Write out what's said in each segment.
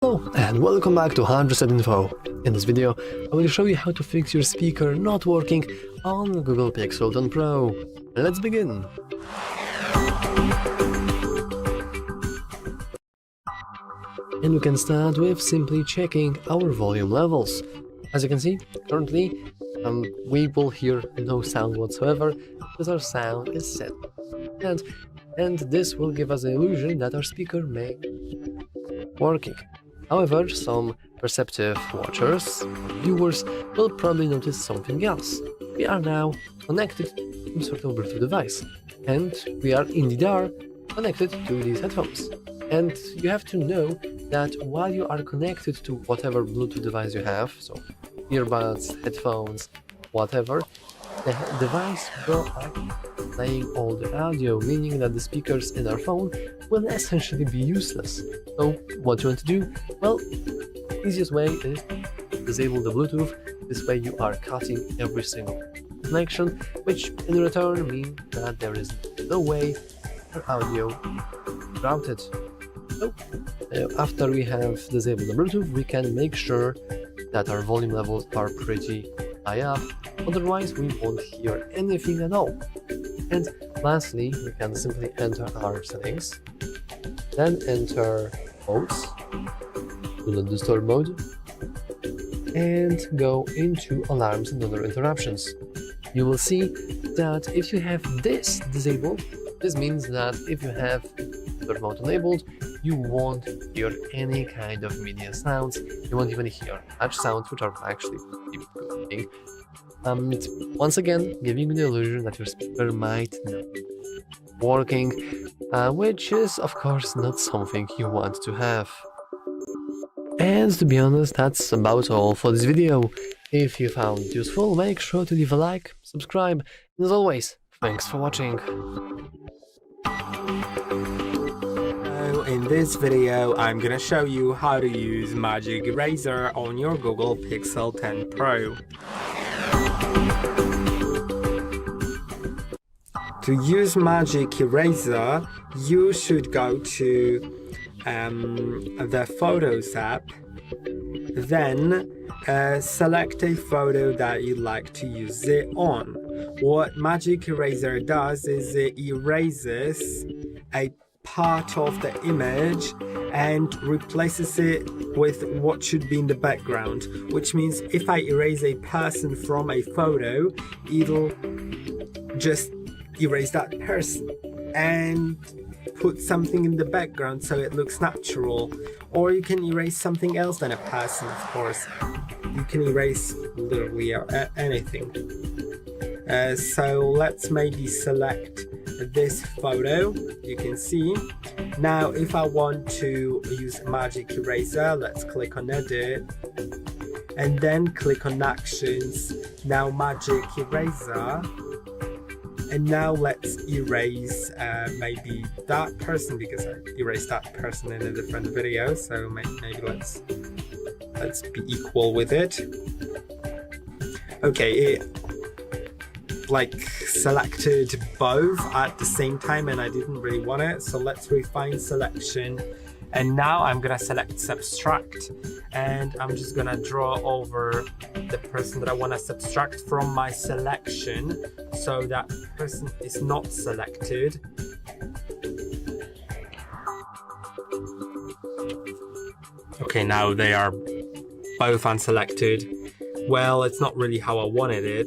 Hello and welcome back to HardReset.Info. In this video, I will show you how to fix your speaker not working on Google Pixel 10 Pro. Let's begin! And we can start with simply checking our volume levels. As you can see, currently we will hear no sound whatsoever because our sound is set. And this will give us the illusion that our speaker may be working. However, some perceptive watchers, viewers, will probably notice something else. We are now connected to some sort of Bluetooth device, and we are indeed connected to these headphones. And you have to know that while you are connected to whatever Bluetooth device you have, so earbuds, headphones, whatever, the device will actually playing all the audio, meaning that the speakers in our phone will essentially be useless. So what you want to do? Well, the easiest way is disable the Bluetooth. This way you are cutting every single connection, which in return means that there is no way for audio routed. So after we have disabled the Bluetooth, we can make sure that our volume levels are pretty high up, otherwise we won't hear anything at all. And lastly, we can simply enter our settings, then enter modes, do not disturb mode, and go into alarms and other interruptions. You will see that if you have this disabled, this means that if you have disturb mode enabled, you won't hear any kind of media sounds. You won't even hear touch sounds, which are actually pretty good thing. Once again, giving you the illusion that your speaker might not be working, which is of course not something you want to have. And to be honest, that's about all for this video. If you found it useful, make sure to leave a like, subscribe, and as always, thanks for watching. In this video, I'm gonna show you how to use Magic Eraser on your Google Pixel 10 Pro. To use Magic Eraser, you should go to the Photos app, then select a photo that you'd like to use it on. What Magic Eraser does is it erases a part of the image and replaces it with what should be in the background, which means if I erase a person from a photo, it'll just erase that person and put something in the background so it looks natural. Or you can erase something else than a person, of course. You can erase literally anything. So let's maybe select this photo. You can see now if I want to use Magic Eraser, let's click on Edit and then click on Actions. Now Magic Eraser, and now let's erase maybe that person, because I erased that person in a different video, so maybe let's be equal with it. Okay, it like selected both at the same time and I didn't really want it, so let's refine selection. And now I'm gonna select subtract, and I'm just gonna draw over the person that I want to subtract from my selection, so that person is not selected. Okay, now they are both unselected. Well, it's not really how I wanted it.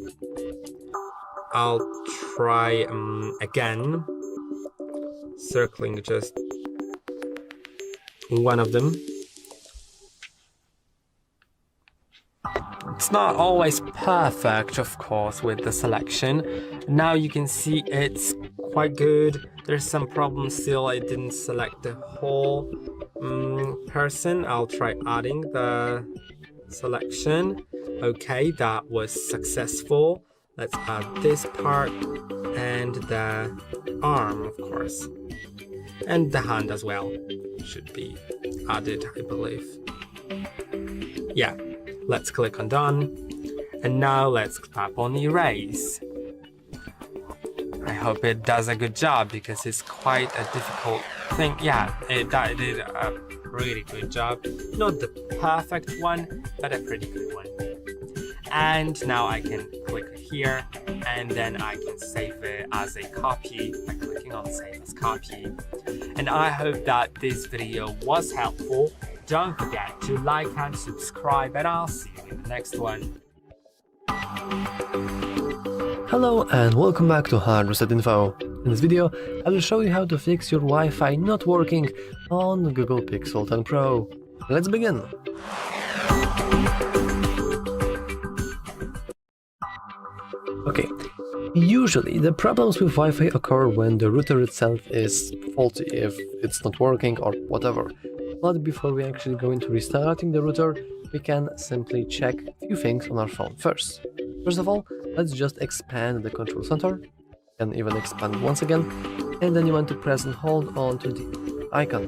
I'll try again, circling just one of them. It's not always perfect, of course, with the selection. Now you can see it's quite good. There's some problems still. I didn't select the whole person. I'll try adding the selection. Okay, that was successful. Let's add this part and the arm, of course, and the hand as well should be added, I believe. Yeah, let's click on done, and now let's tap on erase. I hope it does a good job because it's quite a difficult thing. Yeah, it did a pretty good job. Not the perfect one, but a pretty good one. And now I can click here, and then I can save it as a copy by clicking on Save as Copy. And I hope that this video was helpful. Don't forget to like and subscribe, and I'll see you in the next one. Hello and welcome back to HardReset.Info. In this video, I will show you how to fix your Wi-Fi not working on the Google Pixel 10 Pro. Let's begin! Okay, usually the problems with Wi-Fi occur when the router itself is faulty, if it's not working or whatever. But before we actually go into restarting the router, we can simply check a few things on our phone first. First of all, let's just expand the control center, and even expand once again, and then you want to press and hold on to the icon.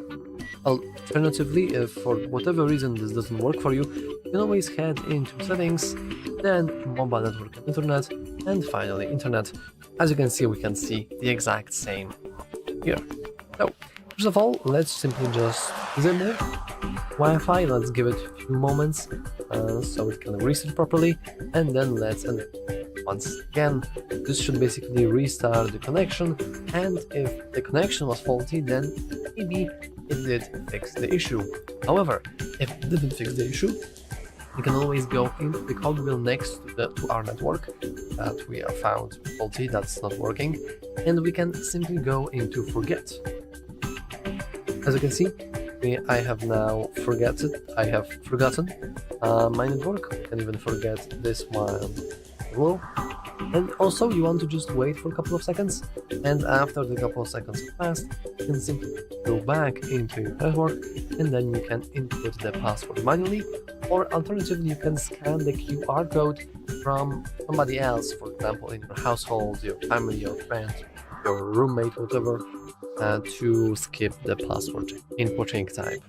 Alternatively, if for whatever reason this doesn't work for you, you can always head into settings, then mobile network and internet, and finally internet. As you can see, we can see the exact same here. So, first of all, let's simply just disable Wi-Fi. Let's give it a few moments so it can reset properly, and then let's end it. Once again, this should basically restart the connection, and if the connection was faulty, then maybe it did fix the issue. However, if it didn't fix the issue, you can always go into the cogwheel next to our network that we have found faulty, that's not working, and we can simply go into forget. As you can see, I have now forgotten my network, and even forget this one as well. And also you want to just wait for a couple of seconds, and after the couple of seconds have passed, you can simply go back into your network, and then you can input the password manually, or alternatively you can scan the QR code from somebody else, for example in your household, your family, your friend, your roommate, whatever, to skip the password inputting time.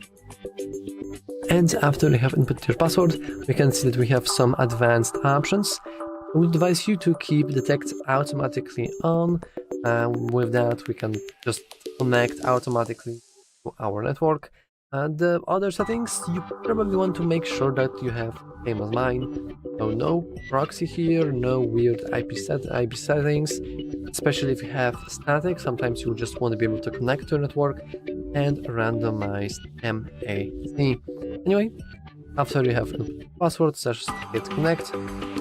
And after you have input your password, we can see that we have some advanced options. I would advise you to keep detect automatically on. With that, we can just connect automatically to our network. The other settings, you probably want to make sure that you have same as mine. So no proxy here, no weird IP settings, especially if you have static. Sometimes you just want to be able to connect to a network, and randomized MAC. Anyway, after you have password, just hit connect,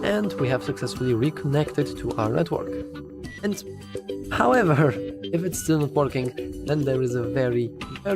and we have successfully reconnected to our network. And however, if it's still not working, then there is a very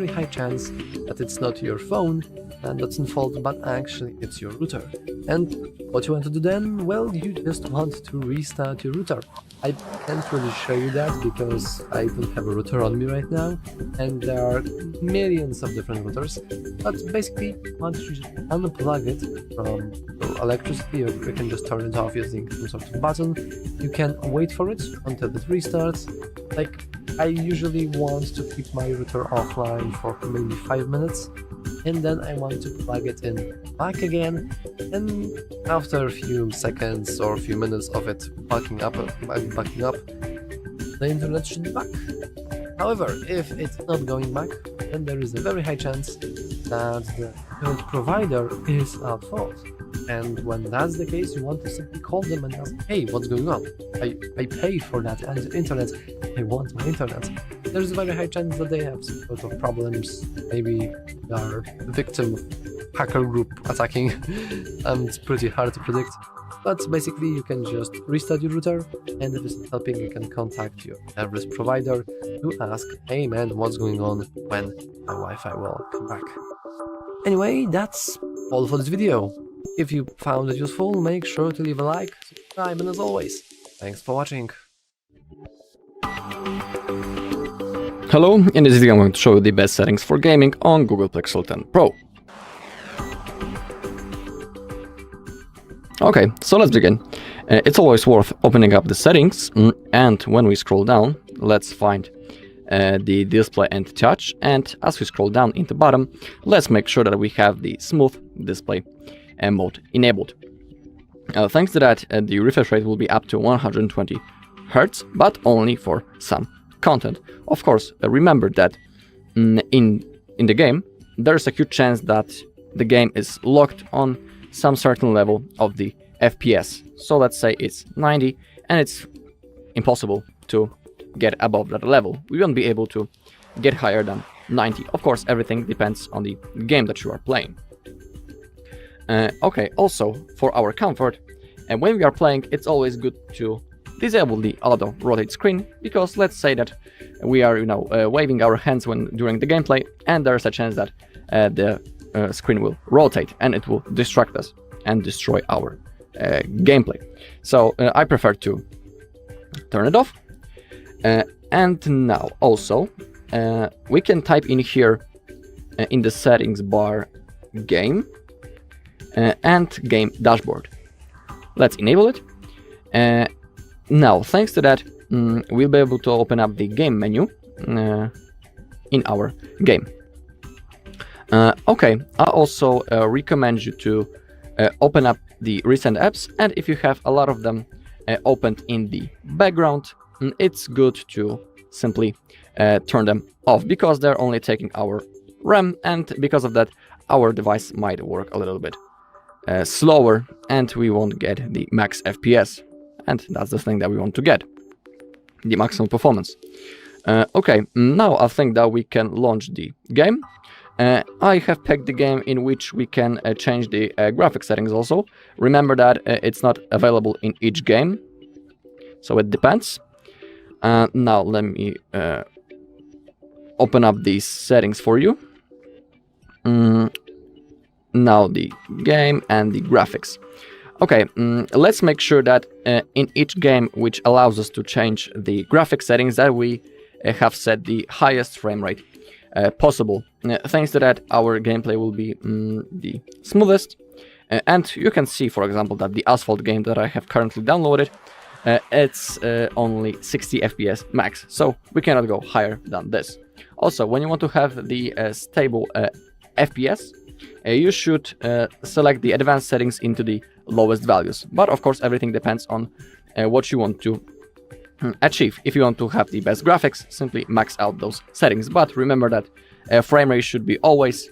high chance that it's not your phone and that's in fault, but actually it's your router. And what you want to do then? Well, you just want to restart your router. I can't really show you that because I don't have a router on me right now, and there are millions of different routers, but basically once you just unplug it from your electricity, or you can just turn it off using some sort of button. You can wait for it until it restarts. Like, I usually want to keep my router offline for maybe 5 minutes, and then I want to plug it in back again, and after a few seconds or a few minutes of it backing up, the internet should be back. However, if it's not going back, then there is a very high chance that the internet provider is at fault. And when that's the case, you want to simply call them and ask, hey, what's going on? I paid for that internet, I want my internet. There's a very high chance that they have some sort of problems, maybe they are a victim of hacker group attacking. It's pretty hard to predict. But basically you can just restart your router, and if it's not helping, you can contact your service provider to ask, hey man, what's going on, when my Wi-Fi will come back. Anyway, that's all for this video. If you found it useful, make sure to leave a like, subscribe, and as always, thanks for watching. Hello, in this video I'm going to show you the best settings for gaming on Google Pixel 10 Pro. Okay, so let's begin. It's always worth opening up the settings, and when we scroll down, let's find the display and touch, and as we scroll down in the bottom, let's make sure that we have the smooth display mode enabled. Thanks to that, the refresh rate will be up to 120 Hz, but only for some content. Of course, remember that in the game, there's a huge chance that the game is locked on some certain level of the FPS. So let's say it's 90 and it's impossible to get above that level. We won't be able to get higher than 90. Of course, everything depends on the game that you are playing. Okay, also for our comfort, and when we are playing, it's always good to disable the auto rotate screen, because let's say that we are, waving our hands during the gameplay, and there's a chance that the screen will rotate and it will distract us and destroy our gameplay. So I prefer to turn it off. And now also we can type in here in the settings bar game and game dashboard. Let's enable it. Now, thanks to that, we'll be able to open up the game menu in our game. Okay, I also recommend you to open up the recent apps, and if you have a lot of them opened in the background, it's good to simply turn them off, because they're only taking our RAM, and because of that our device might work a little bit slower and we won't get the max FPS, and that's the thing that we want to get, the maximum performance. Okay, now I think that we can launch the game. I have picked the game in which we can change the graphic settings also. Remember that it's not available in each game, so it depends. Now let me open up these settings for you. Now the game and the graphics. Okay, let's make sure that in each game which allows us to change the graphic settings, that we have set the highest frame rate possible. Thanks to that, our gameplay will be the smoothest. And you can see, for example, that the Asphalt game that I have currently downloaded, it's only 60 FPS max, so we cannot go higher than this. Also, when you want to have the stable FPS, you should select the advanced settings into the lowest values. But of course, everything depends on what you want to achieve. If you want to have the best graphics, simply max out those settings. But remember that frame rate should be always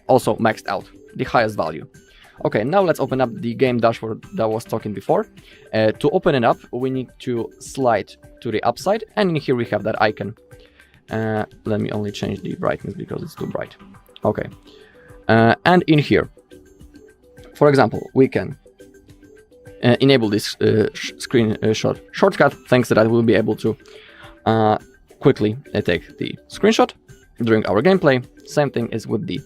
also maxed out, the highest value. Okay, now let's open up the game dashboard that I was talking before. To open it up, we need to slide to the upside, and in here we have that icon. Let me only change the brightness because it's too bright. Okay, and in here, for example, we can enable this screenshot shortcut. Thanks to that, we'll be able to quickly take the screenshot during our gameplay. Same thing is with the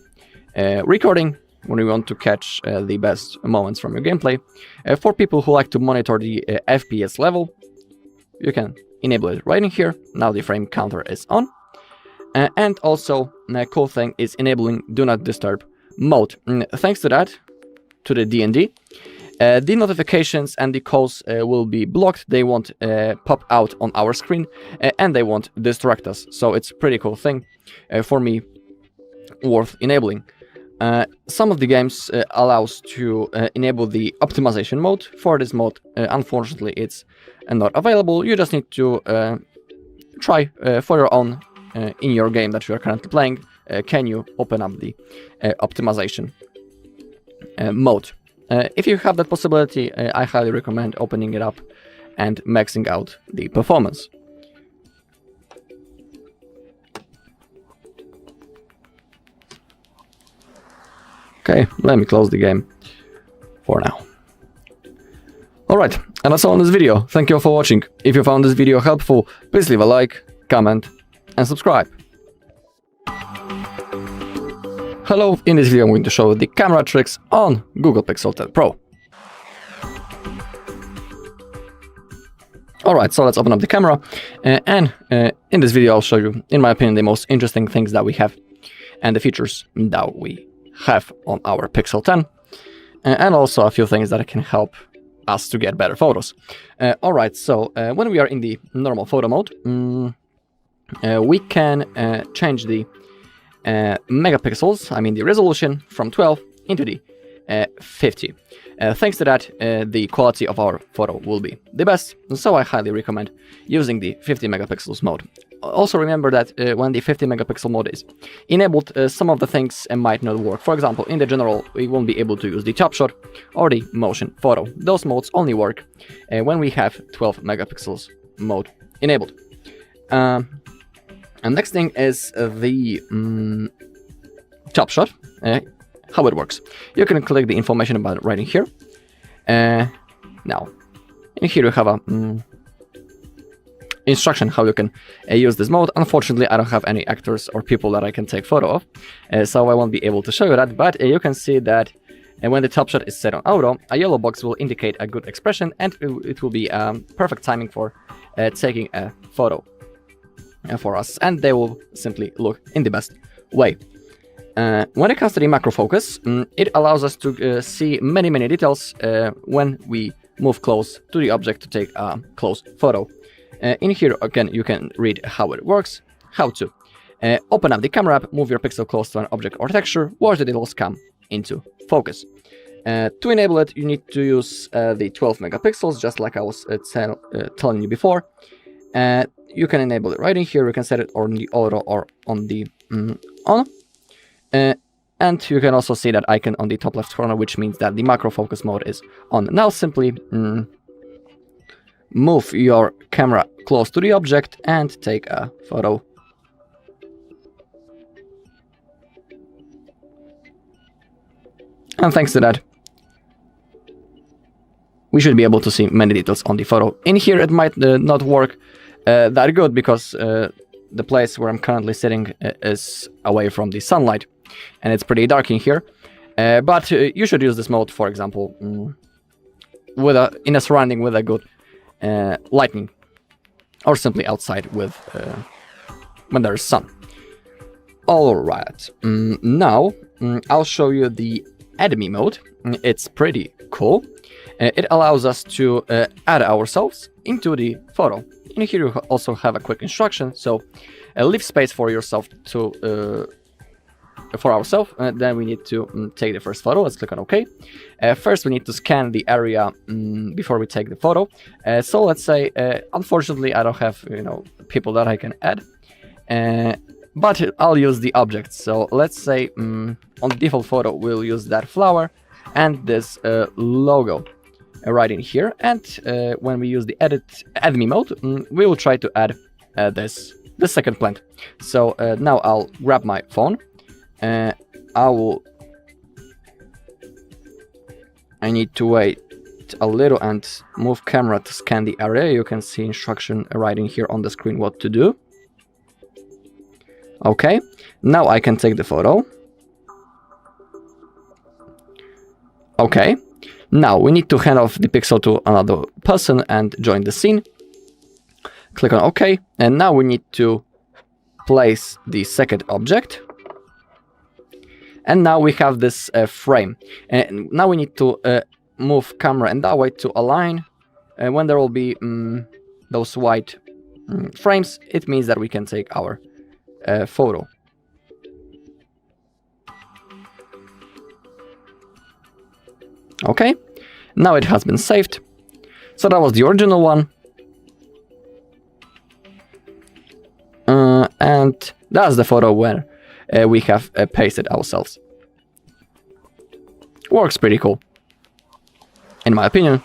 recording, when we want to catch the best moments from your gameplay. For people who like to monitor the FPS level, you can enable it right in here. Now the frame counter is on. And also, a cool thing is enabling Do Not Disturb mode. Thanks to that, to the DND, the notifications and the calls will be blocked. They won't pop out on our screen, and they won't distract us. So it's a pretty cool thing for me, worth enabling. Some of the games allows to enable the optimization mode. For this mode, unfortunately, it's not available. You just need to try for your own in your game that you are currently playing. Can you open up the optimization mode? If you have that possibility, I highly recommend opening it up and maxing out the performance. Okay, let me close the game for now. Alright, and that's all in this video. Thank you all for watching. If you found this video helpful, please leave a like, comment, and subscribe. Hello, in this video I'm going to show the camera tricks on Google Pixel 10 Pro. Alright, so let's open up the camera, and in this video I'll show you, in my opinion, the most interesting things that we have and the features that we have on our Pixel 10, and also a few things that can help us to get better photos. Alright, so when we are in the normal photo mode, we can change the megapixels, I mean the resolution, from 12 into the 50. Thanks to that, the quality of our photo will be the best, so I highly recommend using the 50 megapixels mode. also remember that when the 50 megapixel mode is enabled, some of the things might not work. For example, in the general, we won't be able to use the top shot or the motion photo. Those modes only work when we have 12 megapixels mode enabled. And next thing is the top shot, how it works. You can click the information about it right in here. Now, in here you have a instruction how you can use this mode. Unfortunately, I don't have any actors or people that I can take photo of, so I won't be able to show you that, but you can see that when the top shot is set on auto, a yellow box will indicate a good expression, and it will be perfect timing for taking a photo for us, and they will simply look in the best way. When it comes to the macro focus, it allows us to see many details when we move close to the object to take a close photo. In here, again, you can read how it works, how to open up the camera app, move your pixel close to an object or texture, watch the details come into focus. To enable it, you need to use the 12 megapixels, just like I was telling you before. You can enable it right in here. You can set it on the auto or on the on. And you can also see that icon on the top left corner, which means that the macro focus mode is on. Now simply move your camera close to the object and take a photo. And thanks to that, we should be able to see many details on the photo. In here it might not work that good because the place where I'm currently sitting is away from the sunlight and it's pretty dark in here. But you should use this mode, for example, in a surrounding with a good lighting, or simply outside with when there's sun. Alright, now I'll show you the enemy mode. It's pretty cool. It allows us to add ourselves into the photo. In here you also have a quick instruction, so leave space for yourself to for ourselves. Then we need to take the first photo. Let's click on OK. First we need to scan the area before we take the photo. So let's say, unfortunately I don't have people that I can add, but I'll use the objects. So let's say on the default photo we'll use that flower and this logo right in here. And when we use the add me mode, we will try to add this second plant. So now I'll grab my phone. I need to wait a little and move camera to scan the area. You can see instruction right in here on the screen what to do. Okay, now I can take the photo. Okay, now we need to hand off the pixel to another person and join the scene. Click on OK, and now we need to place the second object. And now we have this frame. And now we need to move camera in that way to align. When there will be those white frames, it means that we can take our photo. Okay, now it has been saved. So that was the original one. And that's the photo where we have pasted ourselves. Works pretty cool, in my opinion.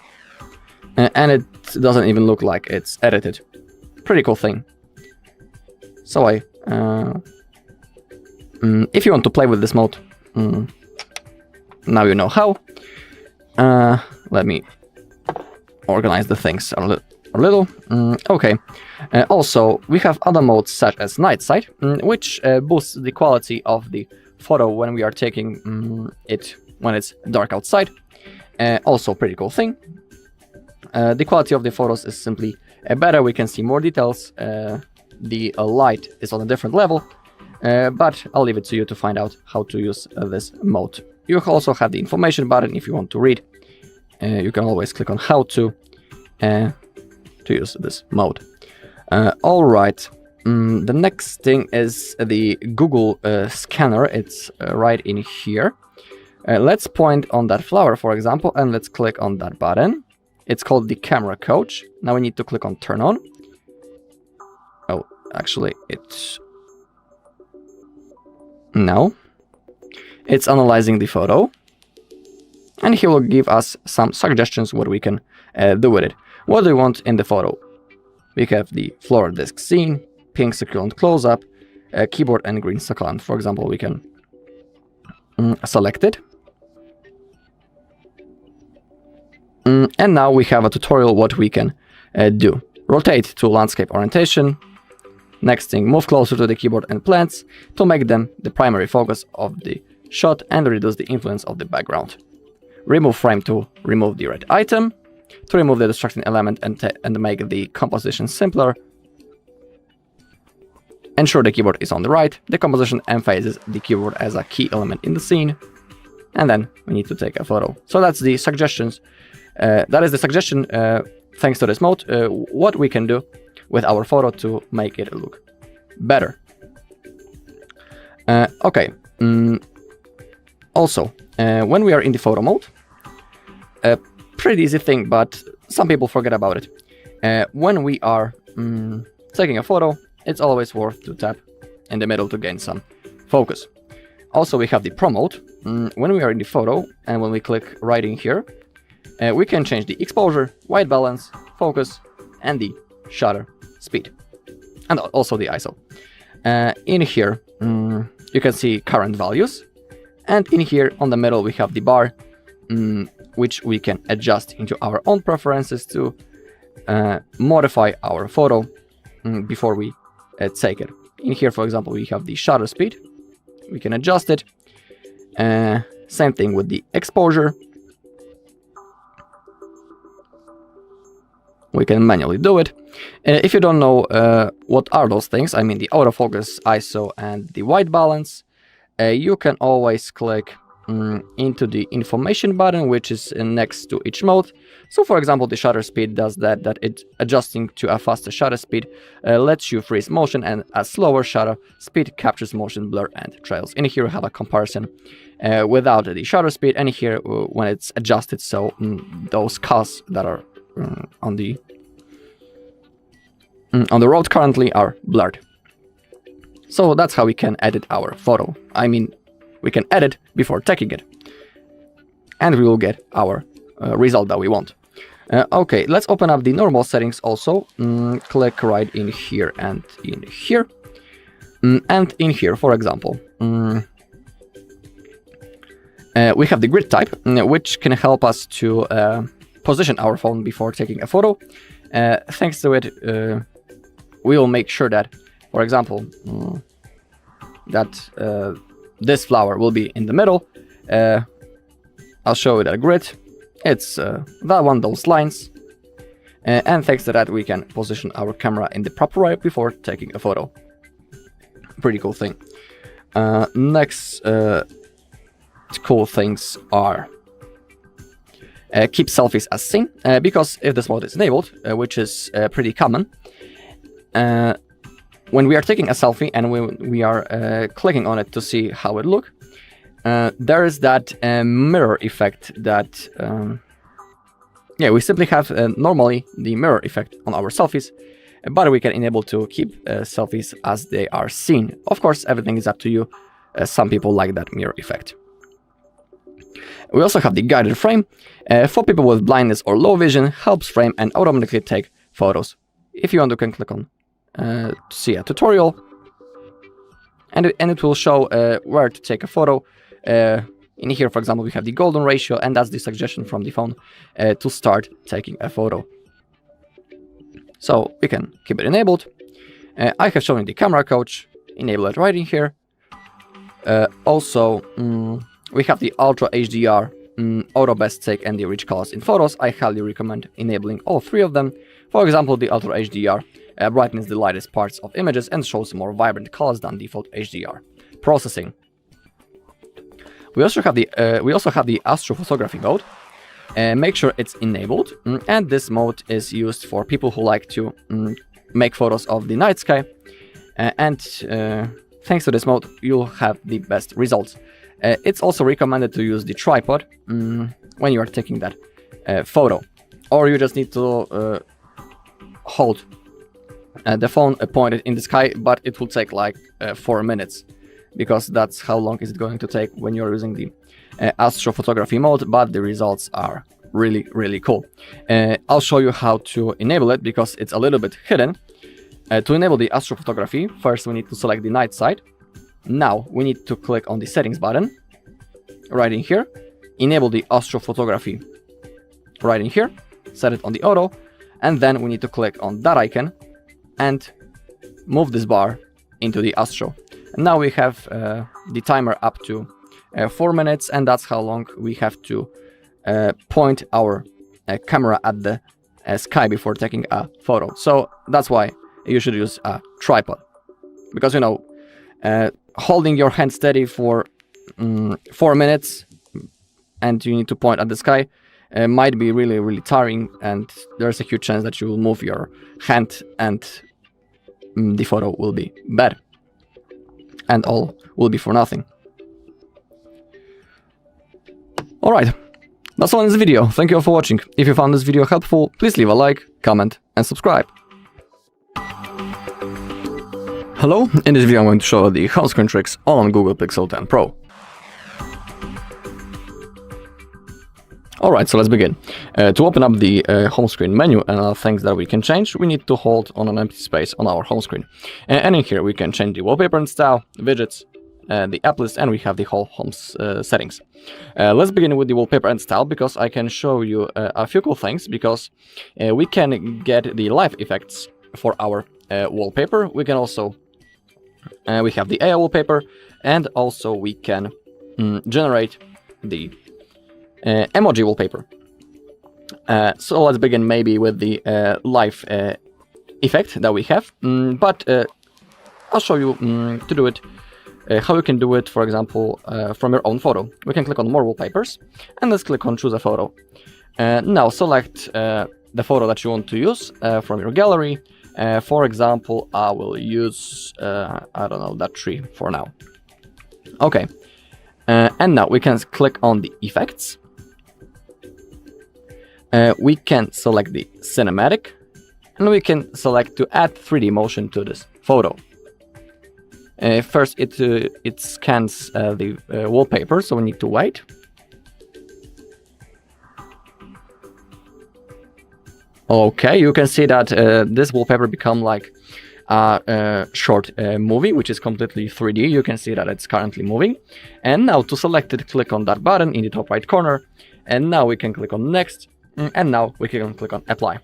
And it doesn't even look like it's edited. Pretty cool thing. So if you want to play with this mode, now you know how. Let me organize the things a little. Okay. Also, we have other modes such as night sight, which boosts the quality of the photo when we are taking it when it's dark outside. Also, pretty cool thing. The quality of the photos is simply better. We can see more details. The light is on a different level, but I'll leave it to you to find out how to use this mode. You also have the information button if you want to read. You can always click on how to use this mode. Alright, the next thing is the Google scanner. It's right in here. Let's point on that flower, for example, and let's click on that button. It's called the camera coach. Now we need to click on turn on. Oh, actually it's now it's analyzing the photo, and he will give us some suggestions what we can do with it. What do we want in the photo? We have the floor disk scene, pink succulent close-up, keyboard and green succulent. For example, we can select it. And now we have a tutorial what we can do. Rotate to landscape orientation. Next thing, move closer to the keyboard and plants to make them the primary focus of the shot and reduce the influence of the background. Remove frame to remove the red item. To remove the distracting element and make the composition simpler. Ensure the keyboard is on the right. The composition emphasizes the keyboard as a key element in the scene. And then we need to take a photo. So that's the suggestions. That is the suggestion, thanks to this mode, what we can do with our photo to make it look better. Okay. Also, when we are in the photo mode, pretty easy thing, but some people forget about it. When we are taking a photo, it's always worth to tap in the middle to gain some focus. Also, we have the Pro mode. When we are in the photo and when we click right in here, we can change the exposure, white balance, focus, and the shutter speed, and also the ISO. In here, you can see current values, and in here on the middle we have the bar, which we can adjust into our own preferences to modify our photo before we take it. In here, for example, we have the shutter speed. We can adjust it. Same thing with the exposure. We can manually do it. If you don't know what are those things, I mean the autofocus, ISO, and the white balance, you can always click into the information button, which is next to each mode. So for example, the shutter speed does that it's adjusting to a faster shutter speed lets you freeze motion, and a slower shutter speed captures motion, blur, and trails. In here we have a comparison without the shutter speed, and here when it's adjusted, so those cars that are on the road currently are blurred. So that's how we can edit our photo. I mean, we can edit before taking it, and we will get our result that we want. Okay, let's open up the normal settings also. Click right in here and in here. And in here, for example, we have the grid type, which can help us to position our phone before taking a photo. Thanks to it, we will make sure that, for example, that this flower will be in the middle. I'll show you that grid. It's that one, those lines. And thanks to that, we can position our camera in the proper way before taking a photo. Pretty cool thing. Next cool things are keep selfies as seen, because if this mode is enabled, which is pretty common, when we are taking a selfie and we are clicking on it to see how it looks, there is that mirror effect that, we simply have normally the mirror effect on our selfies, but we can enable to keep selfies as they are seen. Of course, everything is up to you. Some people like that mirror effect. We also have the guided frame. For people with blindness or low vision, helps frame and automatically take photos. If you want, you can click on to see a tutorial, and it will show where to take a photo. In here, for example, we have the golden ratio, and that's the suggestion from the phone to start taking a photo. So we can keep it enabled. I have shown you the camera coach. Enable it right in here. Also, we have the Ultra HDR, Auto Best Take, and the Rich Colors in Photos. I highly recommend enabling all three of them. For example, the Ultra HDR brightens the lightest parts of images and shows more vibrant colors than default HDR processing. We also have the astrophotography mode. Make sure it's enabled, and this mode is used for people who like to make photos of the night sky. Thanks to this mode, you'll have the best results. It's also recommended to use the tripod when you are taking that photo, or you just need to hold the phone pointed in the sky, but it will take like 4 minutes, because that's how long is it going to take when you're using the astrophotography mode, but the results are really cool. I'll show you how to enable it, because it's a little bit hidden. To enable the astrophotography, first we need to select the night side. Now we need to click on the settings button right in here, enable the astrophotography right in here, set it on the auto, and then we need to click on that icon and move this bar into the astro. And now we have the timer up to 4 minutes, and that's how long we have to point our camera at the sky before taking a photo. So that's why you should use a tripod, because, you know, holding your hand steady for 4 minutes and you need to point at the sky might be really tiring, and there's a huge chance that you will move your hand and the photo will be bad and all will be for nothing. Alright, that's all in this video. Thank you all for watching. If you found this video helpful, please leave a like, comment and subscribe. Hello, in this video I'm going to show the home screen tricks on Google Pixel 10 Pro. Alright, so let's begin. To open up the home screen menu and other things that we can change, we need to hold on an empty space on our home screen. And in here we can change the wallpaper and style, widgets, the app list, and we have the whole home settings. Let's begin with the wallpaper and style, because I can show you a few cool things, because we can get the live effects for our wallpaper. We can also, we have the AI wallpaper, and also we can generate the emoji wallpaper. So let's begin maybe with the live effect that we have, but I'll show you to do it, how you can do it, for example, from your own photo. We can click on more wallpapers, and let's click on choose a photo. Now select the photo that you want to use from your gallery. For example, I will use, I don't know, that tree for now. Okay, and now we can click on the effects. We can select the cinematic, and we can select to add 3D motion to this photo. First, it scans the wallpaper, so we need to wait. Okay, you can see that this wallpaper become like a short movie, which is completely 3D. You can see that it's currently moving. And now to select it, click on that button in the top right corner. And now we can click on next. And now we can click on apply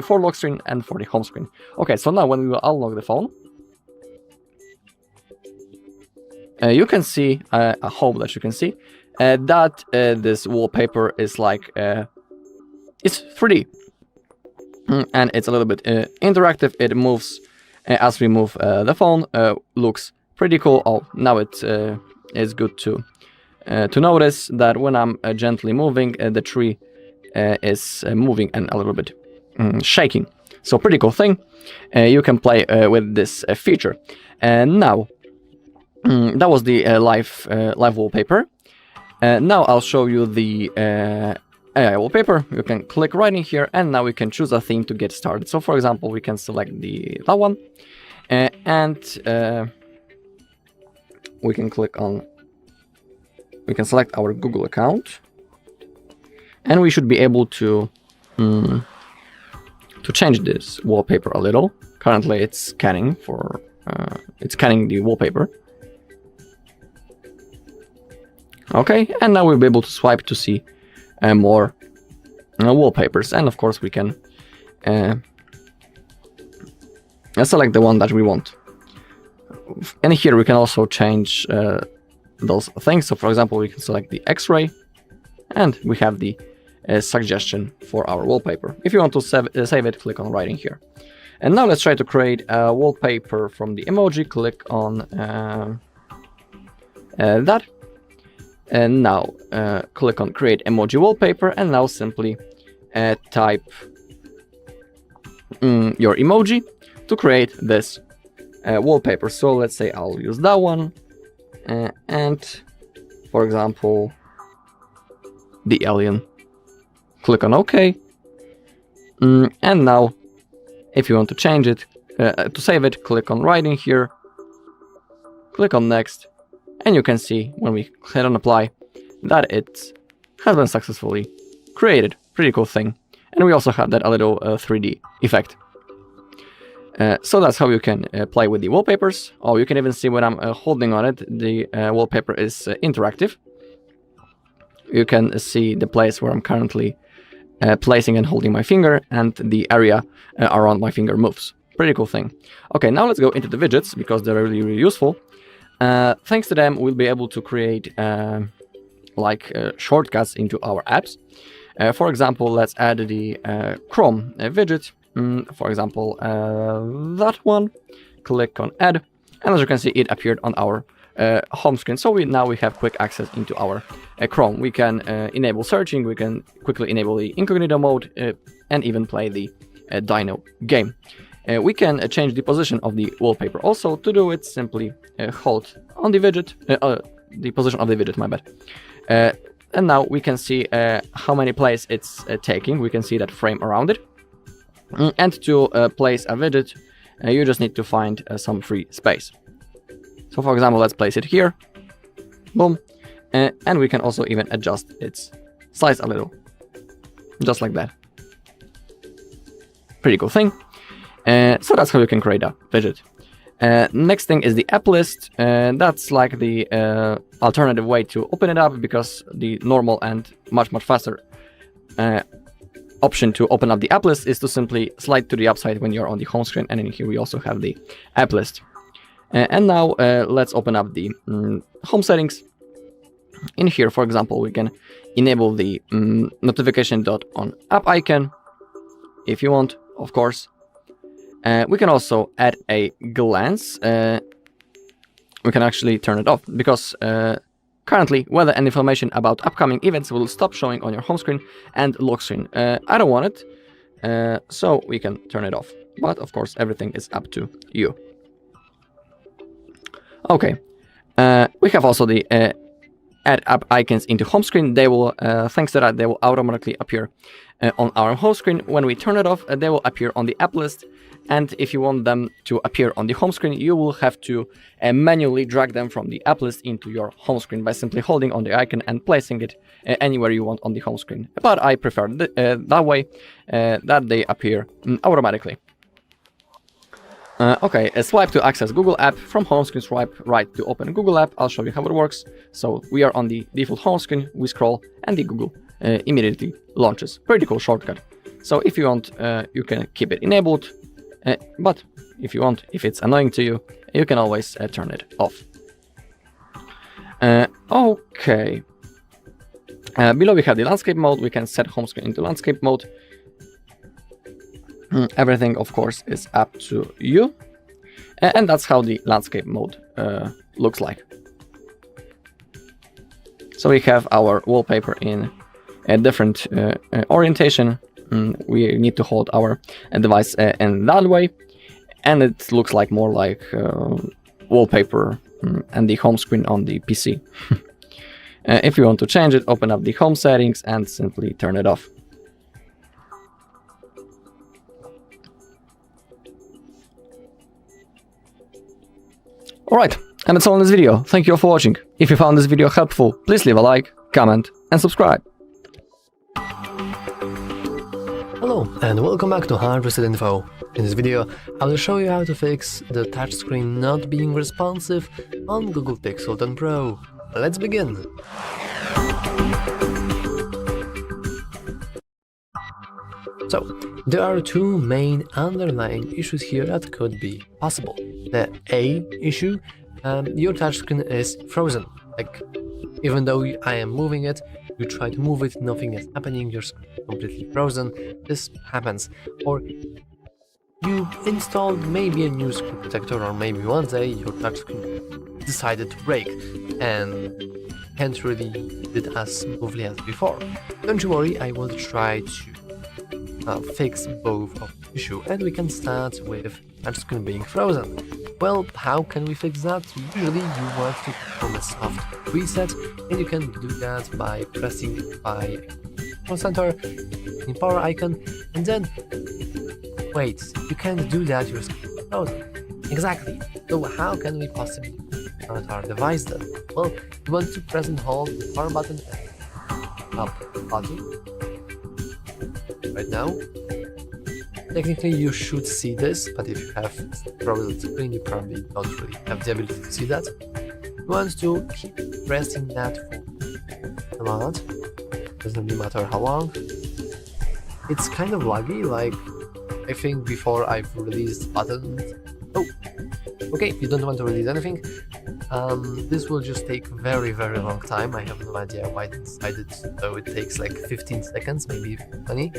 for lock screen and for the home screen. Okay, so now when we will unlock the phone, you can see, I hope that you can see, that this wallpaper is like, it's 3D. And it's a little bit interactive. It moves as we move the phone. Looks pretty cool. Oh, now it is good to notice that when I'm gently moving, the tree is moving and a little bit shaking. So pretty cool thing. You can play with this feature. And now that was the live wallpaper. Now I'll show you the AI wallpaper. You can click right in here, and now we can choose a theme to get started. So for example, we can select that one, and we can select our Google account, and we should be able to change this wallpaper a little. Currently it's scanning for scanning the wallpaper. Okay, and now we'll be able to swipe to see more wallpapers, and of course we can select the one that we want. And here we can also change those things. So for example, we can select the X-ray, and we have the suggestion for our wallpaper. If you want to save it, click on right in here. And now let's try to create a wallpaper from the emoji. Click on that. And now click on create emoji wallpaper, and now simply type your emoji to create this wallpaper. So let's say I'll use that one, and for example the alien. Click on OK, and now if you want to change it, to save it, click on writing here, click on next, and you can see when we hit on apply that it has been successfully created. Pretty cool thing. And we also have that a little 3D effect. So that's how you can play with the wallpapers. Oh, you can even see when I'm holding on it, the wallpaper is interactive. You can see the place where I'm currently placing and holding my finger, and the area around my finger moves. Pretty cool thing. Okay, now let's go into the widgets, because they're really, really useful. Thanks to them, we'll be able to create shortcuts into our apps. For example, let's add the Chrome widget. For example, that one. Click on add, and as you can see, it appeared on our home screen. So now we have quick access into our Chrome. We can enable searching, we can quickly enable the incognito mode, and even play the Dino game. We can change the position of the wallpaper. Also, to do it, simply hold on the widget, the position of the widget, my bad. And now we can see how many plays it's taking. We can see that frame around it. And to place a widget, you just need to find some free space. So for example, let's place it here. Boom. And we can also even adjust its size a little. Just like that. Pretty cool thing. So that's how you can create a widget. Next thing is the app list. That's like the alternative way to open it up, because the normal and much faster option to open up the app list is to simply slide to the upside when you're on the home screen, and in here we also have the app list. And now let's open up the home settings. In here, for example, we can enable the notification dot on app icon if you want, of course. We can also add a glance. We can actually turn it off, because currently weather and information about upcoming events will stop showing on your home screen and lock screen. I don't want it, so we can turn it off. But of course, everything is up to you. Okay, we have also the add app icons into home screen. They will, thanks to that, they will automatically appear on our home screen. When we turn it off, they will appear on the app list. And if you want them to appear on the home screen, you will have to manually drag them from the app list into your home screen by simply holding on the icon and placing it anywhere you want on the home screen. But I prefer that way, that they appear automatically. Okay, swipe to access Google app. From home screen, swipe right to open Google app. I'll show you how it works. So we are on the default home screen, we scroll, and the Google immediately launches. Pretty cool shortcut. So if you want, you can keep it enabled. But if you want, if it's annoying to you, you can always turn it off. Okay. Below we have the landscape mode. We can set home screen into landscape mode. Everything, of course, is up to you. And that's how the landscape mode looks like. So we have our wallpaper in a different orientation. We need to hold our device in that way, and it looks like more like wallpaper and the home screen on the PC. If you want to change it, open up the home settings and simply turn it off. Alright, and that's all in this video. Thank you all for watching. If you found this video helpful, please leave a like, comment, and subscribe. Hello and welcome back to HardReset.Info. In this video, I will show you how to fix the touchscreen not being responsive on Google Pixel 10 Pro. Let's begin! So, there are two main underlying issues here that could be possible. The A issue, your touchscreen is frozen. Like, even though I am moving it, you try to move it, nothing is happening, you're completely frozen. This happens. Or you installed maybe a new screen protector, or maybe one day your touchscreen decided to break and can't really do it as smoothly as before. Don't you worry, I will try to fix both of the issue, and we can start with touchscreen being frozen. Well, how can we fix that? Usually you want to perform a soft reset, and you can do that by pressing by control center in power icon, and then wait, you can't do that, your screen browser. Exactly. So how can we possibly start our device then? Well, you want to press and hold the power button and up button right now. Technically you should see this, but if you have frozen screen you probably don't really have the ability to see that. You want to keep pressing that for a moment. Doesn't really matter how long. It's kind of laggy, like I think before I've released buttons. Oh, okay, you don't want to release anything. This will just take very long time. I have no idea why they decided so it takes like 15 seconds, maybe 20.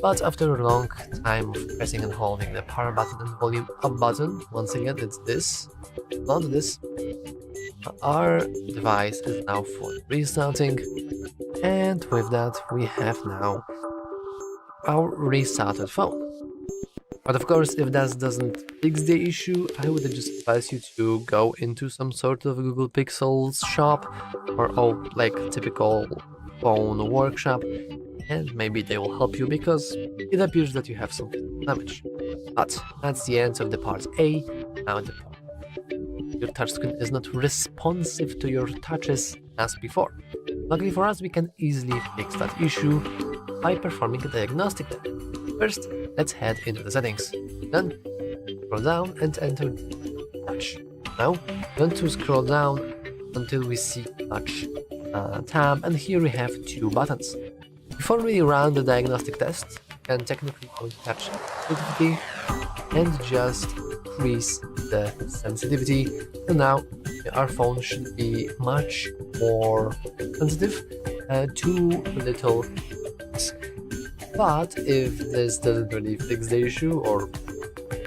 But after a long time of pressing and holding the power button and volume up button, once again it's this, not this, our device is now fully restarting, and with that we have now our restarted phone. But of course, if that doesn't fix the issue, I would just advise you to go into some sort of Google Pixels shop or like typical phone workshop, and maybe they will help you because it appears that you have some damage. But that's the end of the part A. Now the part your touchscreen is not responsive to your touches as before. Luckily for us, we can easily fix that issue by performing a diagnostic test. First, let's head into the settings. Then, scroll down and enter touch. Now, we want to scroll down until we see touch tab, and here we have two buttons. Before we run the diagnostic test, we can technically go to touch sensitivity and just increase the sensitivity. So now our phone should be much more sensitive to little. But if this doesn't really fix the issue or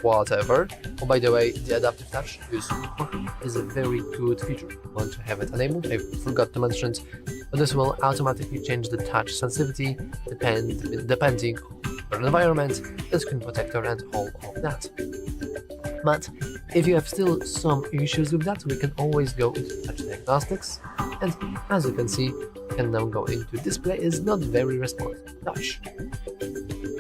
whatever, oh by the way, the adaptive touch is a very good feature. You want to have it enabled. I forgot to mention it, but this will automatically change the touch sensitivity depending on your environment, the screen protector, and all of that. But if you have still some issues with that, we can always go into touch diagnostics, and as you can see, we can now go into display is not very responsive touch.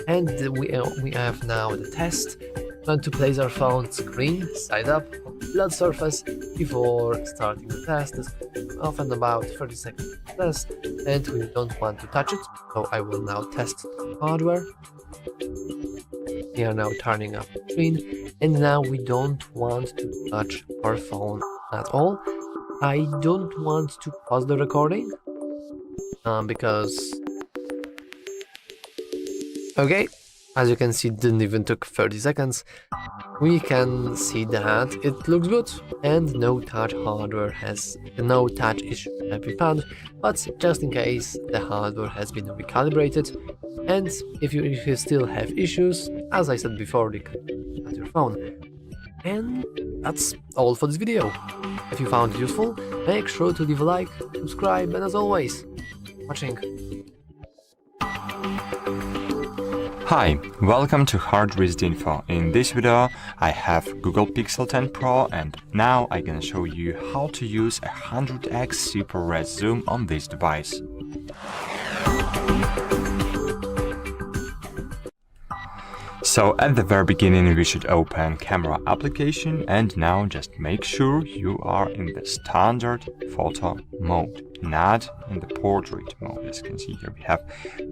And we have now the test. We want to place our phone screen side up on the flat surface before starting the test. This is often about 30 seconds test, and we don't want to touch it, so I will now test the hardware. We are now turning up the screen, and now we don't want to touch our phone at all. I don't want to pause the recording because okay, as you can see, it didn't even took 30 seconds. We can see that it looks good and no touch issue have been found, but just in case the hardware has been recalibrated, and if you still have issues, as I said before, you can cut your phone. And that's all for this video. If you found it useful, make sure to leave a like, subscribe, and as always, watching. Hi, welcome to HardReset.Info. In this video, I have Google Pixel 10 Pro, and now I'm gonna show you how to use a 100x super red zoom on this device. So at the very beginning we should open camera application, and now just make sure you are in the standard photo mode, not in the portrait mode. As you can see here we have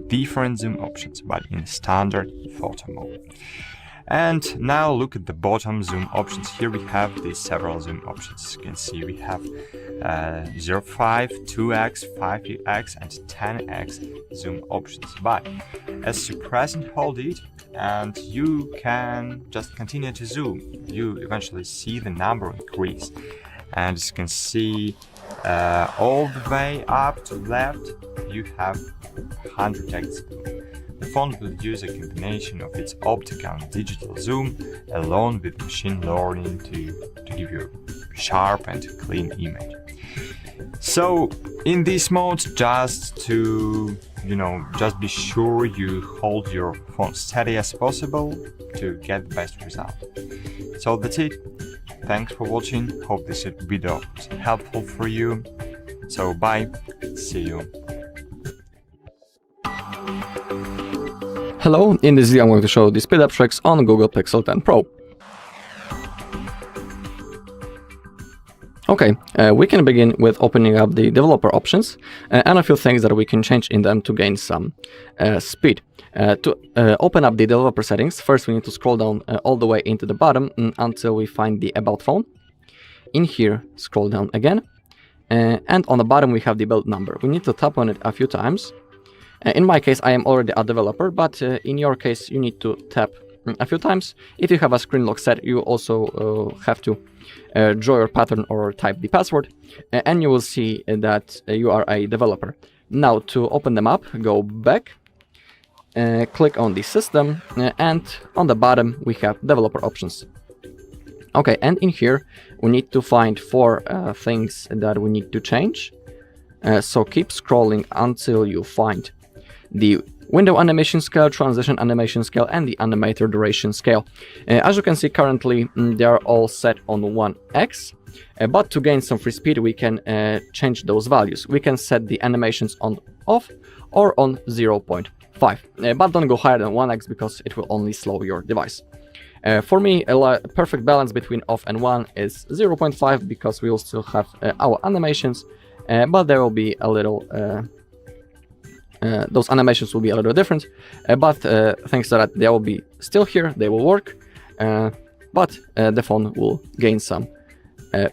different zoom options, but in standard photo mode. And now look at the bottom zoom options. Here we have these several zoom options. As you can see we have 0.5, 2x, 5x and 10x zoom options. But as you press and hold it, and you can just continue to zoom, you eventually see the number increase. And as you can see, all the way up to the left you have 100x zoom. The phone will use a combination of its optical and digital zoom along with machine learning to give you a sharp and clean image. So in this mode, just to just be sure you hold your phone steady as possible to get the best result. So that's it. Thanks for watching. Hope this video was helpful for you. So bye. See you. Hello, in this video I'm going to show the speed up tricks on Google Pixel 10 Pro. Okay, we can begin with opening up the developer options and a few things that we can change in them to gain some speed. To open up the developer settings, first we need to scroll down all the way into the bottom until we find the About Phone. In here, scroll down again, and on the bottom we have the build number. We need to tap on it a few times. In my case, I am already a developer, but in your case, you need to tap a few times. If you have a screen lock set, you also have to draw your pattern or type the password, and you will see that you are a developer. Now, to open them up, go back, click on the system, and on the bottom we have developer options. Okay, and in here we need to find 4 things that we need to change. So keep scrolling until you find the window animation scale, transition animation scale, and the animator duration scale. As you can see, currently they are all set on 1x, but to gain some free speed we can change those values. We can set the animations on off or on 0.5, but don't go higher than 1x because it will only slow your device. For me, a perfect balance between off and 1 is 0.5 because we will still have our animations, but there will be a little those animations will be a little different, but thanks to that they will be still here, they will work, but the phone will gain some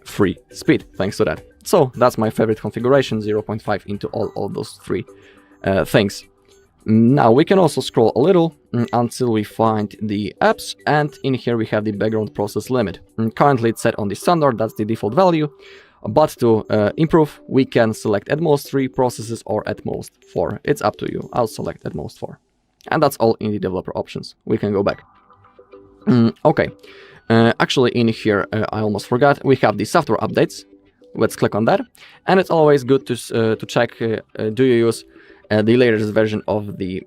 free speed thanks to that. So that's my favorite configuration, 0.5 into all of those 3 things. Now we can also scroll a little until we find the apps, and in here we have the background process limit. Currently it's set on the standard, that's the default value, but to improve we can select at most 3 processes or at most 4. It's up to you. I'll select at most 4. And that's all in the developer options. We can go back. Okay, actually in here I almost forgot, we have the software updates. Let's click on that, and it's always good to check do you use the latest version of the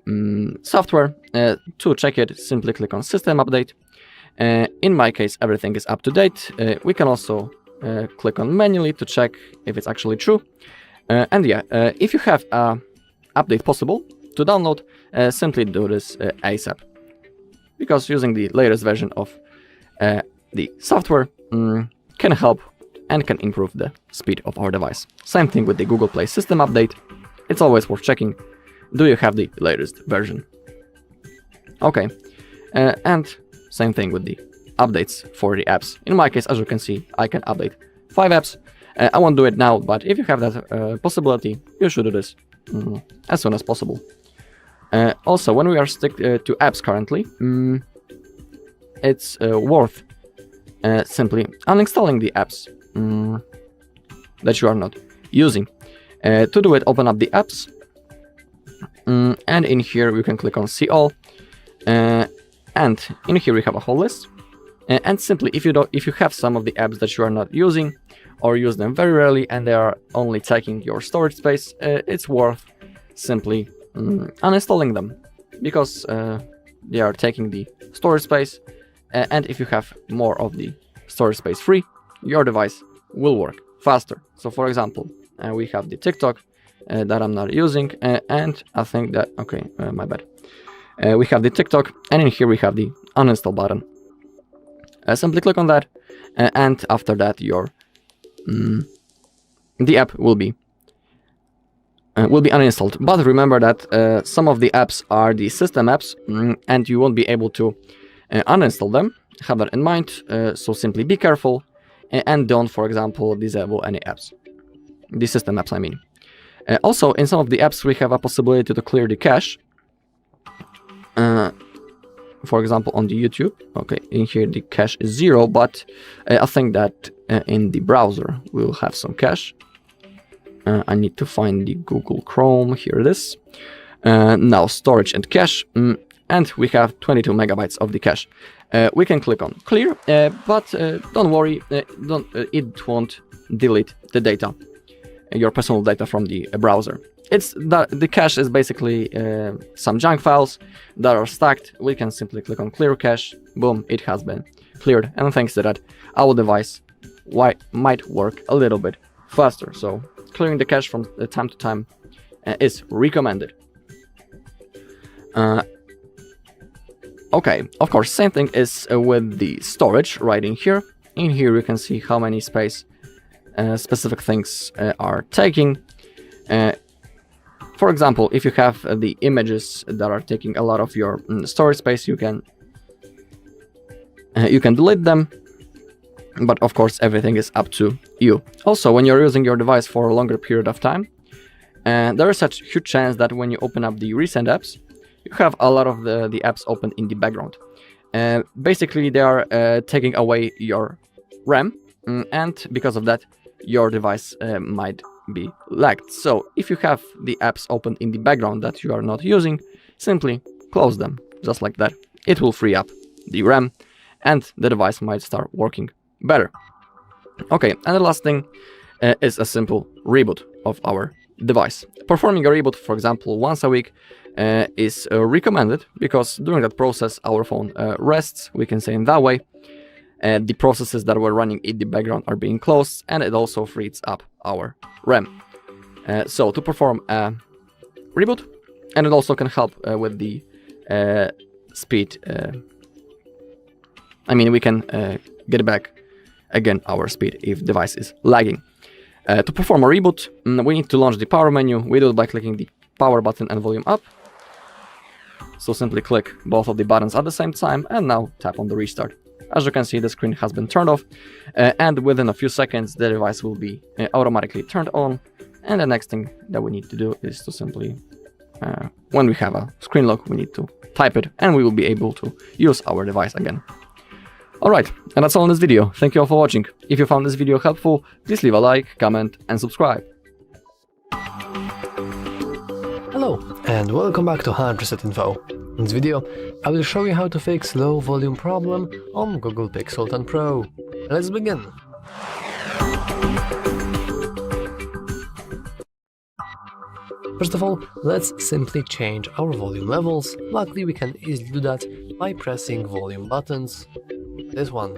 software. To check it, simply click on System Update. In my case, everything is up to date. We can also click on manually to check if it's actually true. And yeah, if you have an update possible to download, simply do this ASAP. Because using the latest version of the software can help and can improve the speed of our device. Same thing with the Google Play System Update. It's always worth checking, do you have the latest version? Okay, and same thing with the updates for the apps. In my case, as you can see, I can update 5 apps. I won't do it now, but if you have that possibility, you should do this as soon as possible. Also, when we are stuck to apps currently, it's worth simply uninstalling the apps that you are not using. To do it, open up the apps, and in here we can click on See All, and in here we have a whole list. And simply, if you have some of the apps that you are not using or use them very rarely and they are only taking your storage space, it's worth simply uninstalling them because they are taking the storage space. And if you have more of the storage space free, your device will work faster. So, for example, we have the TikTok that I'm not using, and I think that, okay, my bad. We have the TikTok, and in here we have the uninstall button. Simply click on that, and after that your the app will be uninstalled. But remember that some of the apps are the system apps, and you won't be able to uninstall them. Have that in mind. So simply be careful, and don't, for example, disable any apps. The system apps, I mean. Also, in some of the apps, we have a possibility to clear the cache. For example, on the YouTube, okay, in here the cache is 0, but I think that in the browser we'll have some cache. I need to find the Google Chrome. Here it is. Now storage and cache, and we have 22 megabytes of the cache. We can click on clear, but don't worry, it won't delete the data, your personal data from the browser. The cache is basically some junk files that are stacked. We can simply click on clear cache. Boom, it has been cleared. And thanks to that, our device might work a little bit faster. So clearing the cache from time to time is recommended. Okay, of course, same thing is with the storage right in here. In here you can see how many space specific things are taking. For example, if you have the images that are taking a lot of your storage space, you can delete them. But of course, everything is up to you. Also, when you're using your device for a longer period of time, there is such huge chance that when you open up the recent apps, you have a lot of the apps open in the background. Basically, they are taking away your RAM, and because of that, your device might be lagged. So if you have the apps open in the background that you are not using, simply close them, just like that. It will free up the RAM, and the device might start working better. Okay, and the last thing is a simple reboot of our device. Performing a reboot, for example, once a week is recommended, because during that process our phone rests, we can say in that way. The processes that were running in the background are being closed, and it also frees up our RAM. So to perform a reboot, and it also can help with the speed. I mean, we can get back again our speed if device is lagging. To perform a reboot, we need to launch the power menu. We do it by clicking the power button and volume up. So simply click both of the buttons at the same time, and now tap on the restart. As you can see, the screen has been turned off, and within a few seconds the device will be automatically turned on. And the next thing that we need to do is to simply, when we have a screen lock, we need to type it, and we will be able to use our device again. Alright, and that's all in this video. Thank you all for watching. If you found this video helpful, please leave a like, comment and subscribe. Hello, and welcome back to HardReset.Info. In this video, I will show you how to fix low volume problem on Google Pixel 10 Pro. Let's begin! First of all, let's simply change our volume levels. Luckily, we can easily do that by pressing volume buttons. This one.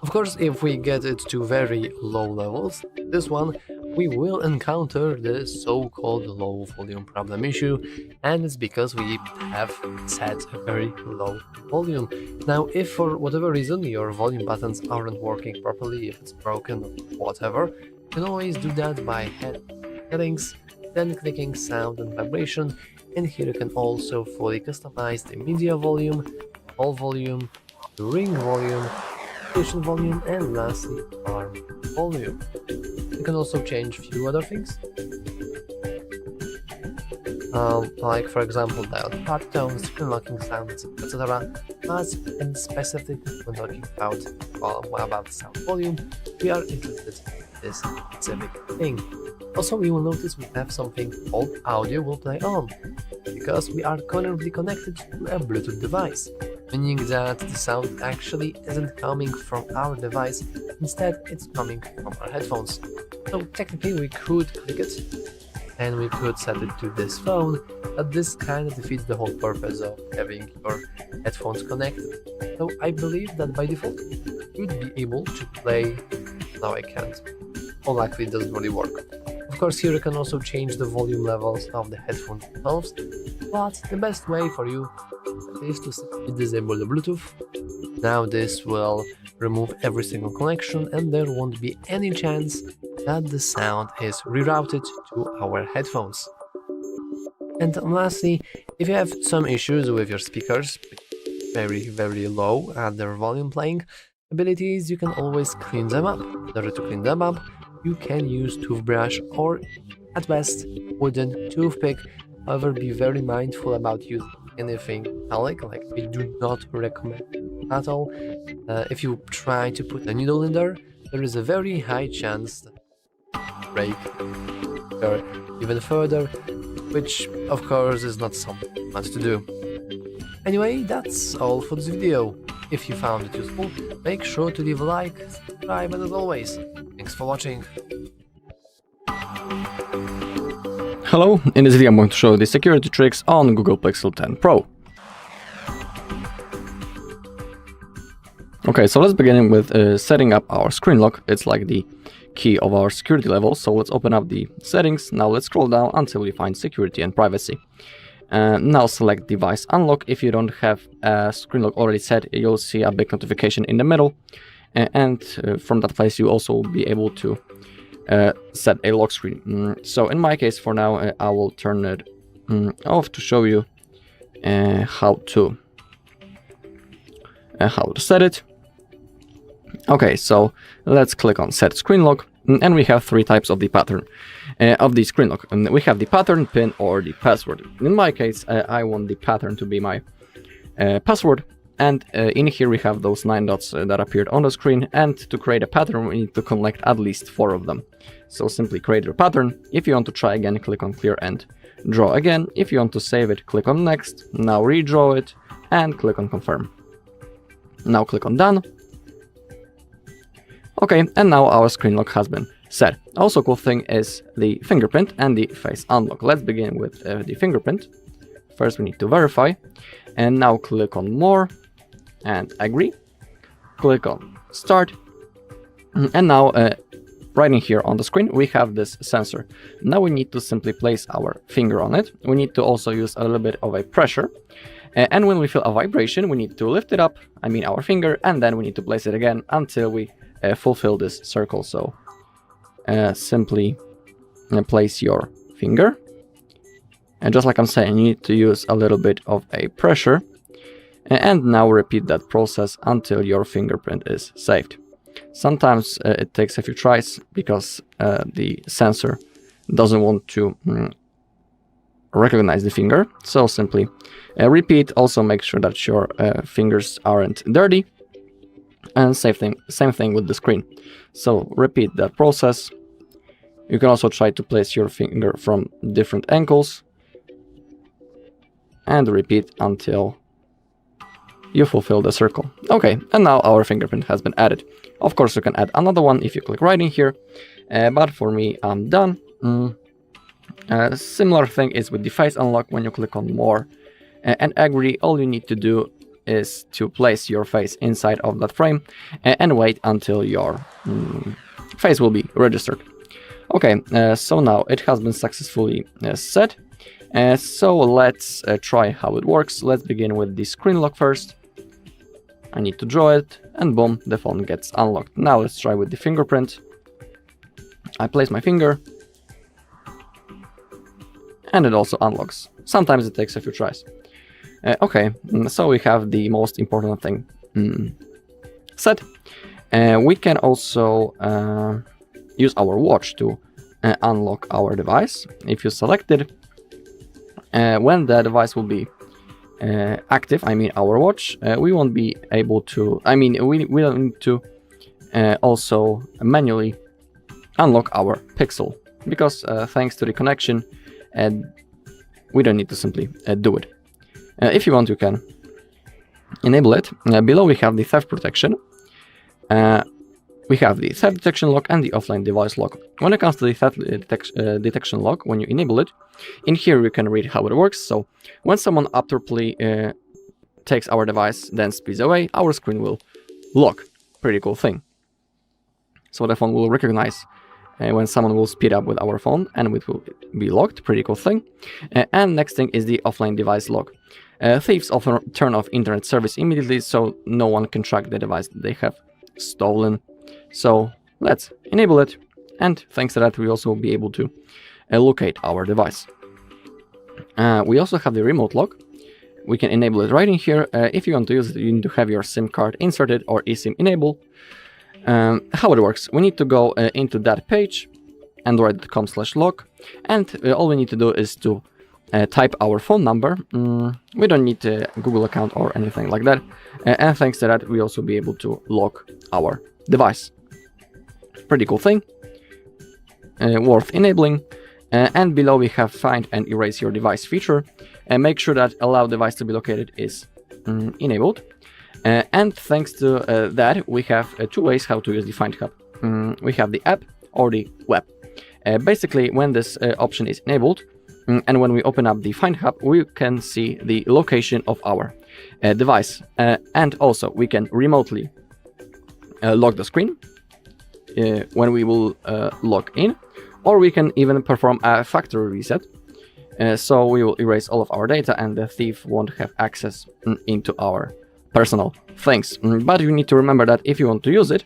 Of course, if we get it to very low levels, this one, we will encounter the so-called low volume problem issue, and it's because we have set a very low volume. Now, if for whatever reason your volume buttons aren't working properly, if it's broken or whatever, you can always do that by settings, then clicking sound and vibration, and here you can also fully customize the media volume, all volume, the ring volume, station volume, and lastly arm volume. You can also change few other things, like for example dial part tones, screen locking sounds, etc. But in specific when talking about sound volume, we are interested in this specific thing. Also, you will notice we have something called audio will play on, because we are currently connected to a Bluetooth device, meaning that the sound actually isn't coming from our device, instead it's coming from our headphones. So technically we could click it and we could set it to this phone, but this kind of defeats the whole purpose of having your headphones connected. So I believe that by default you'd be able to play. Now I can't. Well, actually it doesn't really work. Of course, here you can also change the volume levels of the headphones themselves, but the best way for you is to simply disable the Bluetooth. Now this will remove every single connection, and there won't be any chance that the sound is rerouted to our headphones. And lastly, if you have some issues with your speakers, very low at their volume playing abilities, you can always clean them up. In order to clean them up, you can use toothbrush or at best wooden toothpick. However, be very mindful about using anything metallic, like we do not recommend at all. If you try to put a needle in there, there is a very high chance that it will break or even further, which of course is not something much to do. Anyway, that's all for this video. If you found it useful, make sure to leave a like, subscribe, and as always, thanks for watching. Hello, in this video I'm going to show you the security tricks on Google Pixel 10 Pro. Okay, so let's begin with setting up our screen lock. It's like the key of our security level. So let's open up the settings. Now let's scroll down until we find security and privacy. Now select device unlock. If you don't have a screen lock already set, you'll see a big notification in the middle. And from that place you also will be able to set a lock screen. So in my case, for now, I will turn it off to show you how to set it. Okay, so let's click on set screen lock, and we have 3 types of the pattern of the screen lock. And we have the pattern, pin, or the password. In my case, I want the pattern to be my password, and in here we have those 9 dots that appeared on the screen, and to create a pattern we need to collect at least 4 of them. So simply create your pattern. If you want to try again, click on clear and draw again. If you want to save it, click on next, now redraw it, and click on confirm. Now click on done. Okay, and now our screen lock has been set. Also cool thing is the fingerprint and the face unlock. Let's begin with the fingerprint. First we need to verify, and now click on more and agree. Click on start, and now right in here on the screen we have this sensor. Now we need to simply place our finger on it. We need to also use a little bit of a pressure, and when we feel a vibration we need to lift it up, I mean our finger, and then we need to place it again until we fulfill this circle. So simply place your finger, and just like I'm saying, you need to use a little bit of a pressure, and now repeat that process until your fingerprint is saved. Sometimes it takes a few tries because the sensor doesn't want to recognize the finger, so simply repeat. Also make sure that your fingers aren't dirty, and same thing with the screen. So repeat that process. You can also try to place your finger from different angles and repeat until you fulfill the circle. Okay, and now our fingerprint has been added. Of course you can add another one if you click right in here, but for me I'm done. Similar thing is with the face unlock. When you click on more and agree, all you need to do is to place your face inside of that frame and wait until your face will be registered. Okay, so now it has been successfully set. So let's try how it works. Let's begin with the screen lock first. I need to draw it, and boom, the phone gets unlocked. Now let's try with the fingerprint. I place my finger, and it also unlocks. Sometimes it takes a few tries. Okay, so we have the most important thing set. We can also use our watch to unlock our device. If you select it, when the device will be active, I mean our watch, we won't be able to, I mean we don't need to also manually unlock our pixel, because thanks to the connection we don't need to simply do it. If you want, you can enable it. Below we have the theft protection. We have the theft detection lock and the offline device lock. When it comes to the theft detection lock, when you enable it, in here you can read how it works. So when someone abruptly takes our device, then speeds away, our screen will lock. Pretty cool thing. So the phone will recognize when someone will speed up with our phone, and it will be locked. Pretty cool thing. And next thing is the offline device lock. Thieves often turn off internet service immediately, so no one can track the device that they have stolen. So let's enable it, and thanks to that we also will be able to locate our device. We also have the remote lock. We can enable it right in here. If you want to use it, you need to have your SIM card inserted or eSIM enabled. How it works: we need to go into that page, android.com/lock, and all we need to do is to type our phone number. We don't need a Google account or anything like that, and thanks to that we also be able to lock our device. Pretty cool thing, worth enabling. And below we have find and erase your device feature, and make sure that allow device to be located is enabled. And thanks to that we have 2 ways how to use the Find Hub. We have the app or the web. Basically, when this option is enabled, and when we open up the Find Hub, we can see the location of our device, and also we can remotely lock the screen when we will log in, or we can even perform a factory reset. So we will erase all of our data, and the thief won't have access into our personal things. But you need to remember that if you want to use it,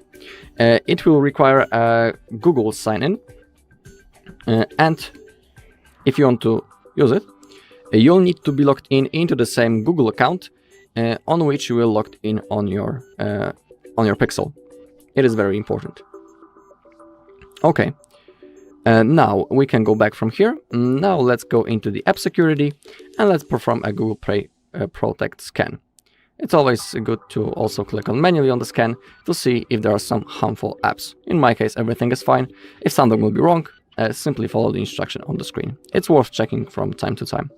it will require a Google sign-in, and if you want to use it, you'll need to be logged in into the same Google account on which you will logged in on your Pixel. It is very important. Okay, now we can go back from here. Now let's go into the app security and let's perform a Google Play Protect scan. It's always good to also click on manually on the scan to see if there are some harmful apps. In my case, everything is fine. If something will be wrong, simply follow the instruction on the screen. It's worth checking from time to time.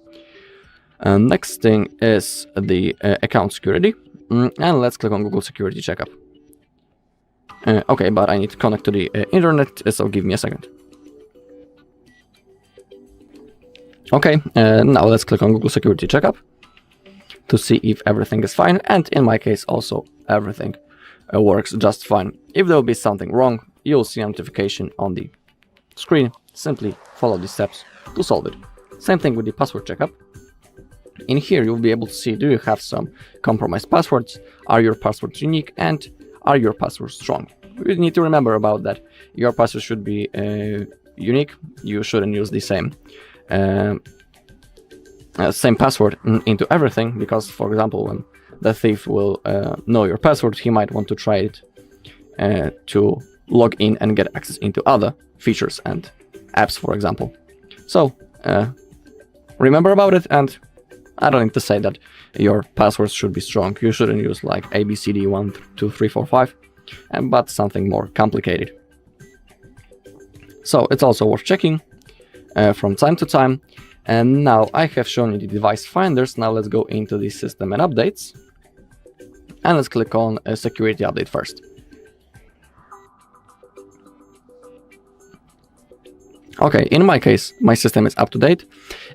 Next thing is the account security, and let's click on Google Security Checkup. Okay, but I need to connect to the internet, so give me a second. Okay, now let's click on Google Security Checkup to see if everything is fine, and in my case also everything works just fine. If there will be something wrong, you'll see a notification on the screen. Simply follow the steps to solve it. Same thing with the password checkup. In here you'll be able to see, do you have some compromised passwords, are your passwords unique, and are your passwords strong. You need to remember about that. Your password should be unique. You shouldn't use the same password into everything, because, for example, when the thief will know your password, he might want to try it to log in and get access into other features and apps, for example. So remember about it, and I don't need to say that your passwords should be strong. You shouldn't use like ABCD 1 2 3 4 5, but something more complicated. So it's also worth checking from time to time. And now I have shown you the device finders. Now let's go into the system and updates, and let's click on a security update first. Okay, in my case, my system is up to date.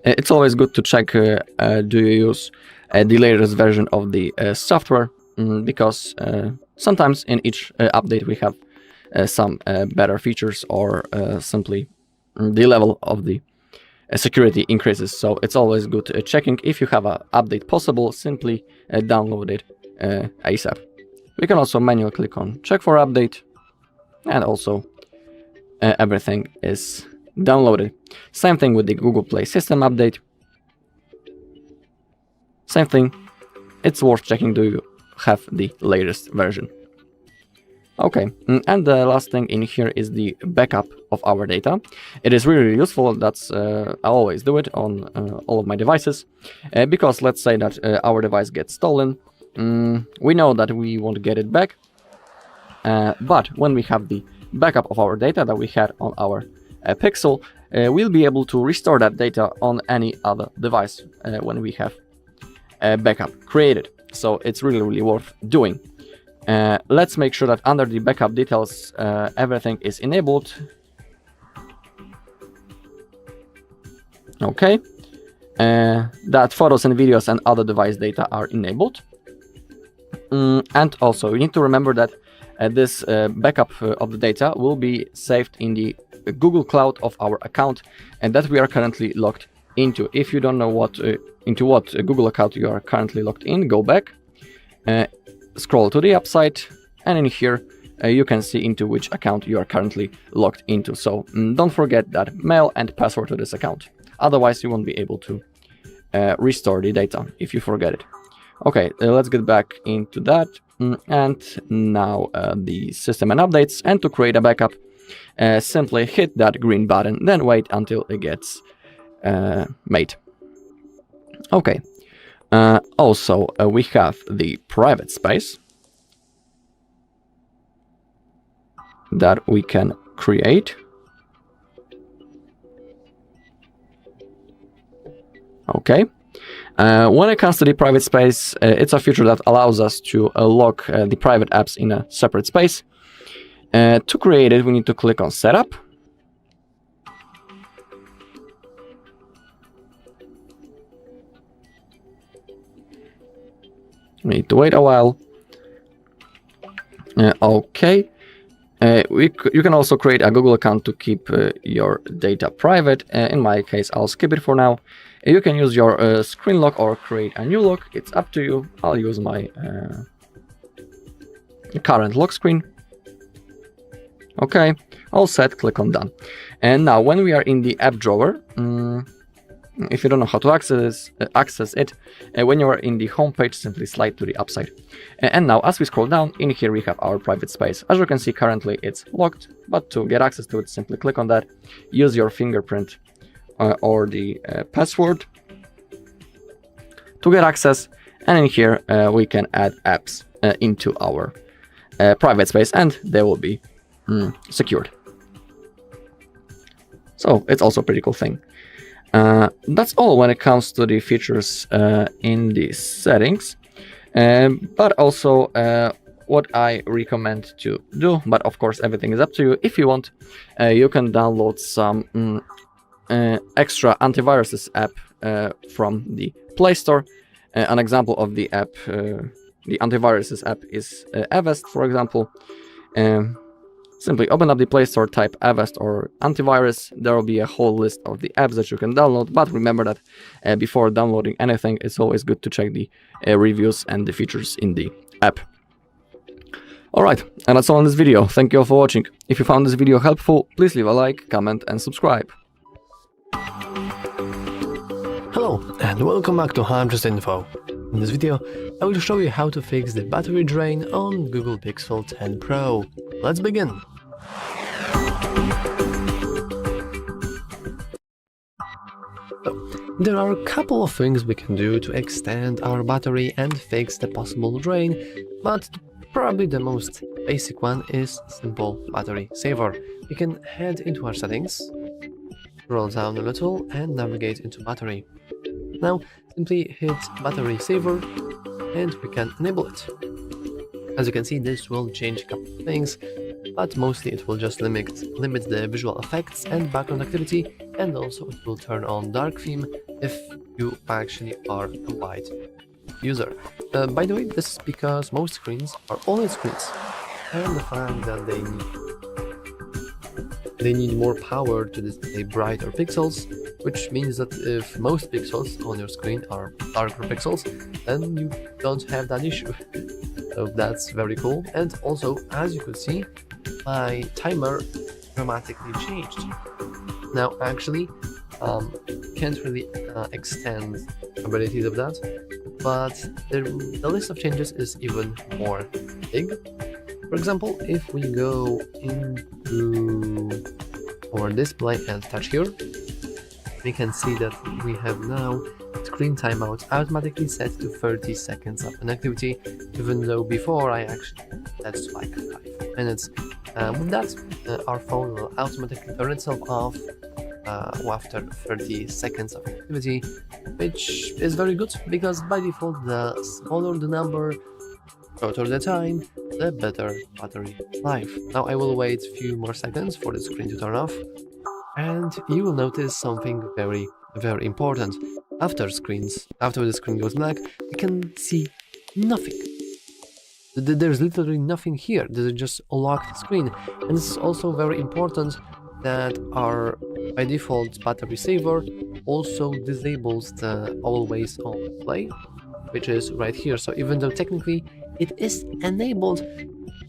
It's always good to check do you use the latest version of the software, because sometimes in each update we have some better features, or simply the level of the security increases. So it's always good checking. If you have an update possible, simply download it ASAP. We can also manually click on check for update, and also everything is downloaded. Same thing with the Google Play system update. Same thing. It's worth checking, do you have the latest version. Okay, and the last thing in here is the backup of our data. It is really useful. That's I always do it on all of my devices, because let's say that our device gets stolen. We know that we want to get it back, but when we have the backup of our data that we had on our Pixel, we'll be able to restore that data on any other device when we have a backup created. So it's really worth doing. Let's make sure that under the backup details everything is enabled. Okay, that photos and videos and other device data are enabled. And also you need to remember that this backup of the data will be saved in the Google Cloud of our account, and that we are currently logged into. If you don't know into what Google account you are currently logged in, go back, scroll to the website, and in here you can see into which account you are currently logged into. So don't forget that mail and password to this account. Otherwise you won't be able to restore the data if you forget it. Okay, let's get back into that. And now the system and updates, and to create a backup, simply hit that green button, then wait until it gets made. Okay, also we have the private space that we can create. Okay. When it comes to the private space, it's a feature that allows us to lock the private apps in a separate space. To create it, we need to click on Setup. We need to wait a while. Okay. You can also create a Google account to keep your data private. In my case, I'll skip it for now. You can use your screen lock or create a new lock. It's up to you. I'll use my current lock screen. Okay, all set, click on done. And now when we are in the app drawer, if you don't know how to access it, when you are in the home page, simply slide to the upside. And now as we scroll down, in here we have our private space. As you can see, currently it's locked, but to get access to it, simply click on that, use your fingerprint or the password to get access, and in here we can add apps into our private space, and they will be secured. So it's also a pretty cool thing. That's all when it comes to the features in the settings, but also what I recommend to do, but of course everything is up to you. If you want, you can download some extra antiviruses app from the Play Store. An example of the app, the antiviruses app is Avast, for example. Simply open up the Play Store, type Avast or antivirus. There will be a whole list of the apps that you can download, but remember that before downloading anything, it's always good to check the reviews and the features in the app. Alright, and that's all in this video. Thank you all for watching. If you found this video helpful, please leave a like, comment and subscribe. Hello and welcome back to HardReset.Info. In this video, I will show you how to fix the battery drain on Google Pixel 10 Pro. Let's begin! So, there are a couple of things we can do to extend our battery and fix the possible drain, but probably the most basic one is simple battery saver. We can head into our settings, scroll down a little and navigate into battery. Now simply hit battery saver and we can enable it. As you can see, this will change a couple of things, but mostly it will just limit the visual effects and background activity, and also it will turn on dark theme if you actually are a white user. By the way, this is because most screens are OLED screens, and the fact that they need more power to display brighter pixels, which means that if most pixels on your screen are darker pixels, then you don't have that issue. So that's very cool. And also, as you could see, my timer dramatically changed. Now actually, can't really extend abilities of that, but the list of changes is even more big. For example, if we go into our display and touch here, we can see that we have now screen timeout automatically set to 30 seconds of an activity, even though before I actually that's like 5 minutes. With that, our phone will automatically turn itself off after 30 seconds of activity, which is very good because by default the smaller the number, shorter the time, the better battery life. Now I will wait a few more seconds for the screen to turn off, and you will notice something very important. After the screen goes black, you can see nothing. There's literally nothing here. There's just a locked screen, and this is also very important that our by default battery saver also disables the always on display, which is right here. So even though technically it is enabled,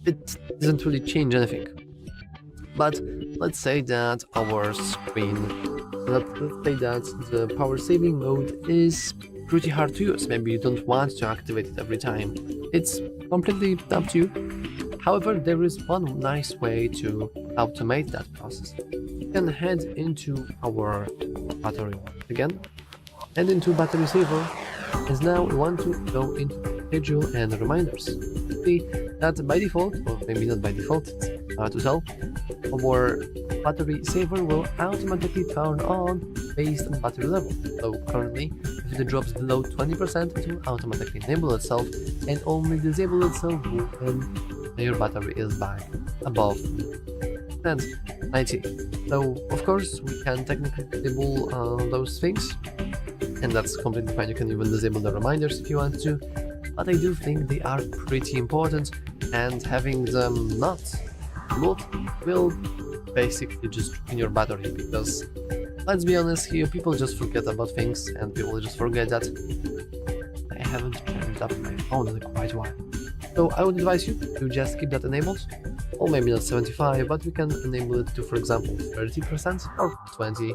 it doesn't really change anything. But let's say that our screen, let's say that the power saving mode is pretty hard to use. Maybe you don't want to activate it every time. It's completely up to you. However, there is one nice way to automate that process. You can head into our battery again and into battery saver, and now we want to go into schedule and reminders. See that by default, or maybe not by default, it's hard to tell, our battery saver will automatically turn on based on battery level. So currently, if it drops below 20%, it will automatically enable itself and only disable itself when your battery is back above 90. So of course we can technically disable those things, and that's completely fine. You can even disable the reminders if you want to, but I do think they are pretty important, and having them not enabled will basically just drain your battery, because let's be honest here, people just forget about things, and people just forget that I haven't charged up my phone in quite a while. So I would advise you to just keep that enabled, or maybe not 75, but we can enable it to, for example, 30% or 20,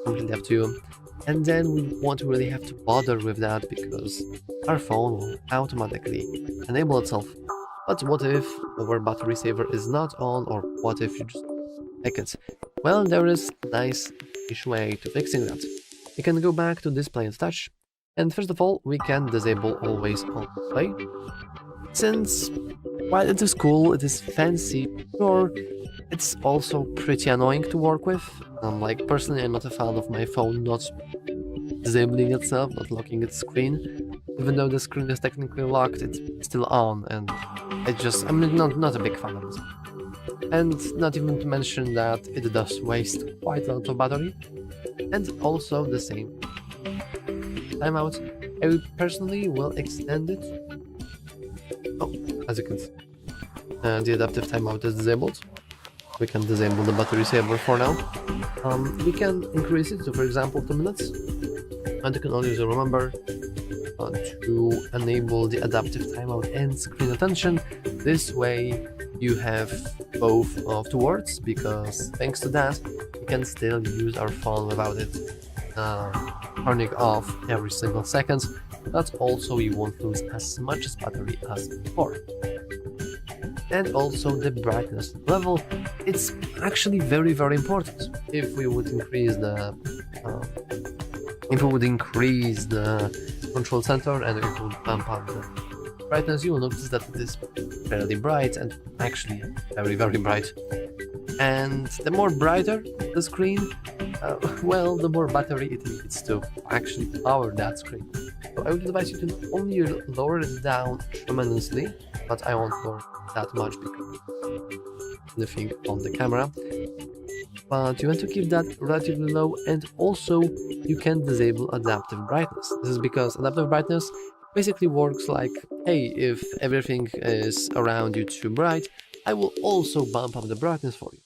completely up to you. And then we won't really have to bother with that because our phone will automatically enable itself. But what if our battery saver is not on, or what if you just like it? Well, there is a nice way to fixing that. We can go back to display and touch, and first of all we can disable always on display. Since while it is cool, it is fancy, sure, it's also pretty annoying to work with. Like personally, I'm not a fan of my phone not disabling itself, not locking its screen. Even though the screen is technically locked, it's still on, and I'm not a big fan of it. And not even to mention that it does waste quite a lot of battery, and also the same timeout. I personally will extend it. Oh, as you can see, the adaptive timeout is disabled. We can disable the battery saver for now. We can increase it to, for example, 2 minutes, and you can always remember to enable the adaptive timeout and screen attention. This way you have both of the words, because thanks to that we can still use our phone without it turning off every single second, but also you won't lose as much battery as before. And also the brightness level, it's actually very important. If we would increase the control center and if we would bump up the brightness, you will notice that it is fairly bright, and actually very bright. And the more brighter the screen, well, the more battery it needs to actually power that screen. So I would advise you to not only lower it down tremendously, but I won't lower that much because the thing on the camera, but you want to keep that relatively low. And also you can disable adaptive brightness. This is because adaptive brightness basically works like, hey, if everything is around you too bright, I will also bump up the brightness for you.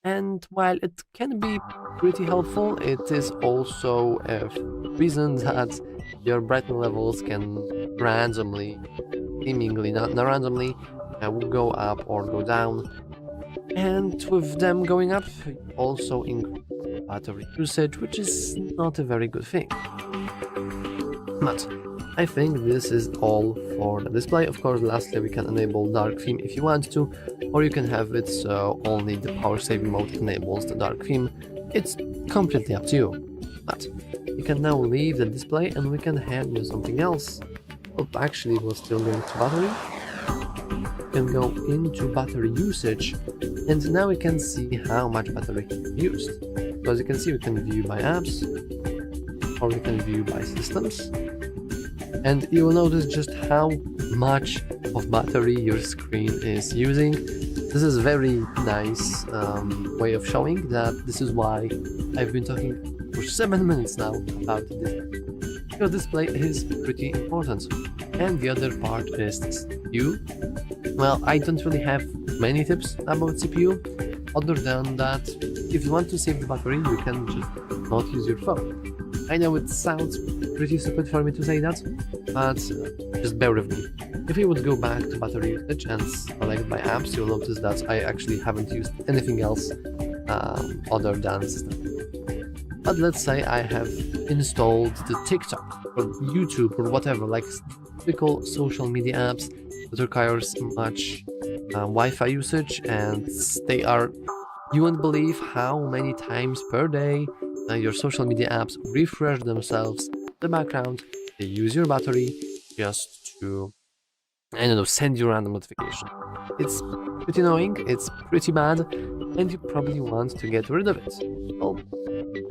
And while it can be pretty helpful, it is also a reason that your brightness levels can randomly, seemingly not randomly, will go up or go down. And with them going up, also increase battery usage, which is not a very good thing. But I think this is all for the display. Of course, lastly, we can enable dark theme if you want to, or you can have it so only the power saving mode enables the dark theme. It's completely up to you. But you can now leave the display and we can hand you something else. Oh, actually, we're still going to battery. We can go into battery usage, and now we can see how much battery used. So as you can see, we can view by apps, or we can view by systems. And you will notice just how much of battery your screen is using. This is very nice way of showing that this is why I've been talking for 7 minutes now about this. Your display is pretty important. And the other part is the CPU. Well, I don't really have many tips about CPU, other than that if you want to save the battery, you can just not use your phone. I know it sounds pretty stupid for me to say that, but just bear with me. If you would go back to battery usage and select by apps, you'll notice that I actually haven't used anything else other than system. But let's say I have installed the TikTok or YouTube or whatever, like typical social media apps that requires much Wi-Fi usage, and they are, you won't believe how many times per day your social media apps refresh themselves in the background. They use your battery just to, I don't know, send you random notification. It's pretty annoying, it's pretty bad, and you probably want to get rid of it. Well,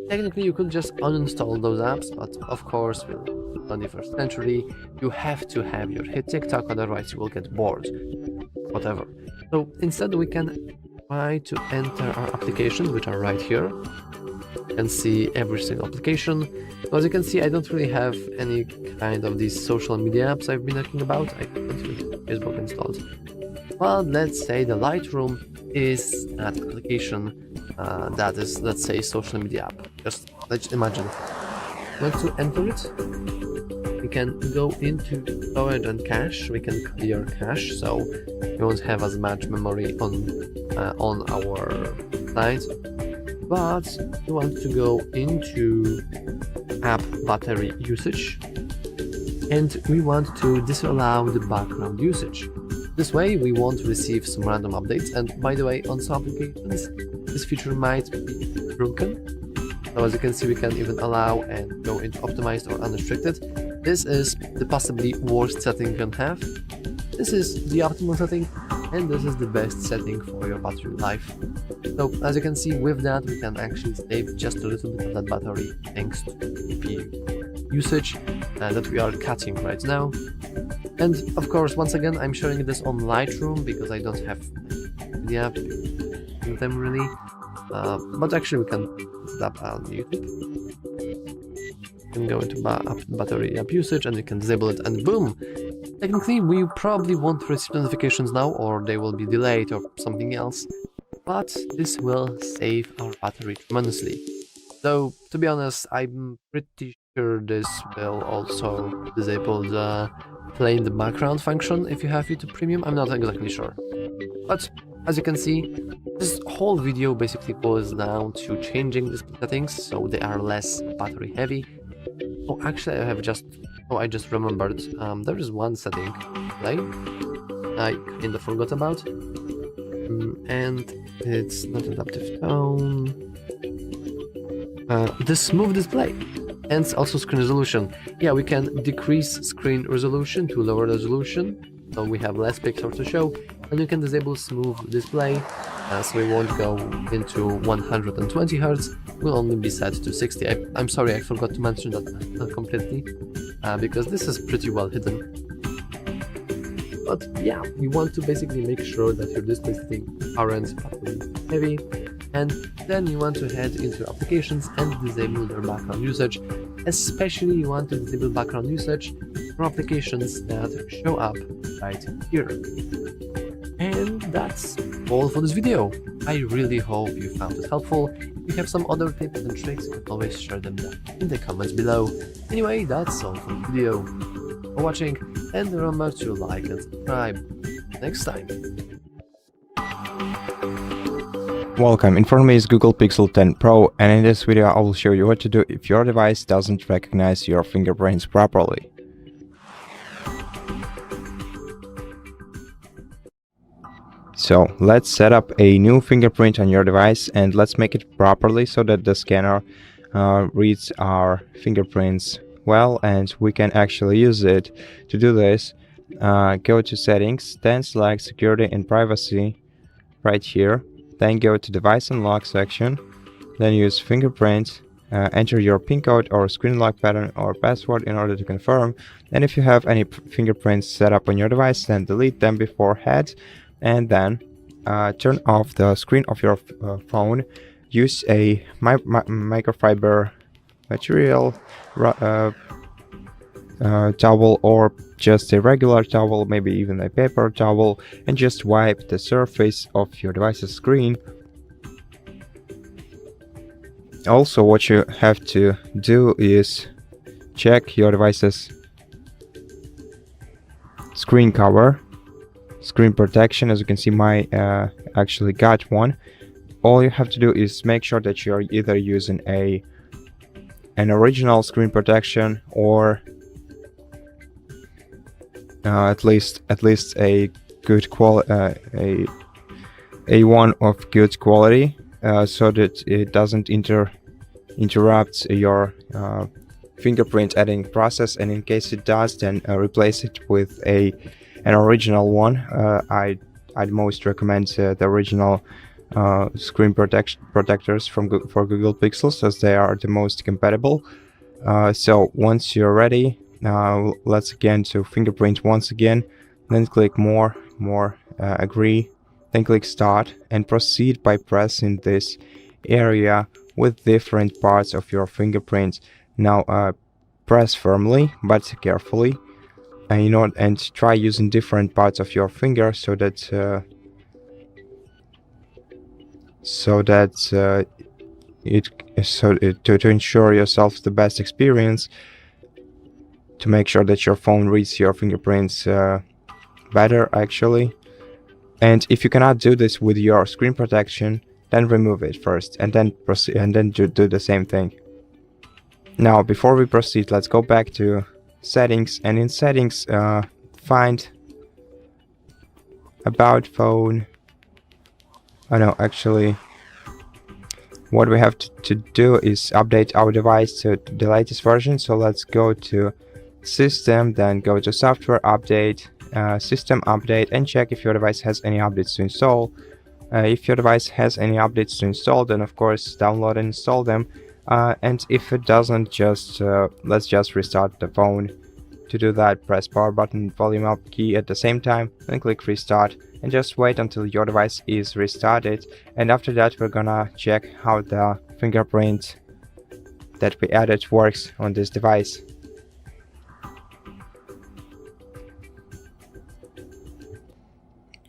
technically you could just uninstall those apps, but of course, in the 21st century, you have to have your hit TikTok, otherwise you will get bored. Whatever. So instead we can try to enter our applications, which are right here. You can see every single application. As you can see, I don't really have any kind of these social media apps I've been talking about. I don't really have Facebook installed. Well, let's say the Lightroom is that application that is, let's say, social media app. Just let's imagine. Want to enter it? we can go into storage and cache. We can clear cache, so we won't have as much memory on our site. But we want to go into app battery usage, and we want to disallow the background usage. This way we won't receive some random updates, and by the way, on some applications this feature might be broken. So as you can see, we can even allow and go into optimized or unrestricted. This is the possibly worst setting you can have. This is the optimal setting, and this is the best setting for your battery life. So as you can see, with that we can actually save just a little bit of that battery thanks to CPU usage that we are cutting right now. And of course, once again, I'm showing this on Lightroom because I don't have the app in them really, but actually we can put that on YouTube. You can go into battery app usage and you can disable it, and boom! Technically, we probably won't receive notifications now, or they will be delayed or something else, but this will save our battery tremendously. So, to be honest, I'm pretty sure this will also disable the play in the background function if you have YouTube Premium. I'm not exactly sure. But as you can see, this whole video basically boils down to changing the settings so they are less battery heavy. Oh, actually, I just remembered. There is one setting I kind of forgot about, and it's not adaptive tone. The smooth display and also screen resolution. Yeah, we can decrease screen resolution to lower resolution, so we have less pixels to show, and we can disable smooth display, so we won't go into 120 Hz. Will only be set to 60. I'm sorry, I forgot to mention that completely, because this is pretty well hidden. But yeah, you want to basically make sure that your display settings aren't heavy, and then you want to head into applications and disable their background usage. Especially you want to disable background usage for applications that show up right here. And that's all for this video. I really hope you found it helpful. If you have some other tips and tricks, you can always share them down in the comments below. Anyway, that's all for the video. For watching, and remember to like and subscribe. Next time. Welcome, in front of me is Google Pixel 10 Pro, and in this video I will show you what to do if your device doesn't recognize your fingerprints properly. So let's set up a new fingerprint on your device and let's make it properly so that the scanner reads our fingerprints well and we can actually use it. To do this, go to settings, then select security and privacy right here. Then go to device unlock section, then use fingerprint, enter your PIN code or screen lock pattern or password in order to confirm, and if you have any fingerprints set up on your device, then delete them beforehand, and then turn off the screen of your phone. Use a microfiber material towel or just a regular towel, maybe even a paper towel, and just wipe the surface of your device's screen. Also, what you have to do is check your device's screen cover, screen protection. As you can see, my actually got one. All you have to do is make sure that you're either using an original screen protection or at least a good quality, a one of good quality, so that it doesn't interrupt your fingerprint adding process. And in case it does, then replace it with an original one. I'd most recommend the original screen protectors for Google Pixels, as they are the most compatible. So once you're ready, let's again to fingerprint once again, then click more, agree, then click start, and proceed by pressing this area with different parts of your fingerprint. Now press firmly but carefully, and try using different parts of your finger so that to ensure yourself the best experience. to make sure that your phone reads your fingerprints better actually. And if you cannot do this with your screen protection, then remove it first and then proceed, and then do the same thing. Now before we proceed, let's go back to settings, and in settings find about phone. Oh no, actually what we have to do is update our device to the latest version. So let's go to system, then go to software update, system update, and check if your device has any updates to install. If your device has any updates to install, then of course download and install them, and if it doesn't, just let's just restart the phone. To do that, press power button, volume up key at the same time, and click restart, and just wait until your device is restarted. And after that, we're gonna check how the fingerprint that we added works on this device.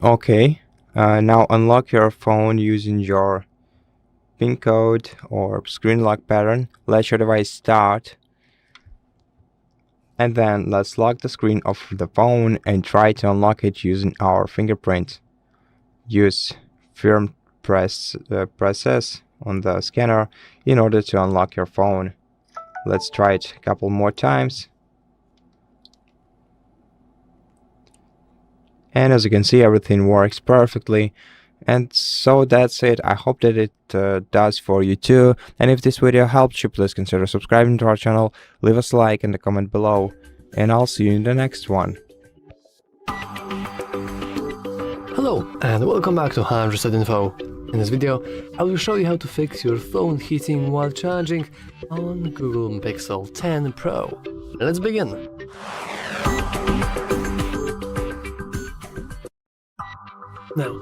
Okay, now unlock your phone using your PIN code or screen lock pattern. Let your device start, and then let's lock the screen of the phone and try to unlock it using our fingerprint. Use firm presses on the scanner in order to unlock your phone. Let's try it a couple more times. And as you can see, everything works perfectly. And so that's it. I hope that it does for you too. And if this video helped you, please consider subscribing to our channel, leave us a like and a comment below, and I'll see you in the next one. Hello and welcome back to HardReset.Info. In this video, I will show you how to fix your phone heating while charging on Google Pixel 10 Pro. Let's begin. Now,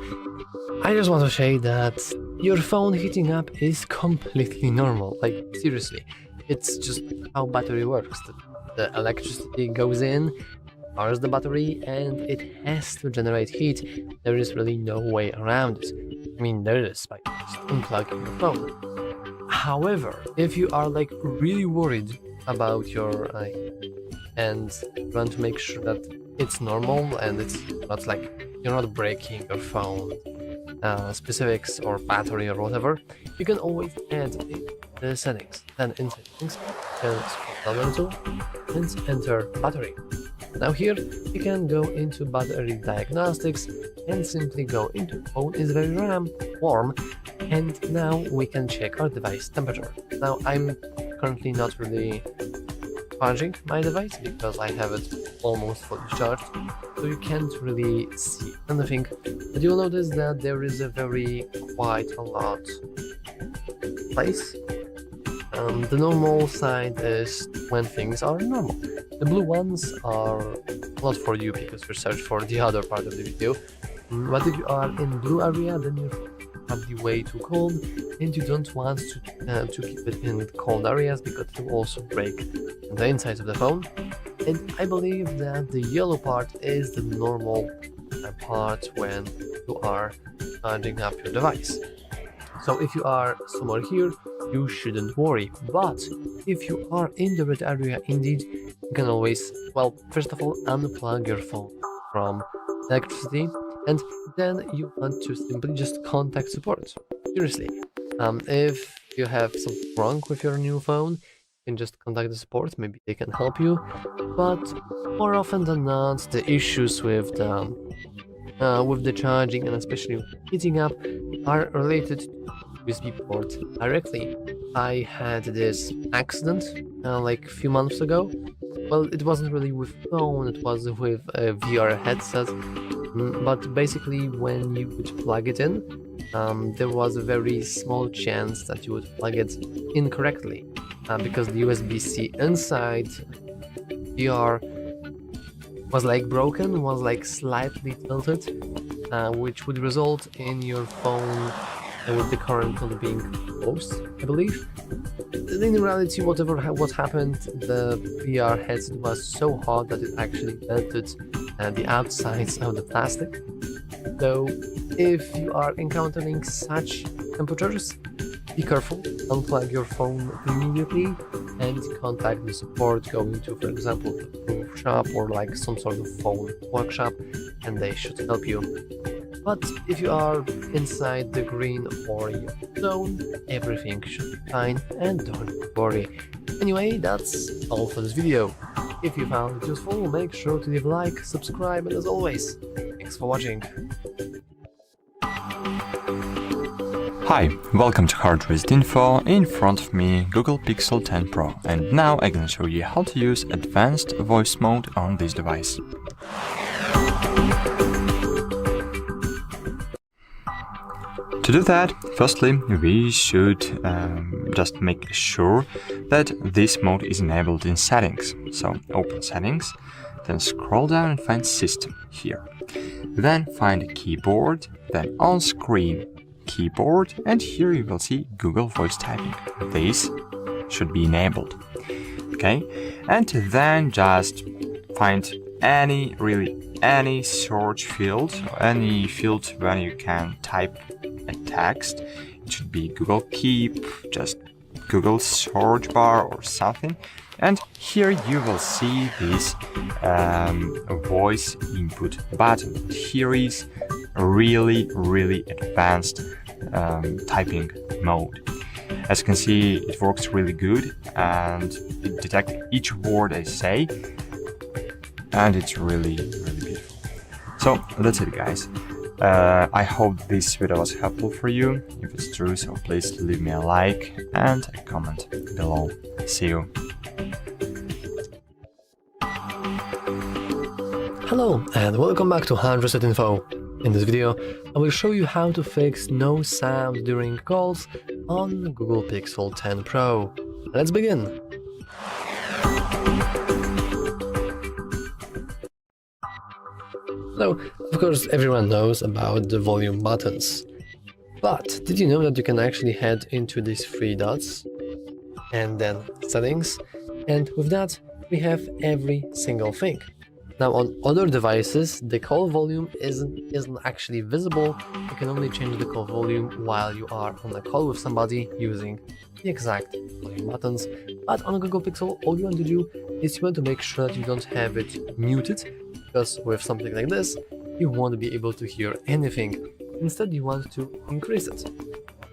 I just want to say that your phone heating up is completely normal. Like, seriously, it's just how battery works. The electricity goes in, powers the battery, and it has to generate heat. There is really no way around it. I mean, there is by just unplugging your phone. However, if you are like really worried about your and want to make sure that it's normal and it's not like you're not breaking your phone specifics or battery or whatever, you can always add the settings. Then in settings, you can scroll down a little and enter battery. Now here you can go into battery diagnostics and simply go into phone is very warm, and now we can check our device temperature. Now I'm currently not really charging my device because I have it almost fully charged, so you can't really see anything, but you'll notice that there is a quite a lot place. The normal side is when things are normal. The blue ones are not for you because we search for the other part of the video, but if you are in blue area, then you have the way too cold and you don't want to keep it in cold areas because it will also break the inside of the phone. And I believe that the yellow part is the normal part when you are charging up your device. So if you are somewhere here, you shouldn't worry. But if you are in the red area, indeed, you can always, well, first of all, unplug your phone from electricity, and then you want to simply just contact support. Seriously, if you have something wrong with your new phone, you can just contact the support, maybe they can help you. But more often than not, the issues with the charging and especially heating up are related to USB port directly. I had this accident like a few months ago. Well, it wasn't really with phone, it was with a VR headset. But basically, when you would plug it in, there was a very small chance that you would plug it incorrectly because the USB-C inside VR was like broken, was like slightly tilted, which would result in your phone with the current not being closed, I believe. In reality, what happened, the VR headset was so hot that it actually melted the outsides of the plastic. So if you are encountering such temperatures, be careful, unplug your phone immediately, and contact the support, going to, for example, the proof shop or like some sort of phone workshop, and they should help you. But if you are inside the green or yellow zone, everything should be fine and don't worry. Anyway, that's all for this video. If you found it useful, make sure to leave a like, subscribe, and as always, thanks for watching. Hi, welcome to HardReset.Info. In front of me, Google Pixel 10 Pro, and now I'm gonna show you how to use advanced voice mode on this device. To do that, firstly, we should just make sure that this mode is enabled in settings. So open settings, then scroll down and find system here. Then find keyboard, then on screen keyboard, and here you will see Google voice typing. This should be enabled. Okay, and then just find any search field, any field where you can type a text. It should be Google Keep, just Google search bar or something. And here you will see this voice input button. Here is a really advanced typing mode. As you can see, it works really good and it detects each word I say, and it's really beautiful. So that's it, guys. I hope this video was helpful for you. If it's true, so please leave me a like and a comment below. See you. Hello and welcome back to HardReset.Info. In this video, I will show you how to fix no sound during calls on Google Pixel 10 Pro. Let's begin! So, of course, everyone knows about the volume buttons. But did you know that you can actually head into these three dots and then settings, and with that we have every single thing. Now on other devices the call volume isn't actually visible. You can only change the call volume while you are on a call with somebody using the exact volume buttons. But on a Google Pixel, all you want to do is you want to make sure that you don't have it muted, because with something like this you won't be able to hear anything. Instead you want to increase it.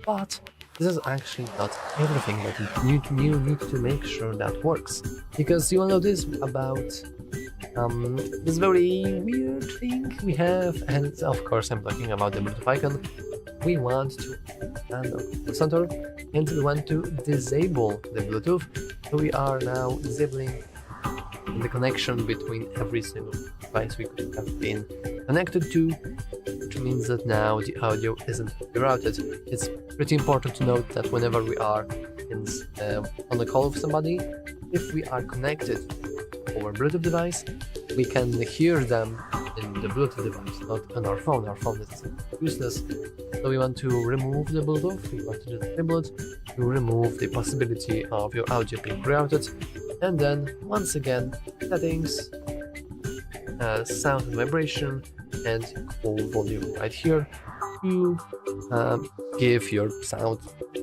But this is actually not everything that you need to make sure that works, because you will notice about this very weird thing we have, and of course I'm talking about the Bluetooth icon. We want to stand on the center and we want to disable the Bluetooth. So we are now disabling the connection between every single device we could have been connected to, which means that now the audio isn't rerouted. It's pretty important to note that whenever we are on a call with somebody, if we are connected over Bluetooth device, we can hear them in the Bluetooth device, not on our phone. Our phone is useless. So we want to remove the Bluetooth, we want to disable it, to remove the possibility of your audio being rerouted, and then once again settings, sound and vibration, and call volume right here to give your sound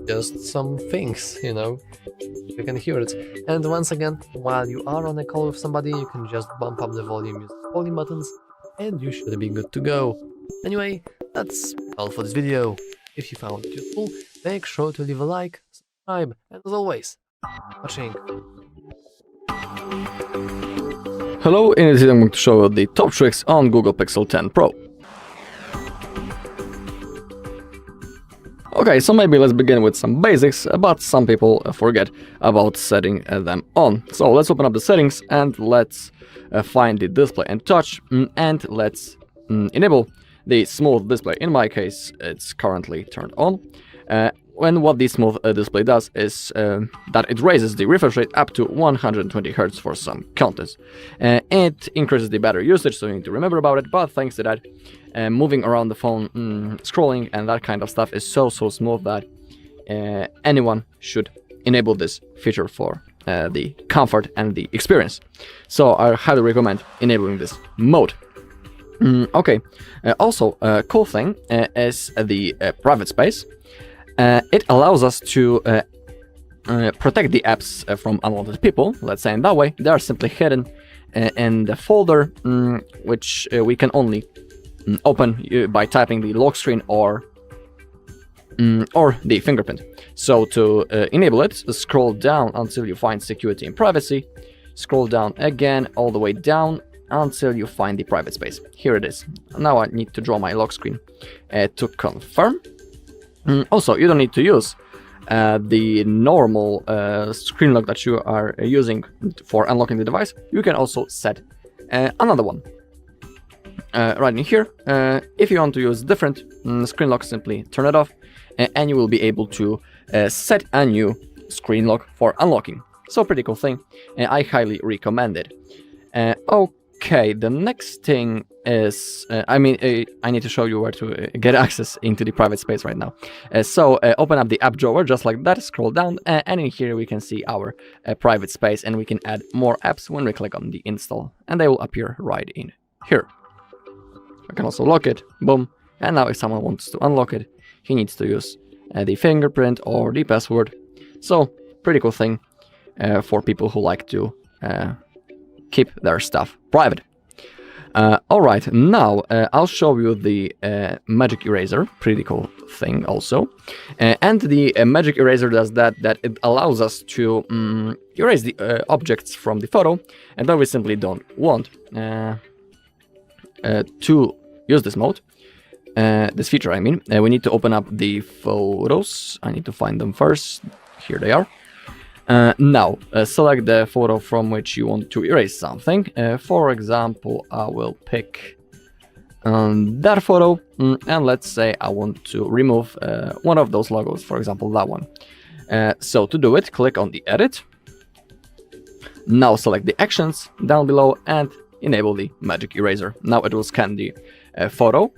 just some things, you know, you can hear it. And once again, while you are on a call with somebody, you can just bump up the volume using the volume buttons and you should be good to go. Anyway, that's all for this video. If you found it useful, make sure to leave a like, subscribe, and as always, watching. Hello, in this video I'm going to show you the top tricks on Google Pixel 10 Pro. Okay, so maybe let's begin with some basics, but some people forget about setting them on. So let's open up the settings and let's find the display and touch, and let's enable the smooth display. In my case, it's currently turned on. When what the smooth display does is that it raises the refresh rate up to 120 Hz for some contents. It increases the battery usage, so you need to remember about it, but thanks to that, moving around the phone, scrolling and that kind of stuff is so smooth that anyone should enable this feature for the comfort and the experience. So I highly recommend enabling this mode. Okay, also a cool thing is the private space. It allows us to protect the apps from unwanted people, let's say in that way, they are simply hidden in the folder, which we can only open by typing the lock screen or the fingerprint. So to enable it, scroll down until you find security and privacy. Scroll down again all the way down until you find the private space. Here it is. Now I need to draw my lock screen to confirm. Also, you don't need to use the normal screen lock that you are using for unlocking the device. You can also set another one. Right in here, if you want to use different screen lock, simply turn it off and you will be able to set a new screen lock for unlocking. So pretty cool thing, I highly recommend it. Okay, the next thing is, I need to show you where to get access into the private space right now. So open up the app drawer just like that, scroll down, and in here we can see our private space, and we can add more apps when we click on the install, and they will appear right in here. I can also lock it, boom, and now if someone wants to unlock it, he needs to use the fingerprint or the password. So pretty cool thing for people who like to keep their stuff private. Alright, now I'll show you the magic eraser, pretty cool thing also. And the magic eraser does that it allows us to erase the objects from the photo, and then we simply don't want to use this mode. This feature, I mean, we need to open up the photos. I need to find them first. Here they are. Now, select the photo from which you want to erase something. For example, I will pick that photo, and let's say I want to remove one of those logos, for example, that one. So to do it, click on the edit. Now select the actions down below and enable the magic eraser. Now it will scan the photo.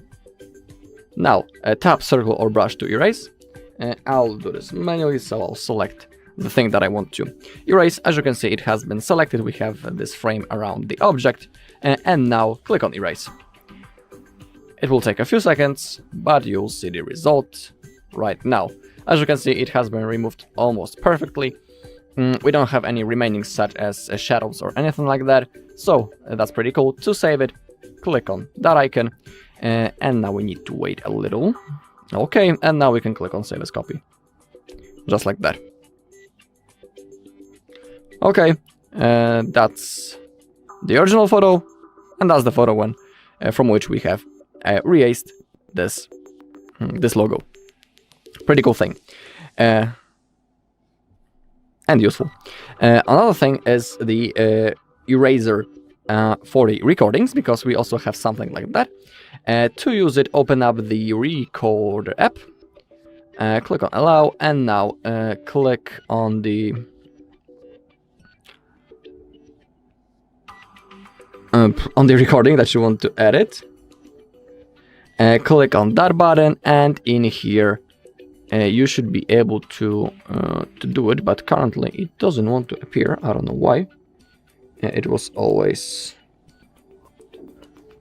Now tap circle or brush to erase. I'll do this manually, so I'll select the thing that I want to erase. As you can see, it has been selected. We have this frame around the object, and now click on erase. It will take a few seconds, but you'll see the result right now. As you can see, it has been removed almost perfectly. We don't have any remaining such as shadows or anything like that, so that's pretty cool. To save it, click on that icon, and now we need to wait a little. Okay, and now we can click on save as copy, just like that. Okay, that's the original photo, and that's the photo one from which we have erased this logo. Pretty cool thing, and useful. Another thing is the eraser for the recordings, because we also have something like that. To use it, open up the Recorder app, click on Allow, and now click on the recording that you want to edit. Click on that button, and in here you should be able to do it, but currently it doesn't want to appear. I don't know why. It was always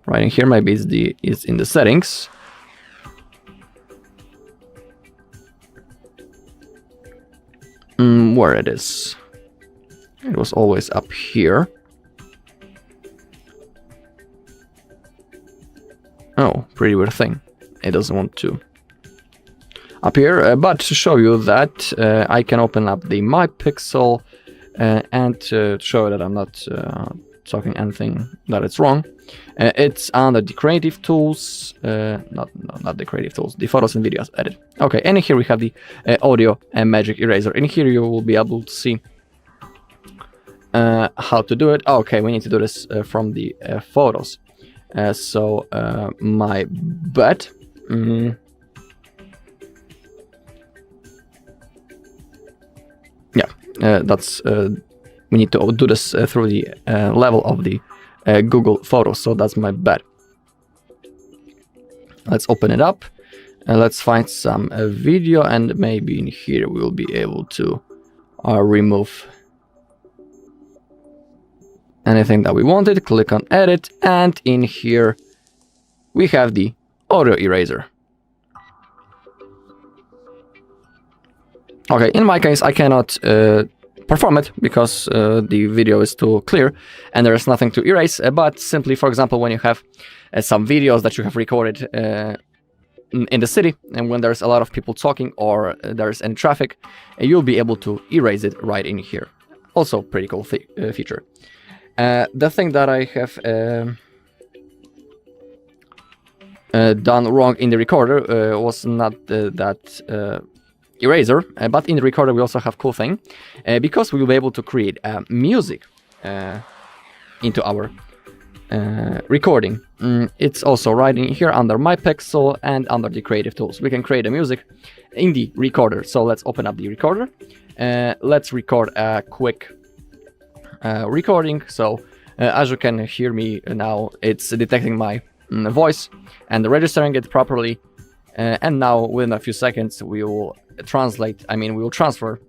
right in here. Maybe it's in the settings. Where it is? It was always up here. Oh, pretty weird thing. It doesn't want to appear, but to show you that I can open up the My Pixel and to show that I'm not talking anything that it's wrong. It's under the creative tools, not the creative tools, the photos and videos edit. Okay, and here we have the audio and magic eraser. In here you will be able to see how to do it. Okay, we need to do this from the photos. So my bad. That's we need to do this through the level of the Google Photos. So that's my bad. Let's open it up. Let's find some video, and maybe in here we will be able to remove anything that we wanted. Click on edit, and in here we have the audio eraser. Okay, in my case, I cannot perform it because the video is too clear and there is nothing to erase. But simply, for example, when you have some videos that you have recorded in the city, and when there's a lot of people talking or there's any traffic, you'll be able to erase it right in here. Also, pretty cool feature. The thing that I have done wrong in the recorder was not that eraser, but in the recorder we also have cool thing, because we will be able to create music into our recording. It's also right in here under My Pixel and under the creative tools. We can create a music in the recorder. So let's open up the recorder. Let's record a quick recording. So as you can hear me now, it's detecting my voice and registering it properly. And now within a few seconds we will transfer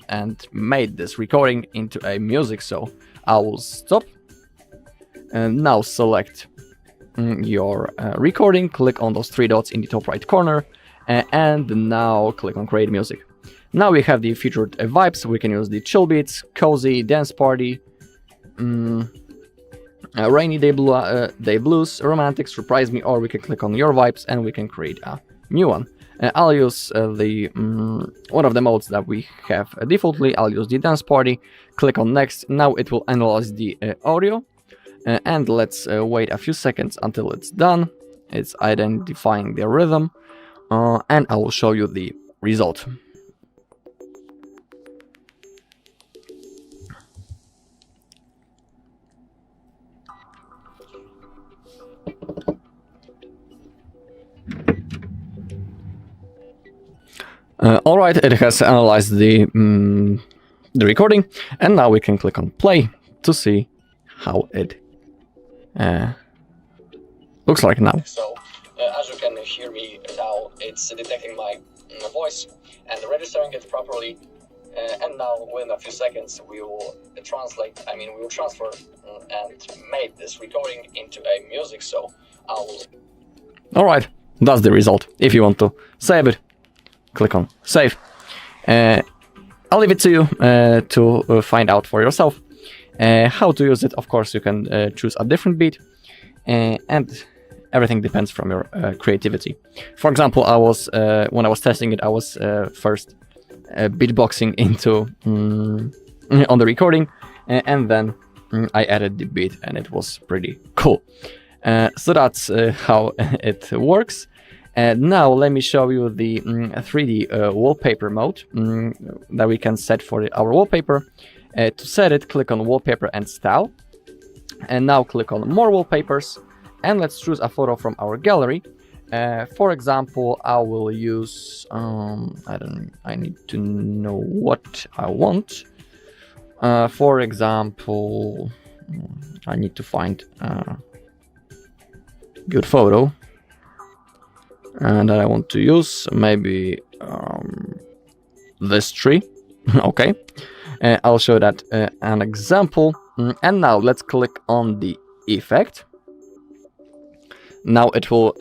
and made this recording into a music. So I will stop and now select your recording, click on those 3 dots in the top right corner, and now click on create music. Now we have the featured vibes. We can use the chill beats, cozy, dance party, rainy day blues, romantic, surprise me, or we can click on your vibes and we can create a new one. I'll use the one of the modes that we have defaultly. I'll use the dance party, click on next. Now it will analyze the audio. And let's wait a few seconds until it's done. It's identifying the rhythm, and I will show you the result. Alright, it has analyzed the recording, and now we can click on play to see how it looks like now. So, as you can hear me now, it's detecting my voice and registering it properly. And now, within a few seconds, we will transfer and make this recording into a music. So, I will. Alright, that's the result. If you want to save it, click on save. I'll leave it to you to find out for yourself. How to use it, of course, you can choose a different beat, and everything depends from your creativity. For example, when I was testing it, I was first beatboxing into on the recording, and then I added the beat, and it was pretty cool. So that's how it works. Now let me show you the 3D wallpaper mode that we can set for our wallpaper. To set it, click on wallpaper and style, and now click on more wallpapers, and let's choose a photo from our gallery. For example, I will use I need to know what I want. For example, I need to find a good photo and that I want to use. Maybe this tree. Okay. I'll show that an example. And now let's click on the effect. Now it will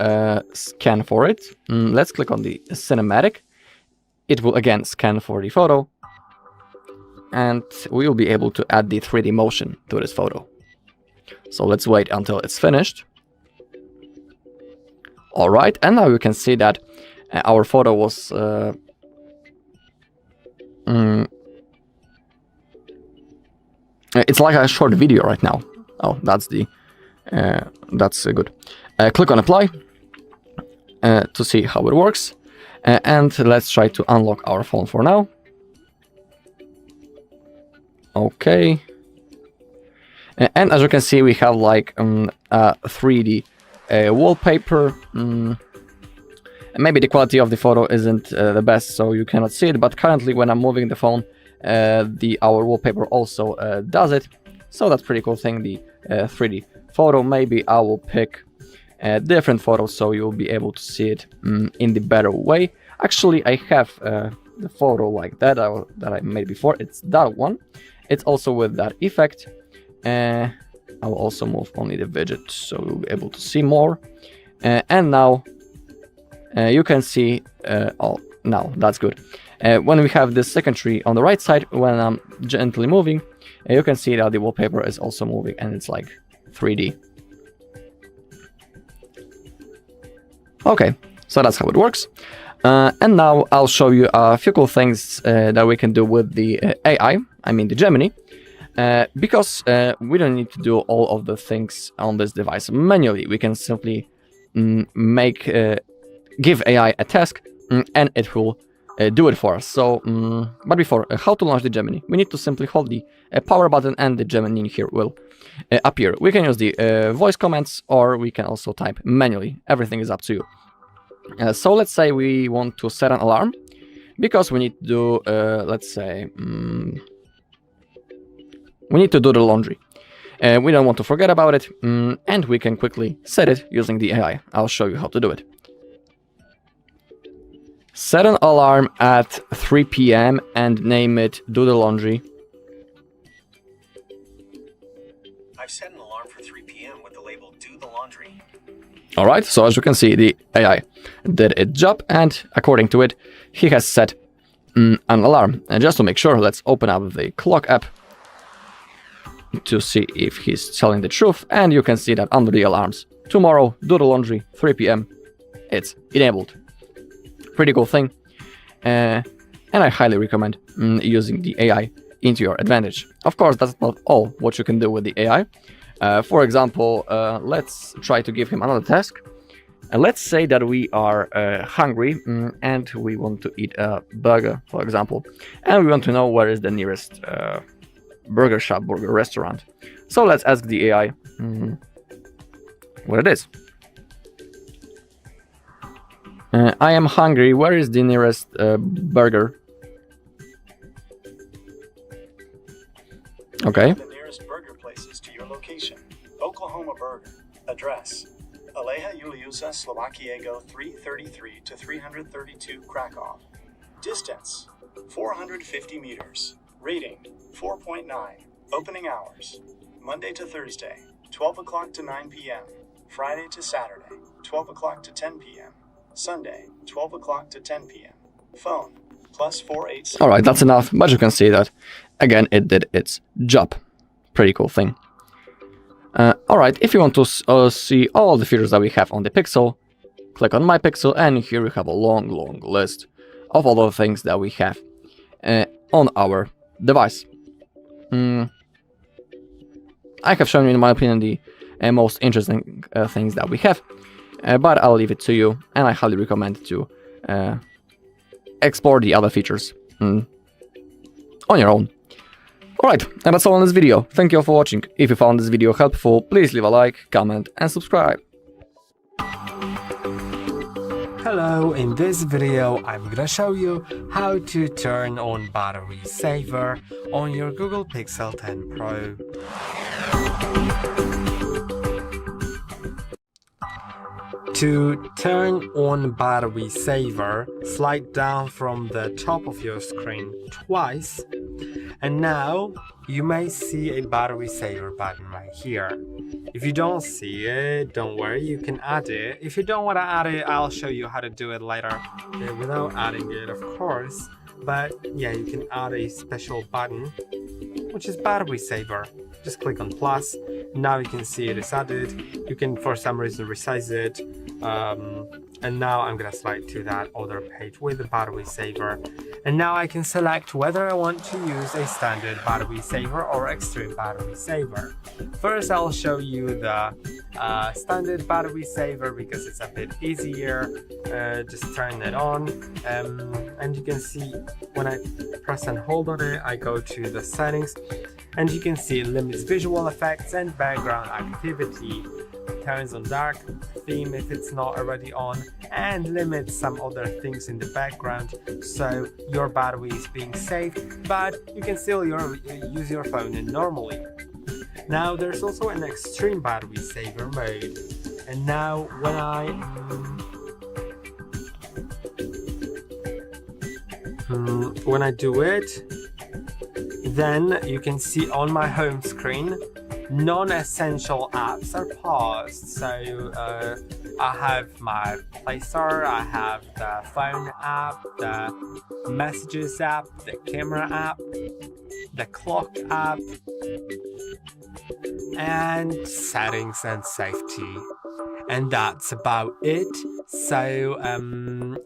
scan for it. Let's click on the cinematic. It will again scan for the photo. And we will be able to add the 3D motion to this photo. So let's wait until it's finished. Alright, and now you can see that our photo was it's like a short video right now. Oh, that's good. Click on apply to see how it works, and let's try to unlock our phone for now. Okay, and as you can see, we have like a 3D wallpaper. Maybe the quality of the photo isn't the best, so you cannot see it, but currently when I'm moving the phone, our wallpaper also does it. So that's pretty cool thing, the 3D photo. Maybe I will pick different photos so you'll be able to see it in the better way. Actually, I have the photo like that that I made before. It's that one. It's also with that effect. I will also move only the widget so you'll be able to see more. And now you can see, oh, now that's good. When we have this second tree on the right side, when I'm gently moving, you can see that the wallpaper is also moving and it's like 3D. Okay, so that's how it works. And now I'll show you a few cool things that we can do with the AI, I mean the Gemini, because we don't need to do all of the things on this device manually. We can simply give AI a task and it will do it for us. So, but before, how to launch the Gemini? We need to simply hold the power button and the Gemini here will appear. We can use the voice commands or we can also type manually. Everything is up to you. So let's say we want to set an alarm because we need to do, let's say, we need to do the laundry. We don't want to forget about it, and we can quickly set it using the AI. I'll show you how to do it. Set an alarm at 3 p.m. and name it Do the Laundry. I've set an alarm for 3 p.m. with the label Do the Laundry. Alright, so as you can see, the AI did its job, and according to it, he has set an alarm. And just to make sure, let's open up the clock app to see if he's telling the truth, and you can see that under the alarms, tomorrow, do the laundry, 3 p.m. It's enabled. Pretty cool thing, and I highly recommend using the AI into your advantage. Of course, that's not all what you can do with the AI. For example, let's try to give him another task. Let's say that we are hungry and we want to eat a burger, for example, and we want to know where is the nearest burger shop, burger restaurant. So let's ask the AI what it is. I am hungry. Where is the nearest burger? Okay. The nearest burger places to your location. Oklahoma Burger. Address: Aleja Juliusa Slovakiego 333 to 332 Krakow. Distance: 450 meters. Rating: 4.9. Opening hours: Monday to Thursday, 12 o'clock to 9 p.m. Friday to Saturday, 12 o'clock to 10 p.m. Sunday, 12 o'clock to 10 p.m. Phone: +486. Alright, that's enough, but you can see that, again, it did its job. Pretty cool thing. Alright, if you want to see all the features that we have on the Pixel, click on My Pixel, and here we have a long list of all the things that we have on our device. I have shown you, in my opinion, the most interesting things that we have, but I'll leave it to you, and I highly recommend to explore the other features on your own. Alright, and that's all in this video. Thank you all for watching. If you found this video helpful, please leave a like, comment, and subscribe. Hello, in this video I'm gonna show you how to turn on battery saver on your Google Pixel 10 Pro. To turn on battery saver, slide down from the top of your screen twice, and now you may see a battery saver button right here. If you don't see it, don't worry, you can add it. If you don't want to add it, I'll show you how to do it later without adding it, of course. But yeah, you can add a special button, which is battery saver. Just click on plus. Now you can see it is added. You can, for some reason, resize it. And now I'm gonna slide to that other page with the battery saver. And now I can select whether I want to use a standard battery saver or extreme battery saver. First, I'll show you the standard battery saver because it's a bit easier. Just turn it on, and you can see when I press and hold on it, I go to the settings, and you can see it limits visual effects and background activity. Turns on dark theme if it's not already on, and limits some other things in the background, so your battery is being saved, but you can still use your phone normally. Now there's also an extreme battery saver mode, and now when I do it, then you can see on my home screen non-essential apps are paused. So I have my Play Store, I have the phone app, the messages app, the camera app, the clock app, and settings and safety. And that's about it. So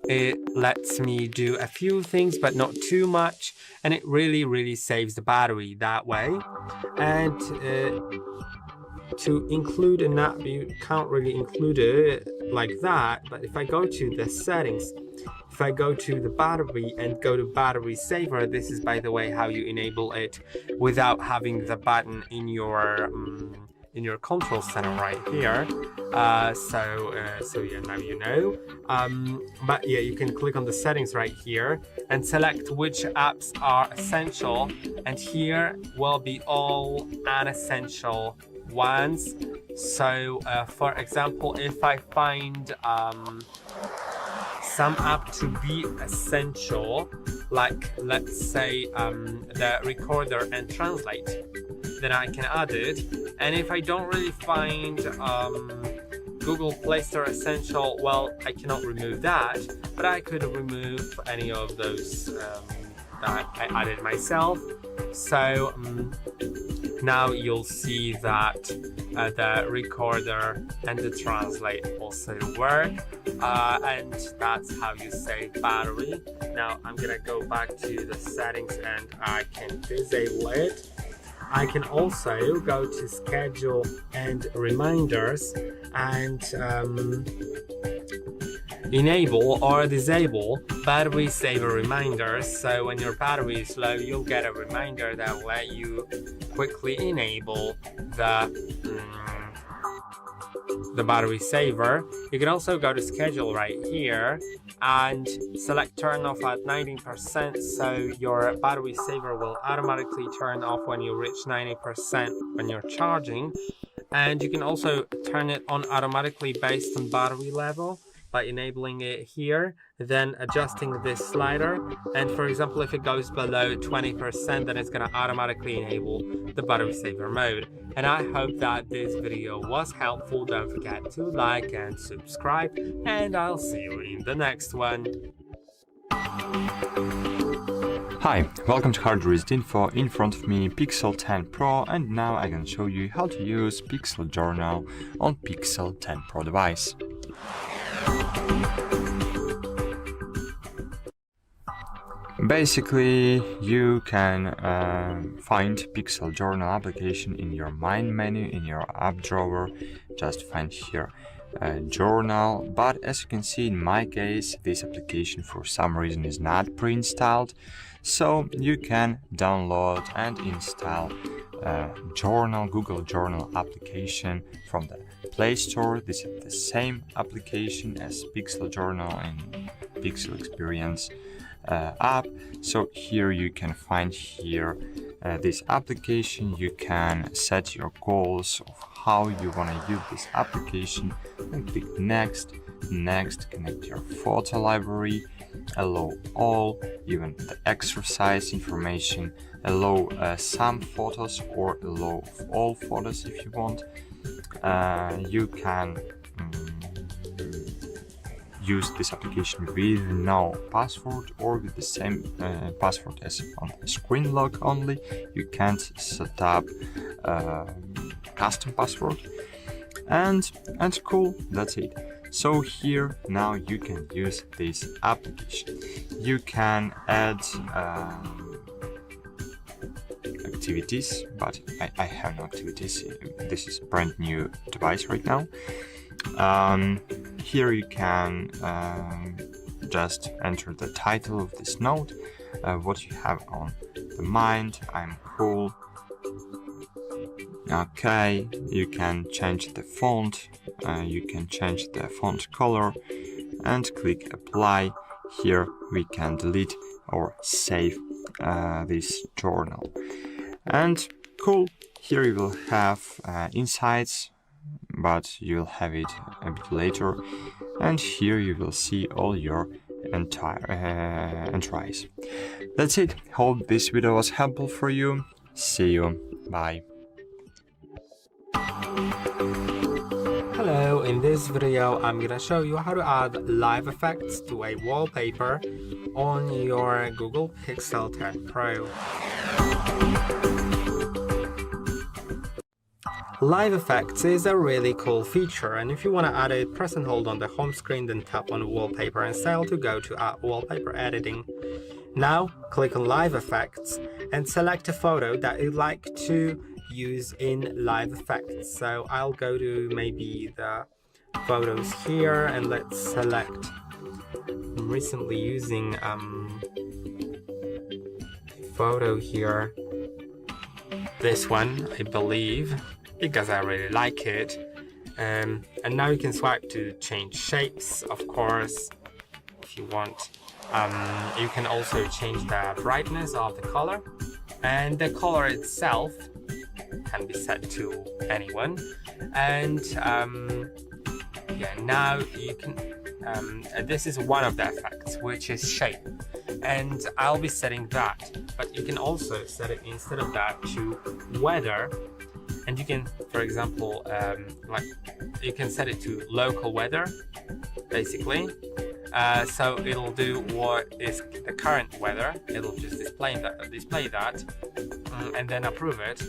it lets me do a few things, but not too much, and it really saves the battery that way. And to include an app, you can't really include it like that, but if I go to the settings, if I go to the battery and go to battery saver, this is, by the way, how you enable it without having the button in your control center right here. So yeah, now you know. But yeah, you can click on the settings right here and select which apps are essential, and here will be all unessential ones. So for example, if I find some app to be essential, like let's say the recorder and translate, then I can add it. And if I don't really find Google Play Store essential, well, I cannot remove that, but I could remove any of those that I added myself. So now you'll see that the recorder and the translate also work, and that's how you save battery. Now I'm gonna go back to the settings and I can disable it. I can also go to schedule and reminders and enable or disable battery saver reminders. So when your battery is low, you'll get a reminder that will let you quickly enable the battery saver. You can also go to schedule right here and select turn off at 90%, so your battery saver will automatically turn off when you reach 90% when you're charging. And you can also turn it on automatically based on battery level by enabling it here, then adjusting this slider. And for example, if it goes below 20%, then it's going to automatically enable the battery saver mode. And I hope that this video was helpful. Don't forget to like and subscribe, and I'll see you in the next one. Hi, welcome to HardReset.Info. In front of me Pixel 10 Pro, and now I can show you how to use Pixel Journal on Pixel 10 Pro device. Basically, you can find Pixel Journal application in your main menu, in your app drawer. Just find here Journal, but as you can see in my case, this application for some reason is not pre-installed, so you can download and install Journal, Google Journal application from the Play Store. This is the same application as Pixel Journal and Pixel Experience app. So here you can find here this application. You can set your goals of how you want to use this application and click next, connect your photo library, allow all, even the exercise information, allow some photos or allow all photos if you want. You can use this application with no password or with the same password as on the screen lock only. You can't set up custom password, and cool, that's it. So here now you can use this application. You can add activities, but I have no activities. This is a brand new device right now. Here you can just enter the title of this note, what you have on the mind. I'm cool. Okay, you can change the font, you can change the font color and click apply. Here we can delete or save this journal. And cool, here you will have insights, but you'll have it a bit later. And here you will see all your entire entries. That's it. Hope this video was helpful for you. See you. Bye. in this video I'm gonna show you how to add live effects to a wallpaper on your Google Pixel 10 Pro. Live effects is a really cool feature, and if you want to add it, press and hold on the home screen, then tap on wallpaper and style to go to wallpaper editing. Now click on live effects and select a photo that you'd like to use in live effects. So I'll go to maybe the photos here, and let's select. I'm recently using a photo here, this one I believe, because I really like it. And now you can swipe to change shapes, of course, if you want. You can also change the brightness of the color, and the color itself can be set to anyone. And yeah, now you can this is one of the effects, which is shape, and I'll be setting that, but you can also set it instead of that to weather. And you can, for example, like you can set it to local weather, basically. So it'll do what is the current weather. It'll just display that, and then approve it.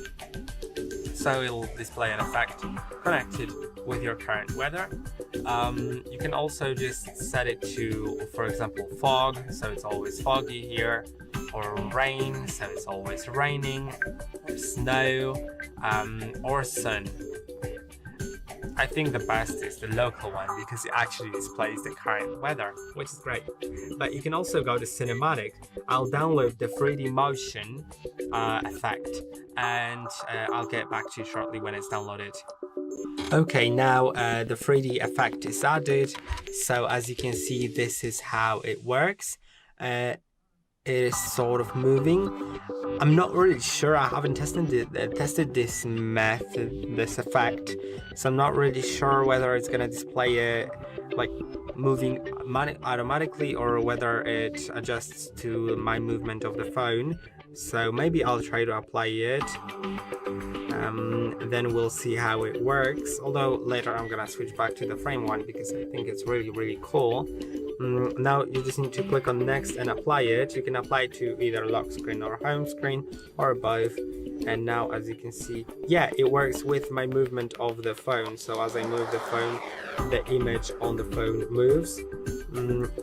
So it'll display an effect connected with your current weather. You can also just set it to, for example, fog, so it's always foggy here, or rain, so it's always raining, or snow, or sun. I think the best is the local one because it actually displays the current weather, which is great. But you can also go to cinematic. I'll download the 3D motion effect, and I'll get back to you shortly when it's downloaded. Okay, now the 3D effect is added. So as you can see, this is how it works. It is sort of moving. I'm not really sure. I haven't tested this method, this effect, so I'm not really sure whether it's gonna display it like moving automatically or whether it adjusts to my movement of the phone. So maybe I'll try to apply it. Then we'll see how it works. Although later I'm gonna switch back to the frame one because I think it's really cool. Now you just need to click on next and apply it. You can apply it to either lock screen or home screen or both. And now as you can see, yeah, it works with my movement of the phone. So as I move the phone, the image on the phone moves.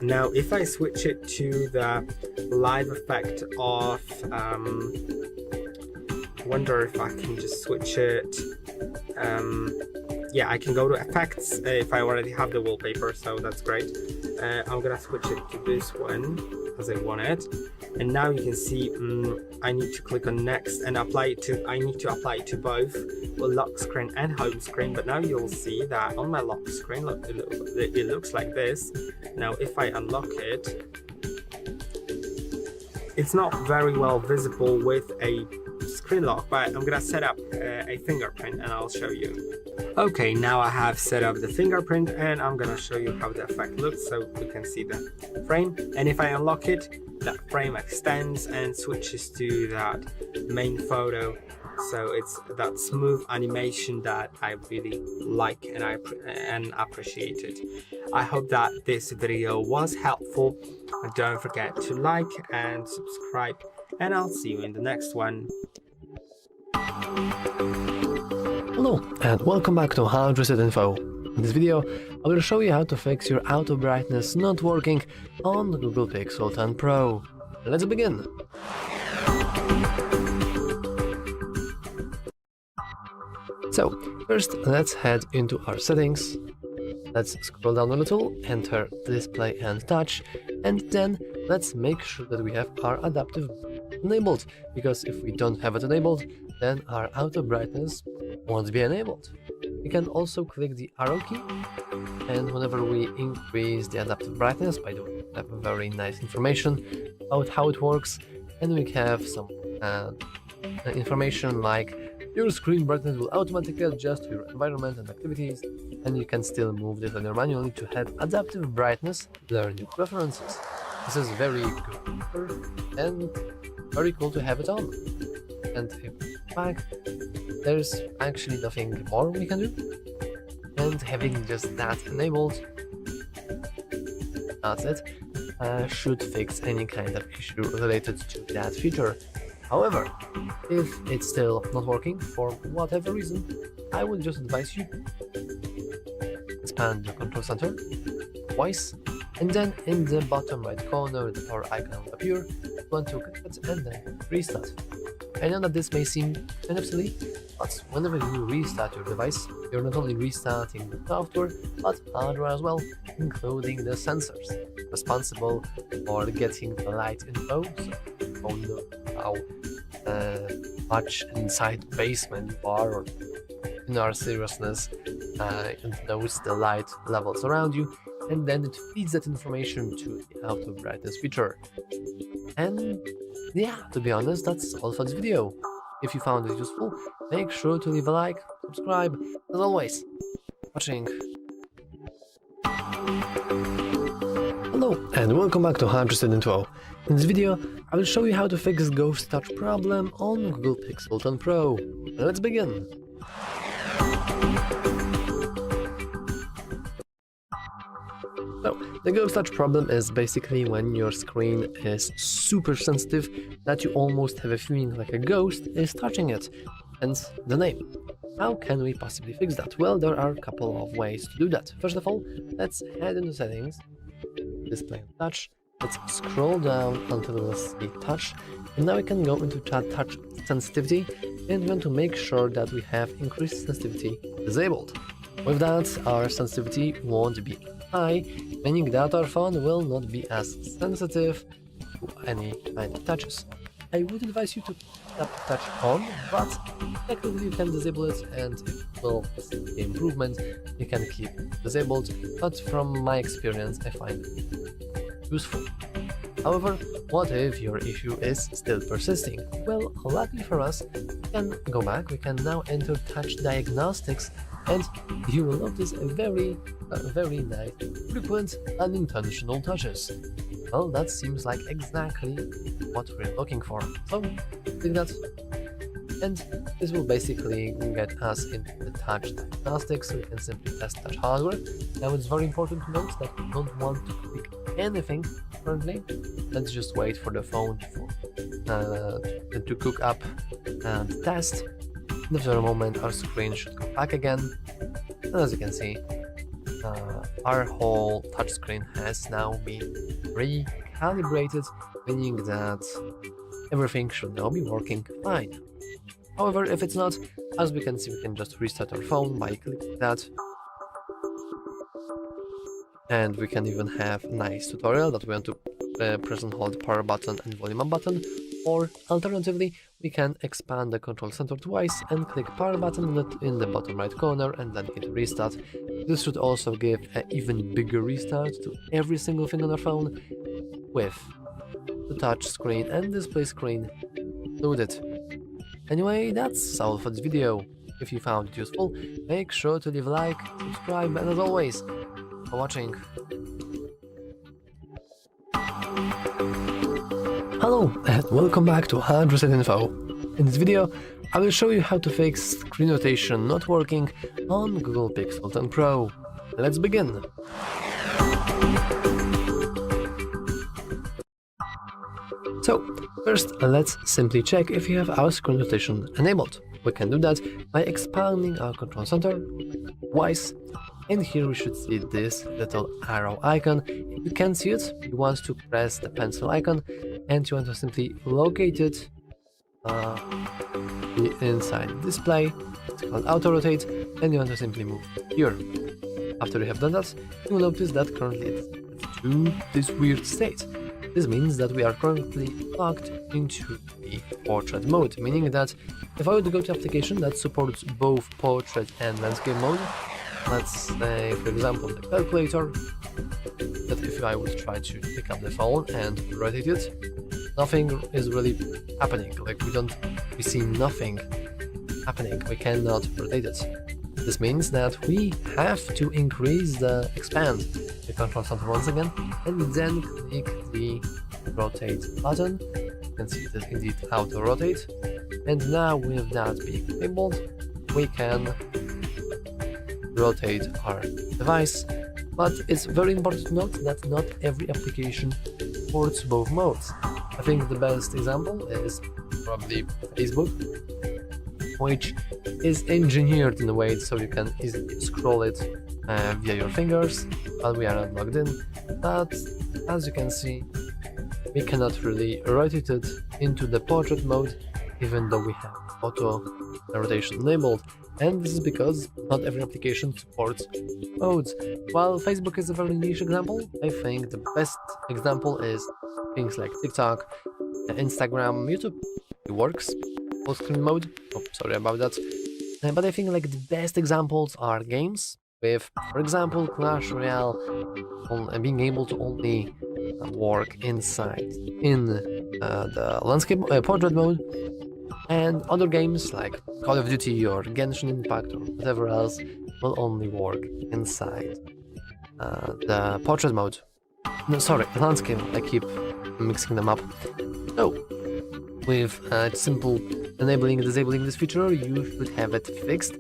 Now if I switch it to the live effect of wonder if I can just switch it. Yeah, I can go to effects if I already have the wallpaper, so that's great. I'm gonna switch it to this one as I want it, and now you can see I need to click on next and apply it to. I need to apply it to both lock screen and home screen. But now you'll see that on my lock screen, look, it looks like this. Now if I unlock it, it's not very well visible with a screen lock, but I'm gonna set up a fingerprint and I'll show you. Okay, now I have set up the fingerprint and I'm gonna show you how the effect looks so we can see the frame. And if I unlock it, that frame extends and switches to that main photo. So it's that smooth animation that I really like and appreciated. I hope that this video was helpful. Don't forget to like and subscribe, and I'll see you in the next one. Hello and welcome back to HardReset.Info. In this video, I will show you how to fix your auto brightness not working on the Google Pixel 10 Pro. Let's begin! So, first let's head into our settings. Let's scroll down a little, enter display and touch, and then let's make sure that we have our adaptive enabled, because if we don't have it enabled, then our auto brightness won't be enabled. We can also click the arrow key, and whenever we increase the adaptive brightness, by the way, we have very nice information about how it works, and we have some information like your screen brightness will automatically adjust to your environment and activities, and you can still move the slider manually to add adaptive brightness to their new preferences. This is very good and very cool to have it on. And if back, there's actually nothing more we can do. and having just that enabled, that's it, should fix any kind of issue related to that feature. However, if it's still not working for whatever reason, I would just advise you expand the control center twice, and then in the bottom right corner the power icon will appear. You want to click it and then restart. I know that this may seem kind of silly, but whenever you restart your device, you're not only restarting the software, but hardware as well, including the sensors responsible for getting the light info, so you don't know how much inside the basement you are, or in our seriousness, it knows the light levels around you, and then it feeds that information to the auto brightness feature. And yeah, to be honest, that's all for this video. If you found it useful, make sure to leave a like, subscribe, as always. Watching. Hello and welcome back to HardReset.Info. In this video, I will show you how to fix Ghost Touch problem on Google Pixel 10 Pro. Let's begin. So, the Ghost Touch problem is basically when your screen is super sensitive that you almost have a feeling like a ghost is touching it, hence the name. How can we possibly fix that? Well, there are a couple of ways to do that. First of all, let's head into settings, display and touch, let's scroll down until we see touch, and now we can go into touch sensitivity, and we want to make sure that we have increased sensitivity disabled. With that, our sensitivity won't be high, meaning that our phone will not be as sensitive to any kind of touches. I would advise you to tap touch on, but technically you can disable it, and if it will see the improvement, you can keep it disabled, but from my experience I find it useful. However, what if your issue is still persisting? Well, luckily for us, we can go back, we can now enter touch diagnostics, and you will notice a very nice, frequent, unintentional touches. Well, that seems like exactly what we're looking for. So, click that, and this will basically get us into the touch diagnostics, so we can simply test touch hardware. Now, it's very important to note that we don't want to click anything currently. Let's just wait for the phone to cook up and test. After a moment, our screen should go back again, and as you can see, our whole touchscreen has now been recalibrated, meaning that everything should now be working fine. However, if it's not, as we can see, we can just restart our phone by clicking that, and we can even have a nice tutorial that we want to press and hold the power button and volume up button, or alternatively, we can expand the control center twice and click power button in the bottom right corner and then hit restart. This should also give an even bigger restart to every single thing on our phone with the touch screen and display screen included. Anyway, that's all for this video. If you found it useful, make sure to leave a like, subscribe, and as always, for watching. Hello and welcome back to HardReset.Info. In this video, I will show you how to fix screen rotation not working on Google Pixel 10 Pro. Let's begin. So, first let's simply check if you have our screen rotation enabled. We can do that by expanding our control center twice, and here we should see this little arrow icon. If you can't see it, you want to press the pencil icon, and you want to simply locate it inside the display. It's called auto rotate, and you want to simply move here. After you have done that, you will notice that currently it's to this weird state. This means that we are currently locked into the portrait mode, meaning that if I would go to application that supports both portrait and landscape mode, let's say for example the calculator, that if I would try to pick up the phone and rotate it, nothing is really happening. Like we see nothing happening, we cannot rotate it. This means that we have to expand the control center once again, and then click the rotate button. You can see it is indeed auto rotate, and now with that being enabled, we can rotate our device, but it's very important to note that not every application supports both modes. I think the best example is probably Facebook, which is engineered in a way so you can easily scroll it via your fingers while we are not logged in, but as you can see, we cannot really rotate it into the portrait mode even though we have auto rotation enabled, and this is because not every application supports modes. While Facebook is a very niche example, I think the best example is things like TikTok, Instagram, YouTube. It works full screen mode. Oh, sorry about that. But I think like the best examples are games with, for example, Clash Royale being able to only work inside in the landscape portrait mode, and other games like Call of Duty or Genshin Impact or whatever else will only work inside the portrait mode. No, sorry, landscape. I keep mixing them up. So, with simple enabling and disabling this feature, you should have it fixed.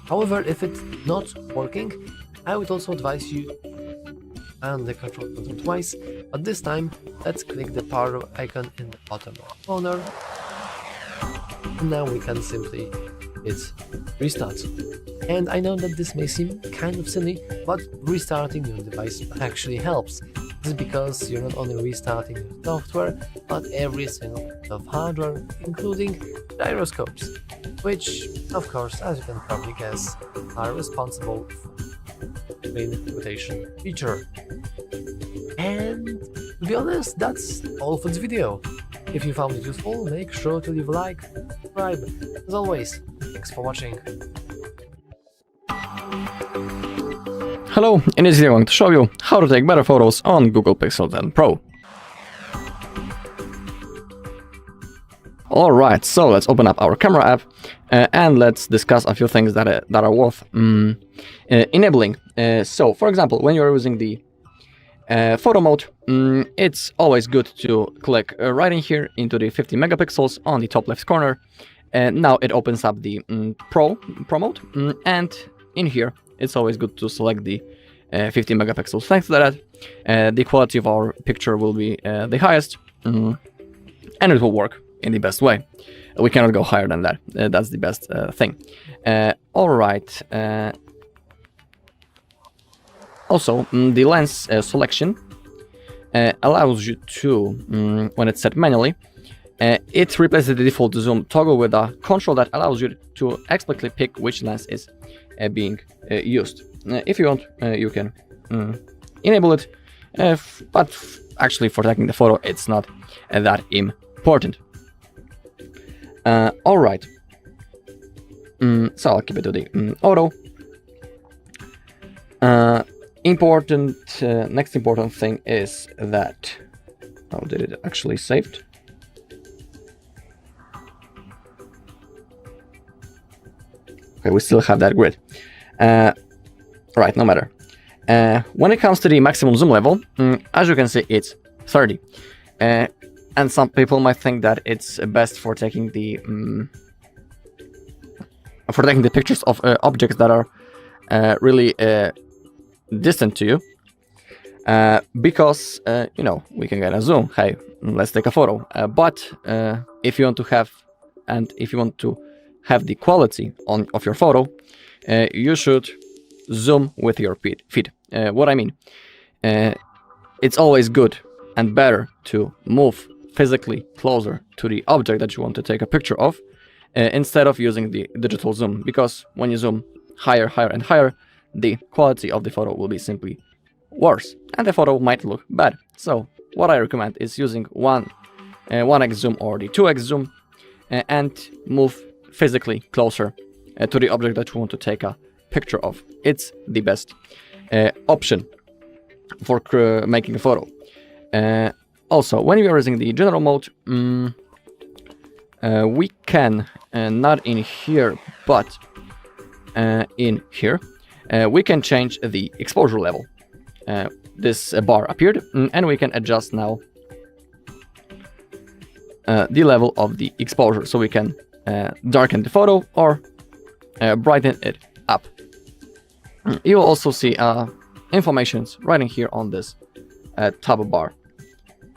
However, if it's not working, I would also advise you and the control button twice, but this time let's click the power icon in the bottom corner, and now we can simply hit restart. And I know that this may seem kind of silly, but restarting your device actually helps. This is because you're not only restarting your software, but every single bit of hardware, including gyroscopes, which, of course, as you can probably guess, are responsible for the screen rotation feature. And to be honest, that's all for this video. If you found it useful, make sure to leave a like, subscribe. As always, thanks for watching. Hello, in this video I'm going to show you how to take better photos on Google Pixel 10 Pro. Alright, so let's open up our camera app and let's discuss a few things that are worth enabling. So, for example, when you're using the photo mode, it's always good to click right in here into the 50 megapixels on the top left corner. And now it opens up the Pro mode, and in here it's always good to select the 50 megapixels. Thanks to that, the quality of our picture will be the highest, and it will work in the best way. We cannot go higher than that. That's the best thing. Alright. Also, the lens selection allows you to, when it's set manually, it replaces the default zoom toggle with a control that allows you to explicitly pick which lens is being used. If you want, you can enable it, but actually for taking the photo, it's not that important. Alright, so I'll keep it to the auto. Next important thing is that, how did it actually saved? Okay, we still have that grid. Right, no matter. When it comes to the maximum zoom level, as you can see, it's 30. And some people might think that it's best for taking the pictures of objects that are really distant to you, because you know, we can get a zoom. Hey, let's take a photo. But if you want to have the quality of your photo, you should zoom with your feet. What I mean, it's always good and better to move physically closer to the object that you want to take a picture of, instead of using the digital zoom, because when you zoom higher and higher, the quality of the photo will be simply worse, and the photo might look bad. So what I recommend is using 1x zoom or the 2x zoom, and move physically closer to the object that you want to take a picture of. It's the best option for making a photo. Also, when we are using the general mode, we can, not in here, but in here, we can change the exposure level. This bar appeared, and we can adjust now the level of the exposure, so we can darken the photo or brighten it up. You will also see informations right in here on this tab bar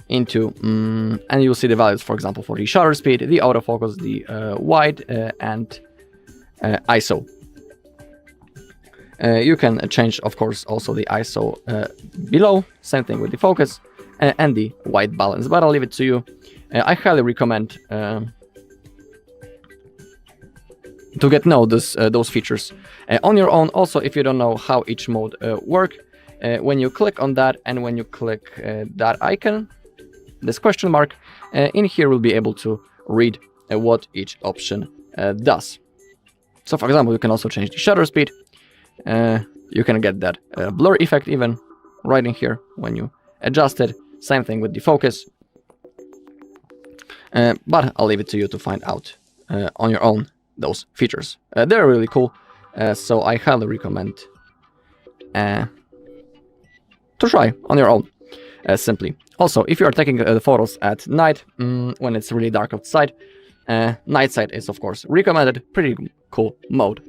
and you'll see the values, for example, for the shutter speed, the autofocus, the wide and ISO. You can change, of course, also the ISO below, same thing with the focus and the white balance, but I'll leave it to you. I highly recommend to get to know those features on your own. Also, if you don't know how each mode work, when you click on that and when you click that icon, this question mark, in here we'll be able to read what each option does. So for example, you can also change the shutter speed. You can get that blur effect even right in here when you adjust it. Same thing with the focus. But I'll leave it to you to find out on your own those features. They're really cool, so I highly recommend to try on your own, simply. Also, if you are taking the photos at night, when it's really dark outside, night sight is of course recommended. Pretty cool mode.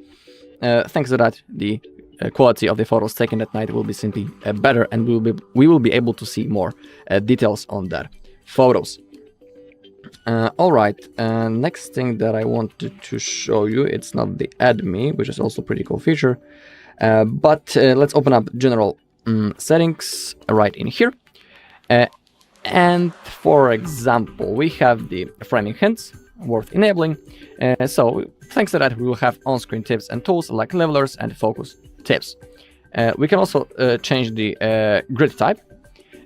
Thanks to that, the quality of the photos taken at night will be simply better, and we will be able to see more details on that photos. Alright, next thing that I wanted to show you, it's not the Add Me, which is also a pretty cool feature, but let's open up general settings right in here. And for example, we have the framing hints worth enabling. So thanks to that, we will have on-screen tips and tools like levelers and focus tips. We can also change the grid type.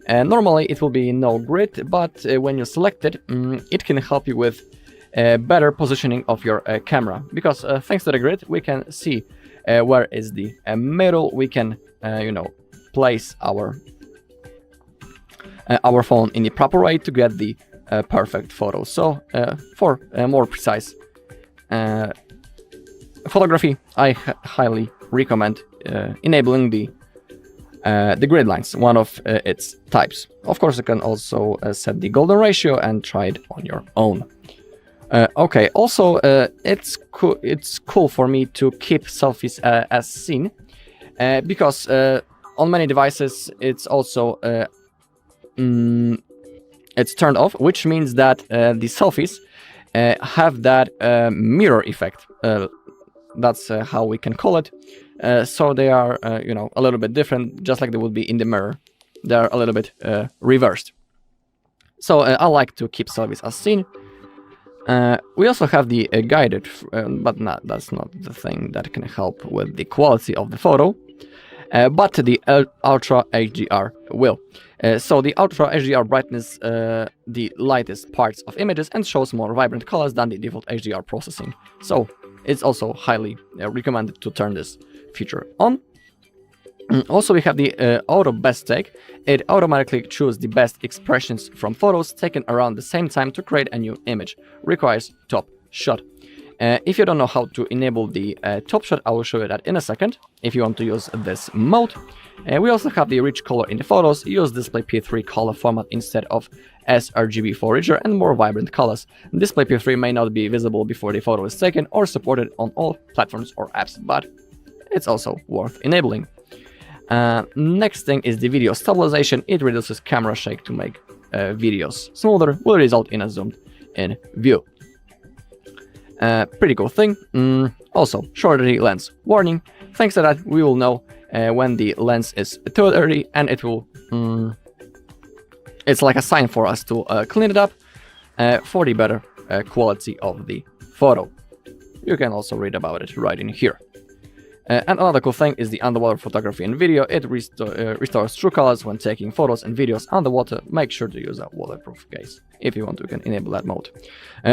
Normally it will be no grid, but when you select it, it can help you with better positioning of your camera, because thanks to the grid we can see where is the middle. We can place our phone in the proper way to get the perfect photo. So for more precise photography, I highly recommend enabling the grid lines, one of its types. Of course, you can also set the golden ratio and try it on your own. Okay, also it's cool for me to keep selfies as seen, because on many devices it's also it's turned off, which means that the selfies have that mirror effect. That's how we can call it. So they are, a little bit different, just like they would be in the mirror. They're a little bit reversed. So I like to keep selfies as seen. We also have the guided, but that's not the thing that can help with the quality of the photo. But the Ultra HDR will. So the Ultra HDR brightens the lightest parts of images and shows more vibrant colors than the default HDR processing. So it's also highly recommended to turn this feature on. Also, we have the Auto Best Take. It automatically chooses the best expressions from photos taken around the same time to create a new image. Requires top shot. If you don't know how to enable the top shot, I will show you that in a second, if you want to use this mode. We also have the rich color in the photos. Use display P3 color format instead of sRGB for richer and more vibrant colors. Display P3 may not be visible before the photo is taken or supported on all platforms or apps, but it's also worth enabling. Next thing is the video stabilization. It reduces camera shake to make videos smoother, will result in a zoomed in view. Pretty cool thing. Also, shorter lens warning. Thanks to that, we will know when the lens is too dirty, and it will. It's like a sign for us to clean it up for the better quality of the photo. You can also read about it right in here. And another cool thing is the underwater photography and video. It restores true colors when taking photos and videos underwater. Make sure to use a waterproof case. If you want to, you can enable that mode.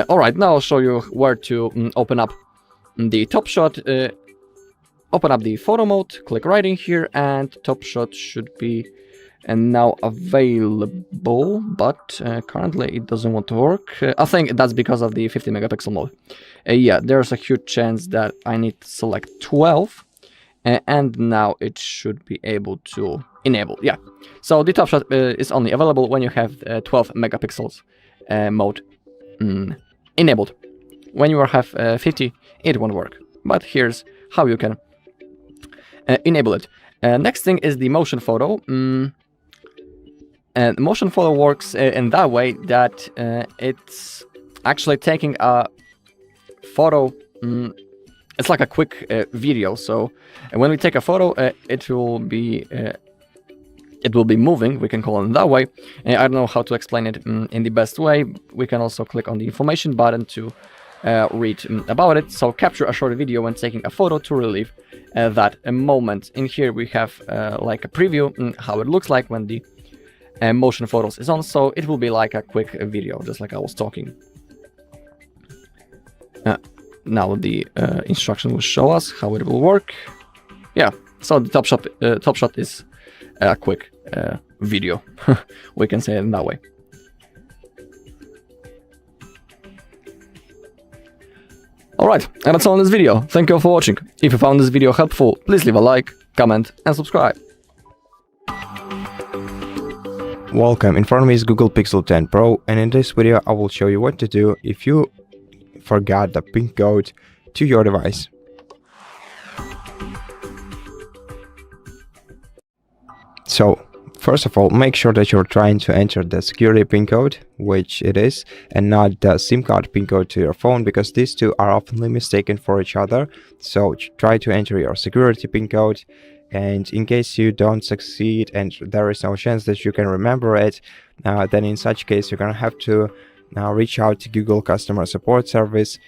Alright, now I'll show you where to open up the top shot. Open up the photo mode, click right in here, and top shot should be now available, but currently it doesn't want to work. I think that's because of the 50 megapixel mode. Yeah, there's a huge chance that I need to select 12, and now it should be able to enable. Yeah, so the top shot is only available when you have 12 megapixels mode enabled. When you have 50, it won't work. But here's how you can enable it. Next thing is the motion photo. And motion photo works in that way that it's actually taking a photo. It's like a quick video. So when we take a photo, it will be moving. We can call it that way. I don't know how to explain it in the best way. We can also click on the information button to read about it. So capture a short video when taking a photo to relieve that moment. In here we have like a preview how it looks like when the motion photos is on. So it will be like a quick video, just like I was talking. Now the instruction will show us how it will work. Yeah, so the top shot is a quick video. We can say it in that way. Alright, and that's all in this video. Thank you all for watching. If you found this video helpful, please leave a like, comment and subscribe. Welcome, in front of me is Google Pixel 10 Pro, and in this video I will show you what to do if you forgot the PIN code to your device. So, first of all, make sure that you're trying to enter the security PIN code, which it is, and not the SIM card PIN code to your phone, because these two are often mistaken for each other. So try to enter your security PIN code, and in case you don't succeed and there is no chance that you can remember it, then in such case you're gonna have to reach out to Google customer support service,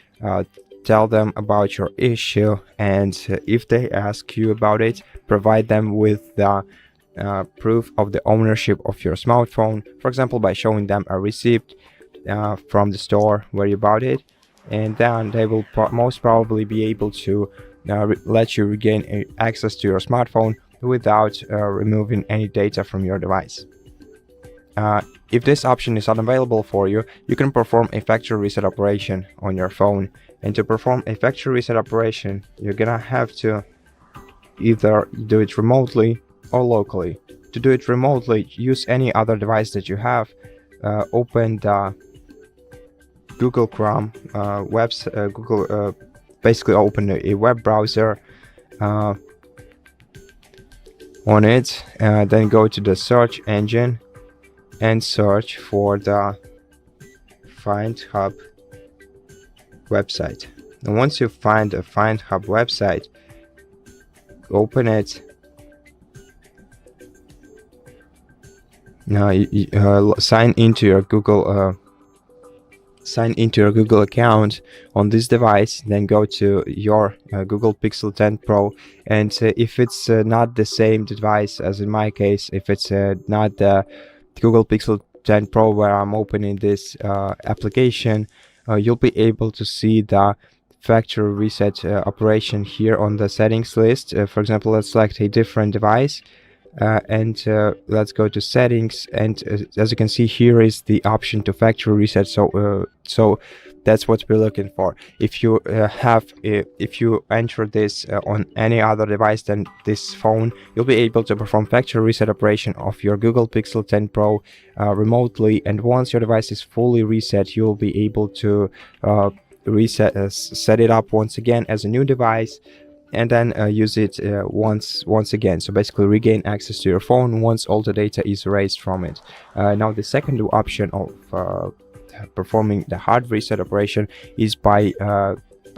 tell them about your issue, and if they ask you about it, provide them with the proof of the ownership of your smartphone, for example by showing them a receipt from the store where you bought it, and then they will most probably be able to let you regain access to your smartphone without removing any data from your device. If this option is unavailable for you, you can perform a factory reset operation on your phone. And to perform a factory reset operation, you're gonna have to either do it remotely or locally. To do it remotely, use any other device that you have. Open the Google Chrome basically open a web browser on it, then go to the search engine and search for the Find Hub website. And once you find the Find Hub website, open it. Now you sign into your Google account on this device, then go to your Google Pixel 10 Pro, and if it's not the same device as in my case, if it's not the Google Pixel 10 Pro where I'm opening this application, you'll be able to see the factory reset operation here on the settings list. For example, let's select a different device, and let's go to settings, and as you can see, here is the option to factory reset. So that's what we're looking for. If you if you enter this on any other device than this phone, you'll be able to perform factory reset operation of your Google Pixel 10 Pro remotely, and once your device is fully reset, you'll be able to set it up once again as a new device, and then use it once again. So basically regain access to your phone once all the data is erased from it. Now the second option of performing the hard reset operation is by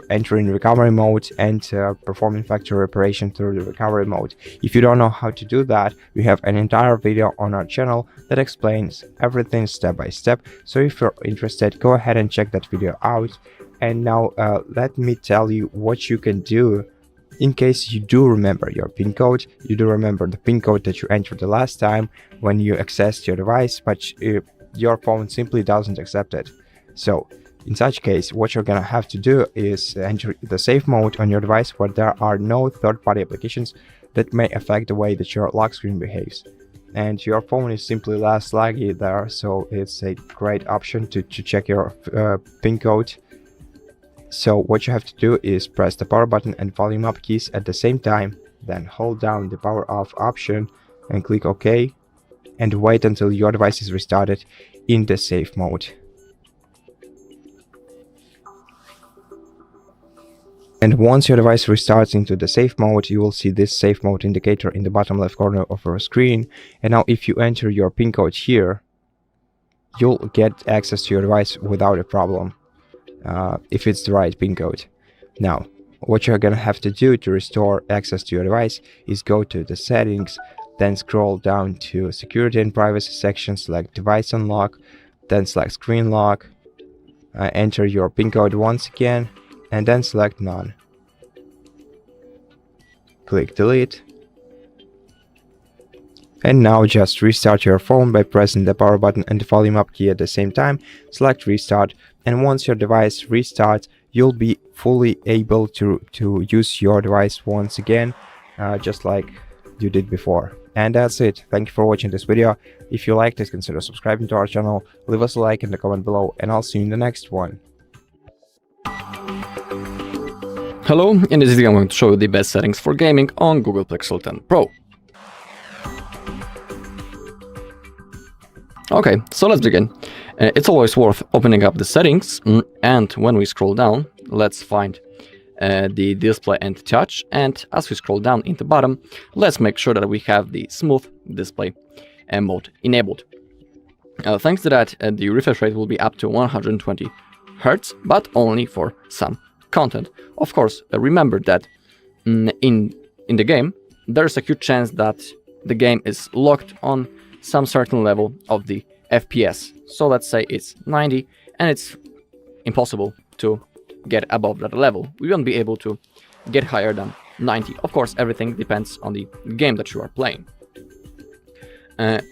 entering recovery mode and performing factory operation through the recovery mode. If you don't know how to do that, we have an entire video on our channel that explains everything step by step. So if you're interested, go ahead and check that video out. And now let me tell you what you can do in case you do remember your PIN code, you do remember the PIN code that you entered the last time when you accessed your device, but your phone simply doesn't accept it. So in such case, what you're gonna have to do is enter the safe mode on your device where there are no third-party applications that may affect the way that your lock screen behaves. And your phone is simply less laggy there, so it's a great option to check your PIN code. So what you have to do is press the power button and volume up keys at the same time, then hold down the power off option and click OK, and wait until your device is restarted in the safe mode. And once your device restarts into the safe mode, you will see this safe mode indicator in the bottom left corner of your screen. And now if you enter your PIN code here, you'll get access to your device without a problem, if it's the right PIN code. Now, what you're gonna have to do to restore access to your device is go to the settings, then scroll down to security and privacy section, select device unlock, then select screen lock, enter your PIN code once again, and then select none. Click delete. And now just restart your phone by pressing the power button and the volume up key at the same time. Select restart, and once your device restarts, you'll be fully able to use your device once again, just like you did before. And that's it. Thank you for watching this video. If you liked it, consider subscribing to our channel, leave us a like in the comment below, and I'll see you in the next one. Hello, in this video I'm going to show you the best settings for gaming on Google Pixel 10 Pro. Okay, so let's begin. It's always worth opening up the settings, and when we scroll down, let's find the display and touch, and as we scroll down in the bottom, let's make sure that we have the smooth display mode enabled. Thanks to that, the refresh rate will be up to 120 Hz, but only for some content. Of course, remember that in the game, there's a huge chance that the game is locked on some certain level of the FPS. So let's say it's 90 and it's impossible to get above that level. We won't be able to get higher than 90. Of course, everything depends on the game that you are playing.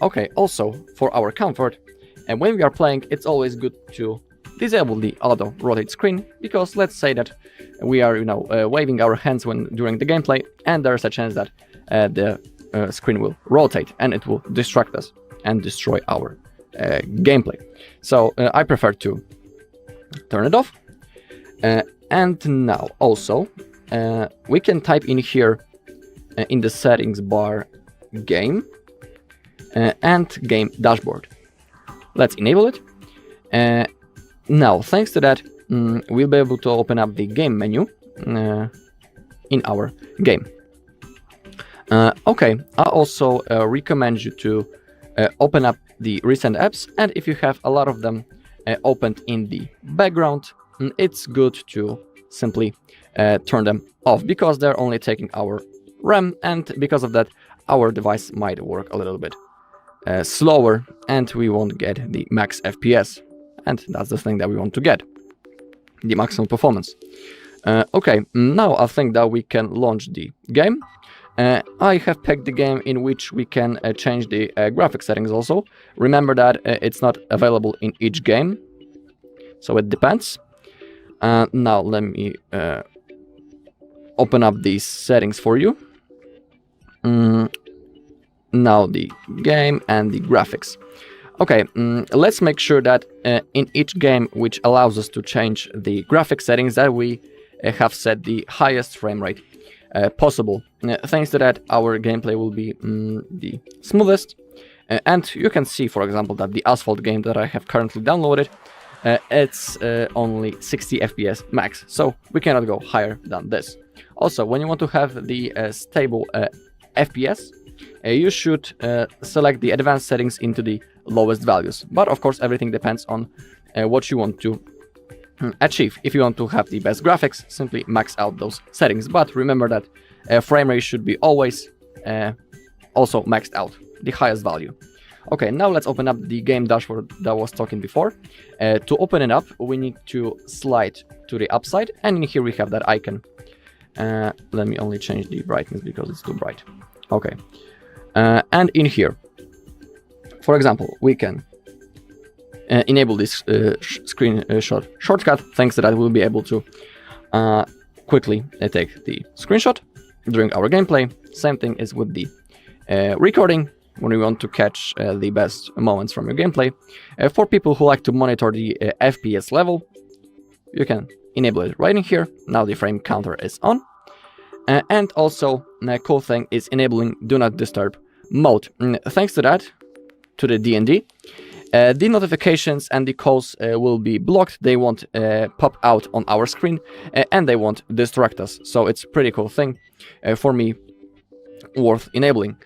Okay, also for our comfort, and when we are playing, it's always good to disable the auto rotate screen, because let's say that we are, waving our hands during the gameplay, and there's a chance that the screen will rotate and it will distract us and destroy our gameplay. So I prefer to turn it off. And now also we can type in here in the settings bar game and game dashboard. Let's enable it. Now, thanks to that, we'll be able to open up the game menu in our game. Okay, I also recommend you to open up the recent apps, and if you have a lot of them opened in the background, it's good to simply turn them off, because they're only taking our RAM, and because of that, our device might work a little bit slower, and we won't get the max FPS. And that's the thing that we want to get, the maximum performance. Okay, now I think that we can launch the game. I have picked the game in which we can change the graphic settings also. Remember that it's not available in each game, so it depends. Now let me open up these settings for you. Now the game and the graphics. Okay, let's make sure that in each game which allows us to change the graphic settings, that we have set the highest frame rate possible. Thanks to that, our gameplay will be the smoothest. And you can see, for example, that the Asphalt game that I have currently downloaded, it's only 60 FPS max, so we cannot go higher than this. Also, when you want to have the stable FPS, you should select the advanced settings into the lowest values. But of course, everything depends on what you want to achieve. If you want to have the best graphics, simply max out those settings. But remember that frame rate should be always also maxed out, the highest value. Okay, now let's open up the game dashboard that I was talking before. To open it up, we need to slide to the upside, and in here we have that icon. Let me only change the brightness because it's too bright. Okay, and in here, for example, we can enable this screenshot shortcut. Thanks to that, we'll be able to quickly take the screenshot during our gameplay. Same thing is with the recording, when we want to catch the best moments from your gameplay. For people who like to monitor the FPS level, you can enable it right in here. Now the frame counter is on. And also, a cool thing is enabling Do Not Disturb mode. Thanks to that, to the DND, the notifications and the calls will be blocked. They won't pop out on our screen, and they won't distract us. So it's a pretty cool thing for me, worth enabling.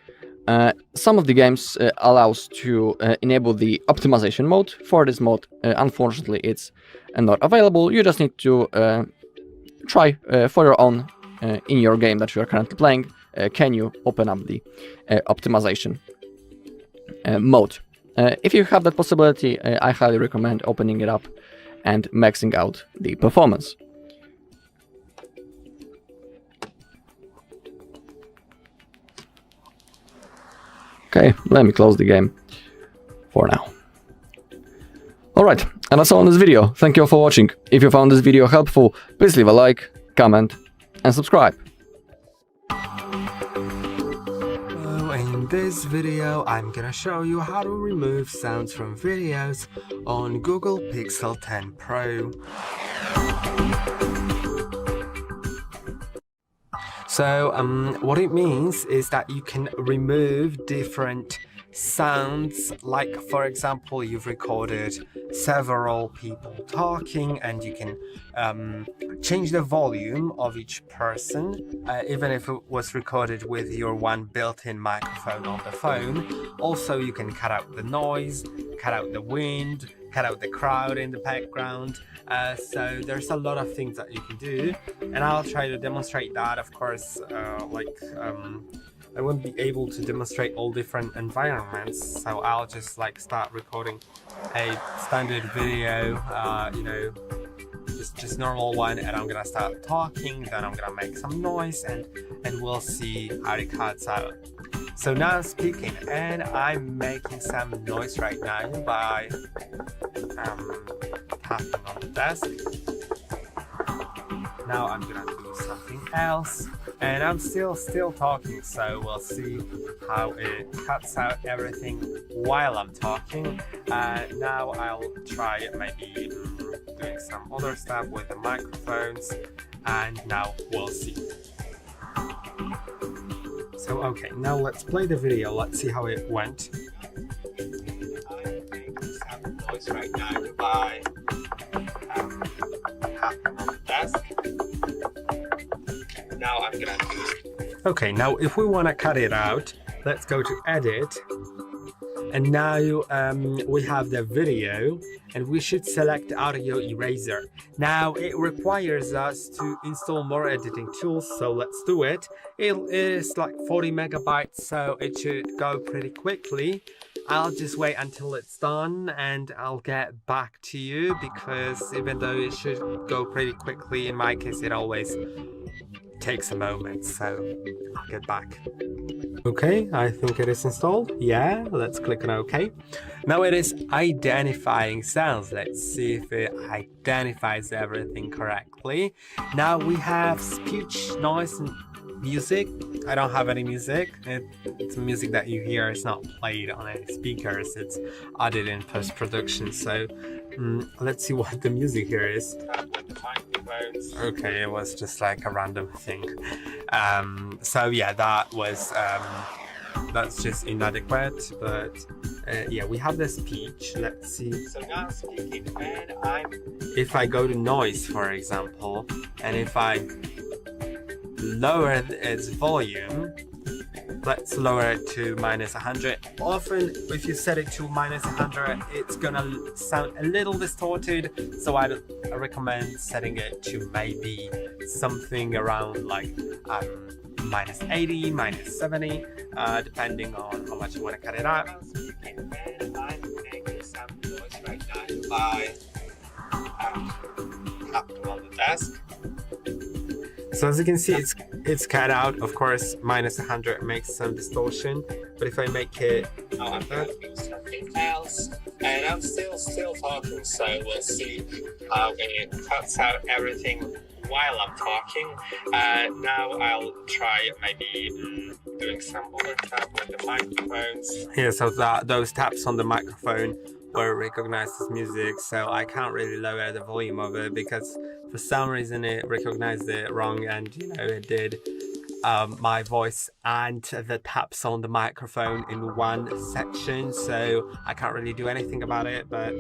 Some of the games allows to enable the optimization mode. For this mode, unfortunately, it's not available. You just need to try for your own in your game that you are currently playing. Can you open up the optimization mode? If you have that possibility, I highly recommend opening it up and maxing out the performance. Okay, let me close the game for now. Alright, and that's all in this video. Thank you all for watching. If you found this video helpful, please leave a like, comment, and subscribe. In this video, I'm gonna show you how to remove sounds from videos on Google Pixel 10 Pro. So what it means is that you can remove different sounds, like for example you've recorded several people talking and you can change the volume of each person, even if it was recorded with your one built-in microphone on the phone. Also, you can cut out the noise, cut out the wind, cut out the crowd in the background. So there's a lot of things that you can do, and I'll try to demonstrate that. Of course, I won't be able to demonstrate all different environments, so I'll just start recording a standard video, you know, just normal one, and I'm gonna start talking, then I'm gonna make some noise, and we'll see how it cuts out. So now I'm speaking, and I'm making some noise right now by tapping on the desk. Now I'm gonna do something else, and I'm still talking, so we'll see how it cuts out everything while I'm talking. Now I'll try maybe doing some other stuff with the microphones, and now we'll see. So okay, now let's play the video. Let's see how it went. I'm making some noise right now by tapping on the desk. Now I'm gonna do. Okay, now if we want to cut it out, let's go to edit, and now we have the video, and we should select audio eraser. Now it requires us to install more editing tools, so let's do it. It is like 40 megabytes, so it should go pretty quickly. I'll just wait until it's done and I'll get back to you, because even though it should go pretty quickly, in my case it always takes a moment, so I'll get back. Okay, I think it is installed. Yeah, let's click on OK. Now it is identifying sounds. Let's see if it identifies everything correctly. Now we have speech, noise, and music. I don't have any music. It's music that you hear. It's not played on any speakers. It's added in post-production. So let's see what the music here is. Okay, it was just like a random thing. So yeah, that was that's just inadequate. But yeah, we have the speech. Let's see. So now I'm speaking, and if I go to noise, for example, and if I lower its volume, let's lower it to -100. Often if you set it to -100, it's gonna sound a little distorted, so I recommend setting it to maybe something around like -80, -70, depending on how much you want to cut it out. I'm making some noise right now by tapping on the desk. So as you can see, it's cut out. Of course, -100 makes some distortion, but if I make it, I'm gonna do something else, and I'm still talking. So we'll see how it cuts out everything while I'm talking. Now I'll try maybe doing some other tap with the microphones. Yeah, so those taps on the microphone were recognized as music, so I can't really lower the volume of it because for some reason it recognized it wrong, and you know it did. my voice and the taps on the microphone in one section, so I can't really do anything about it. But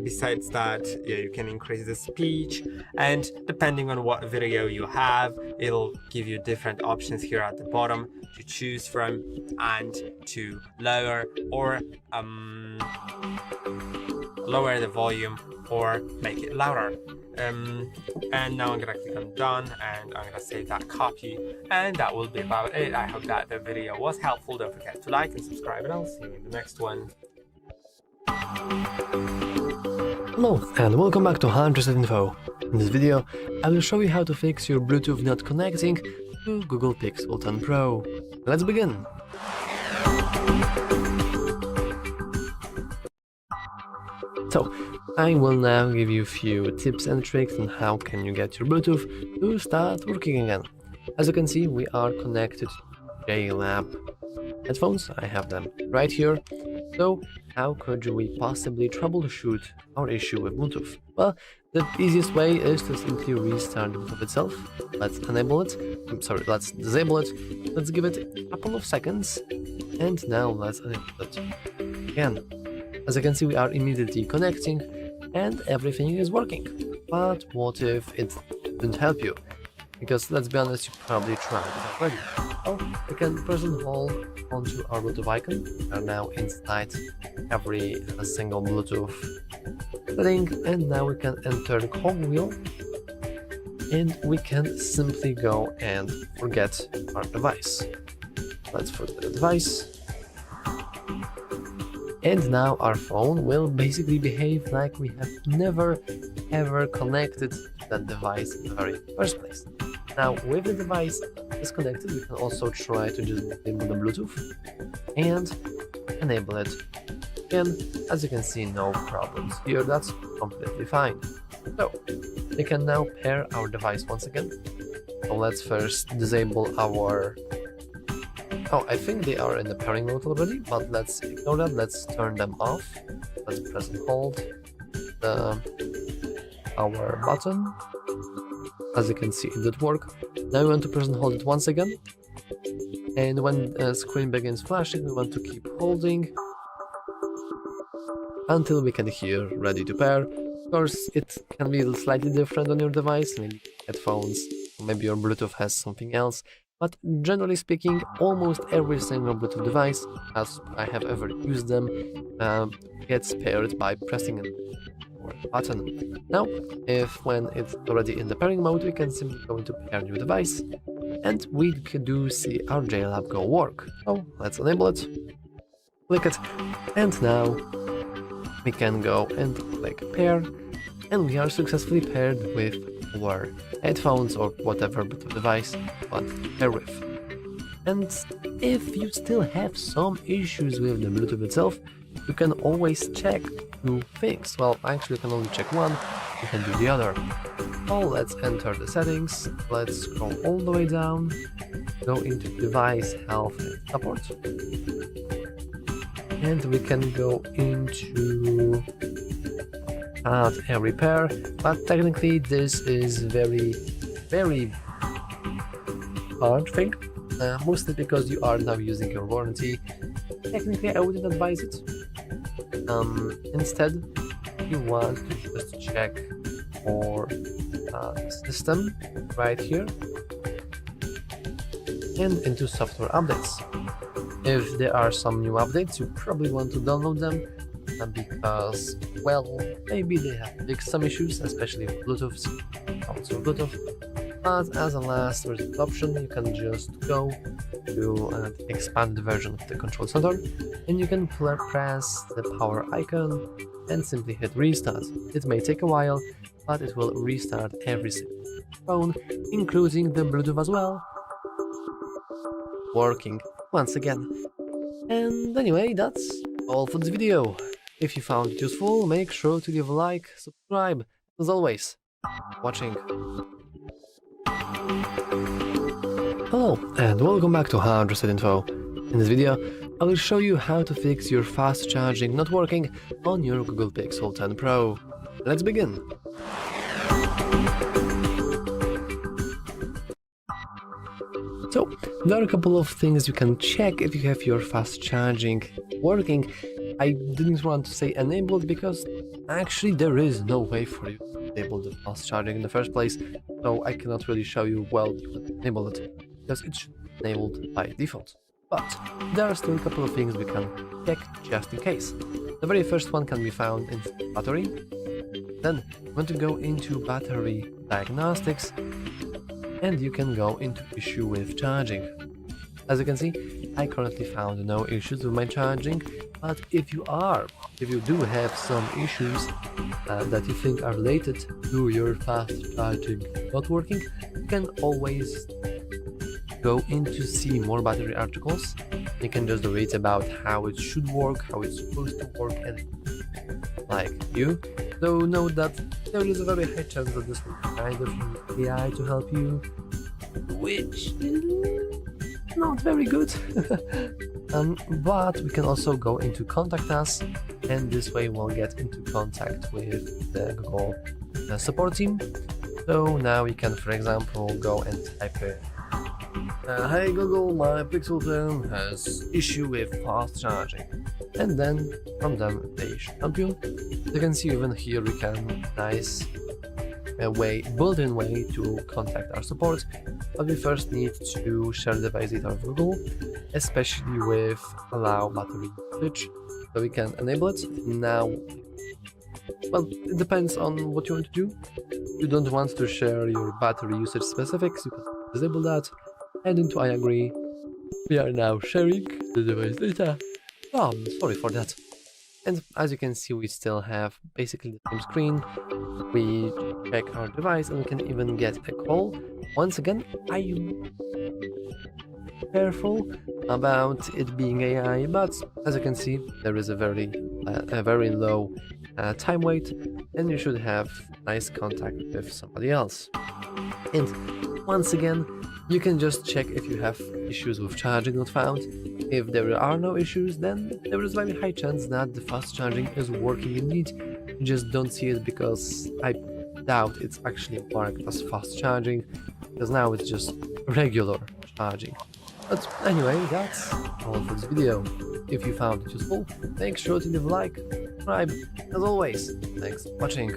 besides that, yeah, you can increase the speech, and depending on what video you have, it'll give you different options here at the bottom to choose from, and to lower or lower the volume or make it louder. And now I'm gonna click on done, and I'm gonna save that copy, and that will be about it. I hope that the video was helpful. Don't forget to like and subscribe, and I'll see you in the next one. Hello and welcome back to HardReset.Info. In this video, I will show you how to fix your Bluetooth not connecting to Google Pixel 10 Pro. Let's begin! So, I will now give you a few tips and tricks on how can you get your Bluetooth to start working again. As you can see, we are connected to JLab headphones. I have them right here. So, how could we possibly troubleshoot our issue with Bluetooth? Well, the easiest way is to simply restart the Bluetooth itself. Let's enable it. Let's disable it. Let's give it a couple of seconds. And now let's enable it again. As you can see, we are immediately connecting and everything is working. But what if it didn't help you? Because let's be honest, you probably tried it already. Oh, we can press and hold onto our Bluetooth icon. We are now inside every single Bluetooth setting, and now we can enter the cogwheel, and we can simply go and forget our device. Let's forget the device. And now our phone will basically behave like we have never ever connected that device in the very first place. Now with the device disconnected, we can also try to just disable the Bluetooth and enable it again. As you can see, no problems here, that's completely fine. So we can now pair our device once again. So let's first disable our... Oh, I think they are in the pairing mode already, but let's ignore that. Let's turn them off. Let's press and hold the power button. As you can see, it did work. Now we want to press and hold it once again. And when the screen begins flashing, we want to keep holding until we can hear ready to pair. Of course, it can be slightly different on your device, maybe headphones, or maybe your Bluetooth has something else. But generally speaking, almost every single Bluetooth device, as I have ever used them, gets paired by pressing a button. Now, if when it's already in the pairing mode, we can simply go into pair new device, and we do see our JLab Go work. So let's enable it, click it, and now we can go and click pair, and we are successfully paired with our headphones or whatever Bluetooth device you want to pair with. And if you still have some issues with the Bluetooth itself, you can always check two things. Well, actually you can only check one, you can do the other. So let's enter the settings, let's scroll all the way down, go into device health and support, and we can go into every pair, but technically this is very hard thing, mostly because you are now using your warranty. Technically I wouldn't advise it. Instead, you want to just check for system right here and into software updates. If there are some new updates, you probably want to download them because, well, maybe they have fixed some issues, especially with Bluetooth, also Bluetooth. But as a last resort option, you can just go to an expanded version of the control center, and you can press the power icon and simply hit restart. It may take a while, but it will restart every single phone, including the Bluetooth as well, working once again. And anyway, that's all for this video. If you found it useful, make sure to give a like, subscribe, as always, watching. Hello and welcome back to HardReset.Info. In this video, I will show you how to fix your fast charging not working on your Google Pixel 10 Pro. Let's begin. So there are a couple of things you can check if you have your fast charging working. I didn't want to say enabled because actually there is no way for you to enable the fast charging in the first place, so I cannot really show you well you can enable it because it should be enabled by default. But there are still a couple of things we can check just in case. The very first one can be found in battery. Then you want to go into battery diagnostics and you can go into issue with charging. As you can see, I currently found no issues with my charging, but if you do have some issues that you think are related to your fast charging not working, you can always go into see more battery articles. You can just read about how it should work, how it's supposed to work, and like you. Though note that there is a very high chance that this will kind of use AI to help you, which is not very good. But we can also go into contact us, and this way we'll get into contact with the Google support team. So now you can, for example, go and type in hey Google, my Pixel 10 has issue with fast charging, and then from them they should help you. You can see even here we can nice built-in way to contact our support, but we first need to share the device data of Google, especially with allow battery usage, so we can enable it. Now, well, it depends on what you want to do. If you don't want to share your battery usage specifics, you can disable that. And into I agree, we are now sharing the device data. Oh, sorry for that. And as you can see, we still have basically the same screen. We check our device and we can even get a call. Once again, I am careful about it being AI, but as you can see, there is a very low time wait, and you should have nice contact with somebody else. And once again, you can just check if you have issues with charging not found. If there are no issues, then there is a very high chance that the fast charging is working indeed. You just don't see it because I doubt it's actually marked as fast charging, because now it's just regular charging. But anyway, that's all for this video. If you found it useful, make sure to leave a like, subscribe. As always, thanks for watching.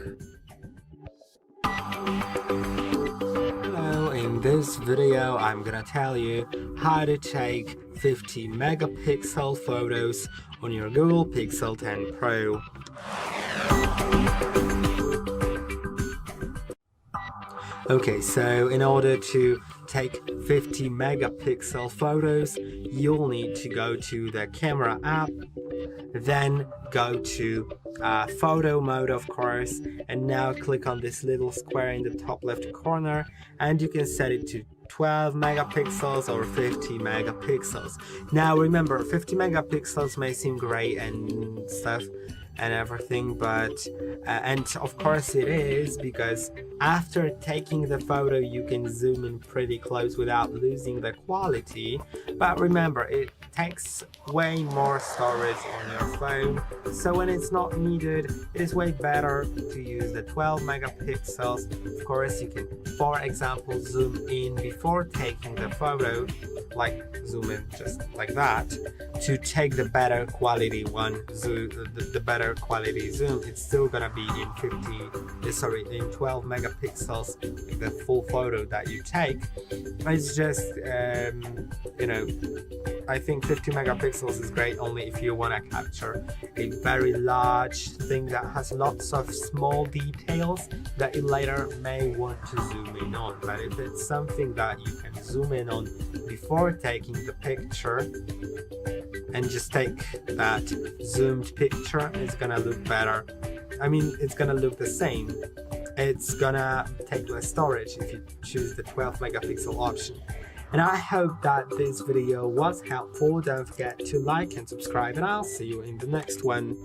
In this video, I'm gonna tell you how to take 50 megapixel photos on your Google Pixel 10 Pro. Okay, so in order to take 50 megapixel photos, you'll need to go to the camera app, then go to photo mode, of course, and now click on this little square in the top left corner, and you can set it to 12 megapixels or 50 megapixels. Now remember, 50 megapixels may seem great and stuff and everything, but and of course it is, because after taking the photo you can zoom in pretty close without losing the quality. But remember, it takes way more storage on your phone, so when it's not needed, it is way better to use the 12 megapixels. Of course, you can, for example, zoom in before taking the photo, like zoom in just like that, to take the better quality one, the better quality zoom. It's still gonna be in 12 megapixels, like the full photo that you take. It's just you know, I think 50 megapixels is great only if you want to capture a very large thing that has lots of small details that you later may want to zoom in on. But if it's something that you can zoom in on before taking the picture and just take that zoomed picture, it's gonna look better. I mean, it's gonna look the same. It's gonna take less storage if you choose the 12 megapixel option. And I hope that this video was helpful. Don't forget to like and subscribe, and I'll see you in the next one.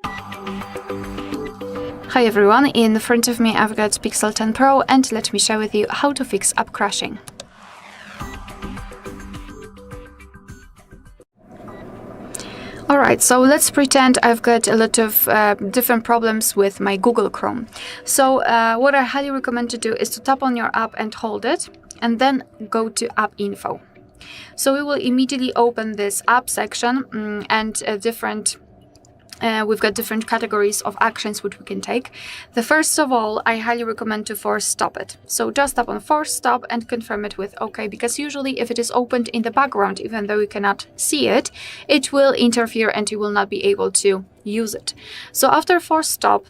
Hi everyone, in front of me I've got Pixel 10 Pro, and let me share with you how to fix app crashing. Alright, so let's pretend I've got a lot of different problems with my Google Chrome. So what I highly recommend to do is to tap on your app and hold it. and then go to app info. So we will immediately open this app section and we've got different categories of actions which we can take. The first of all, I highly recommend to force stop it. So just tap on force stop and confirm it with OK, because usually if it is opened in the background, even though you cannot see it, it will interfere and you will not be able to use it. So after force stop,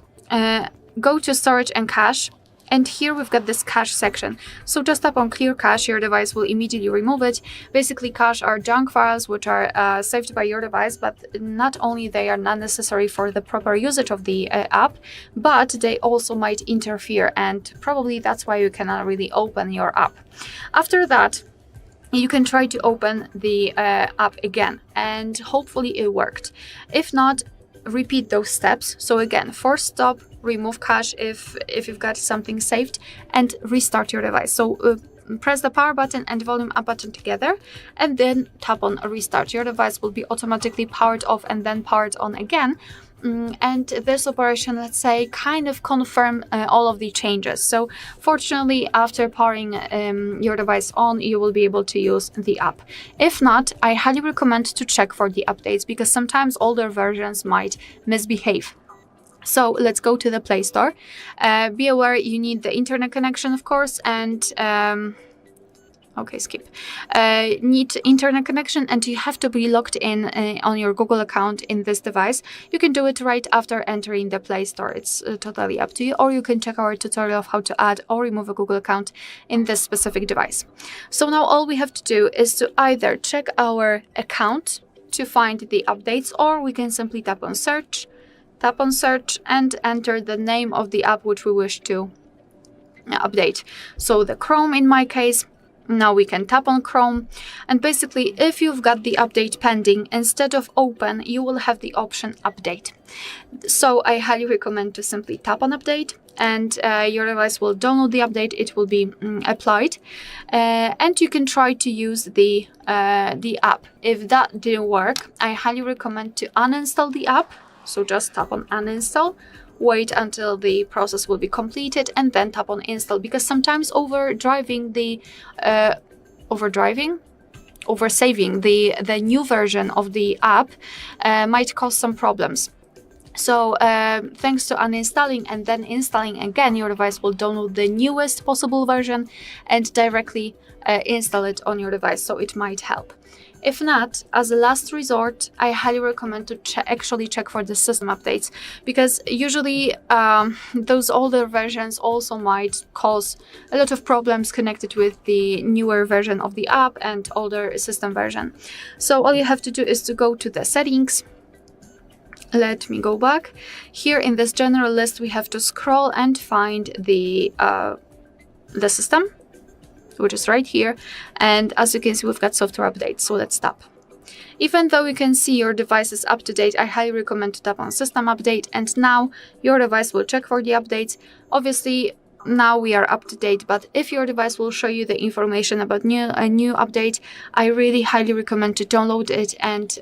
go to storage and cache. And here we've got this cache section. So just tap on clear cache, your device will immediately remove it. Basically, cache are junk files which are saved by your device, but not only they are not necessary for the proper usage of the app, but they also might interfere, and probably that's why you cannot really open your app. After that, you can try to open the app again, and hopefully it worked. If not, repeat those steps. So again, force stop, remove cache if you've got something saved, and restart your device. So press the power button and volume up button together, and then tap on restart. Your device will be automatically powered off and then powered on again. And this operation, let's say, kind of confirm all of the changes. So fortunately, after powering your device on, you will be able to use the app. If not, I highly recommend to check for the updates, because sometimes older versions might misbehave. So let's go to the Play Store. Be aware you need the internet connection, of course, and need internet connection, and you have to be logged in on your Google account in this device. You can do it right after entering the Play Store. It's totally up to you, or you can check our tutorial of how to add or remove a Google account in this specific device. So now all we have to do is to either check our account to find the updates, or we can simply tap on search and enter the name of the app which we wish to update. So the Chrome in my case. Now we can tap on Chrome, and basically if you've got the update pending, instead of open, you will have the option update. So I highly recommend to simply tap on update, and your device will download the update. It will be applied, and you can try to use the app. If that didn't work, I highly recommend to uninstall the app. So just tap on uninstall, wait until the process will be completed, and then tap on install, because sometimes oversaving the new version of the app might cause some problems. So thanks to uninstalling and then installing again, your device will download the newest possible version and directly install it on your device, so it might help. If not, as a last resort, I highly recommend to actually check for the system updates, because usually those older versions also might cause a lot of problems connected with the newer version of the app and older system version. So all you have to do is to go to the settings. Let me go back. Here in this general list, we have to scroll and find the system, which is right here, and as you can see, we've got software updates. So let's tap. Even though you can see your device is up to date, I highly recommend to tap on system update, and now your device will check for the updates. Obviously now we are up to date, but if your device will show you the information about a new update, I really highly recommend to download it and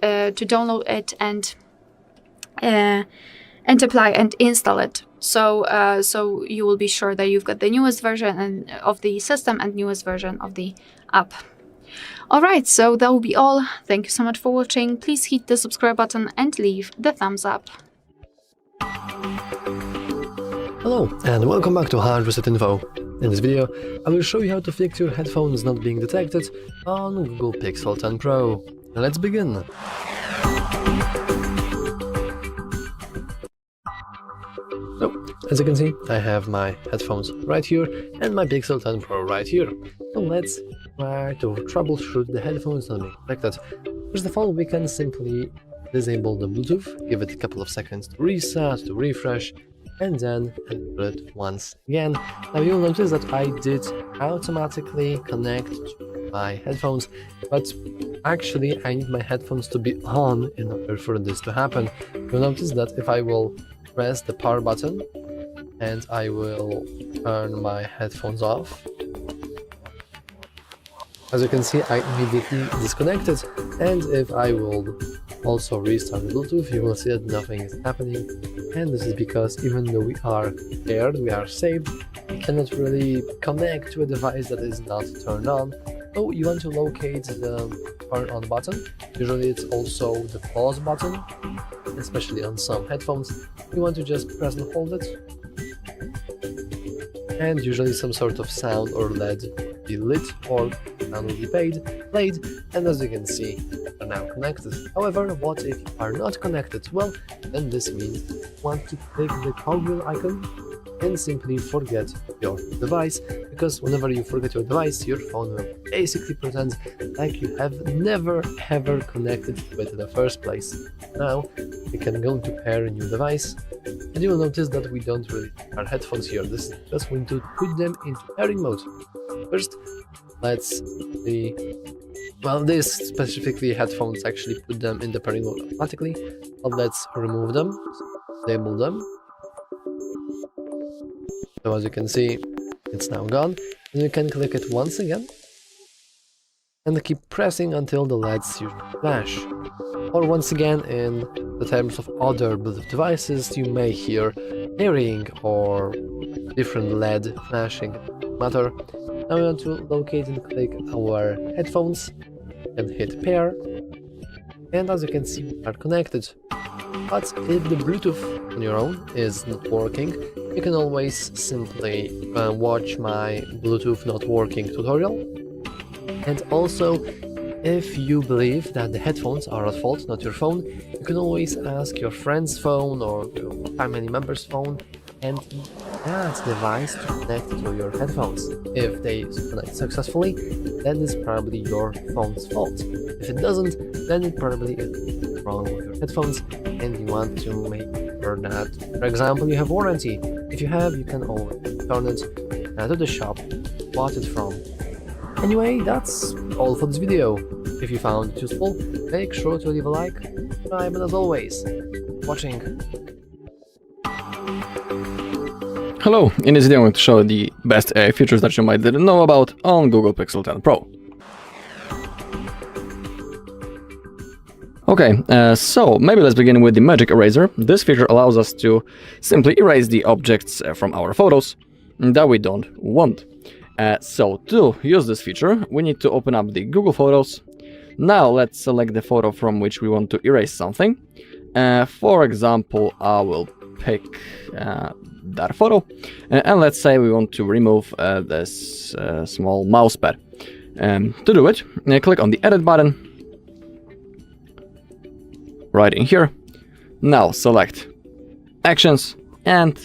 apply and install it. So you will be sure that you've got the newest version of the system and newest version of the app. Alright, so that will be all. Thank you so much for watching. Please hit the subscribe button and leave the thumbs up. Hello and welcome back to HardReset.Info. In this video, I will show you how to fix your headphones not being detected on Google Pixel 10 Pro. Let's begin. So, as you can see, I have my headphones right here and my Pixel 10 Pro right here. So let's try to troubleshoot the headphones not being detected. First of all, we can simply disable the Bluetooth, give it a couple of seconds to reset, to refresh, and then enable it once again. Now you'll notice that I did automatically connect to my headphones, but actually I need my headphones to be on in order for this to happen. You'll notice that if I will press the power button and I will turn my headphones off, as you can see, I immediately disconnected, and if I will also restart the Bluetooth, you will see that nothing is happening, and this is because even though we are paired, we are saved, we cannot really connect to a device that is not turned on. So you want to locate the turn on button. Usually it's also the pause button, especially on some headphones. You want to just press and hold it, and usually some sort of sound or LED will be lit or sound will be played, and as you can see, are now connected. However, what if you are not connected? Well, then this means you want to click the cogwheel icon and simply forget your device, because whenever you forget your device, your phone will basically pretend like you have never ever connected to it in the first place. Now we can go to pair a new device, and you will notice that we don't really have our headphones here. This is just going to put them into pairing mode. First, let's see. Well, this specifically headphones actually put them in the pairing mode automatically, but let's remove them, disable them. So as you can see, it's now gone, and you can click it once again and keep pressing until the LEDs usually flash. Or once again, in the terms of other Bluetooth devices, you may hear pairing or different LED flashing, matter. Now we want to locate and click our headphones and hit pair, and as you can see, we are connected. But if the Bluetooth on your own is not working, you can always simply watch my Bluetooth not working tutorial. And also, if you believe that the headphones are at fault, not your phone, you can always ask your friend's phone or your family member's phone and that device to connect to your headphones. If they connect successfully, then it's probably your phone's fault. If it doesn't, then it probably is wrong with your headphones, and you want to make sure that, for example, you have warranty. If you have, you can always return it to the shop you bought it from. Anyway, that's all for this video. If you found it useful, make sure to leave a like, subscribe, and as always, watching. Hello, in this video I'm going to show the best AI features that you might didn't know about on Google Pixel 10 Pro. Okay, so maybe let's begin with the Magic Eraser. This feature allows us to simply erase the objects from our photos that we don't want. So to use this feature, we need to open up the Google Photos. Now let's select the photo from which we want to erase something. For example, I will pick that photo, and let's say we want to remove this small mouse pad. To do it, click on the Edit button right in here. Now select Actions and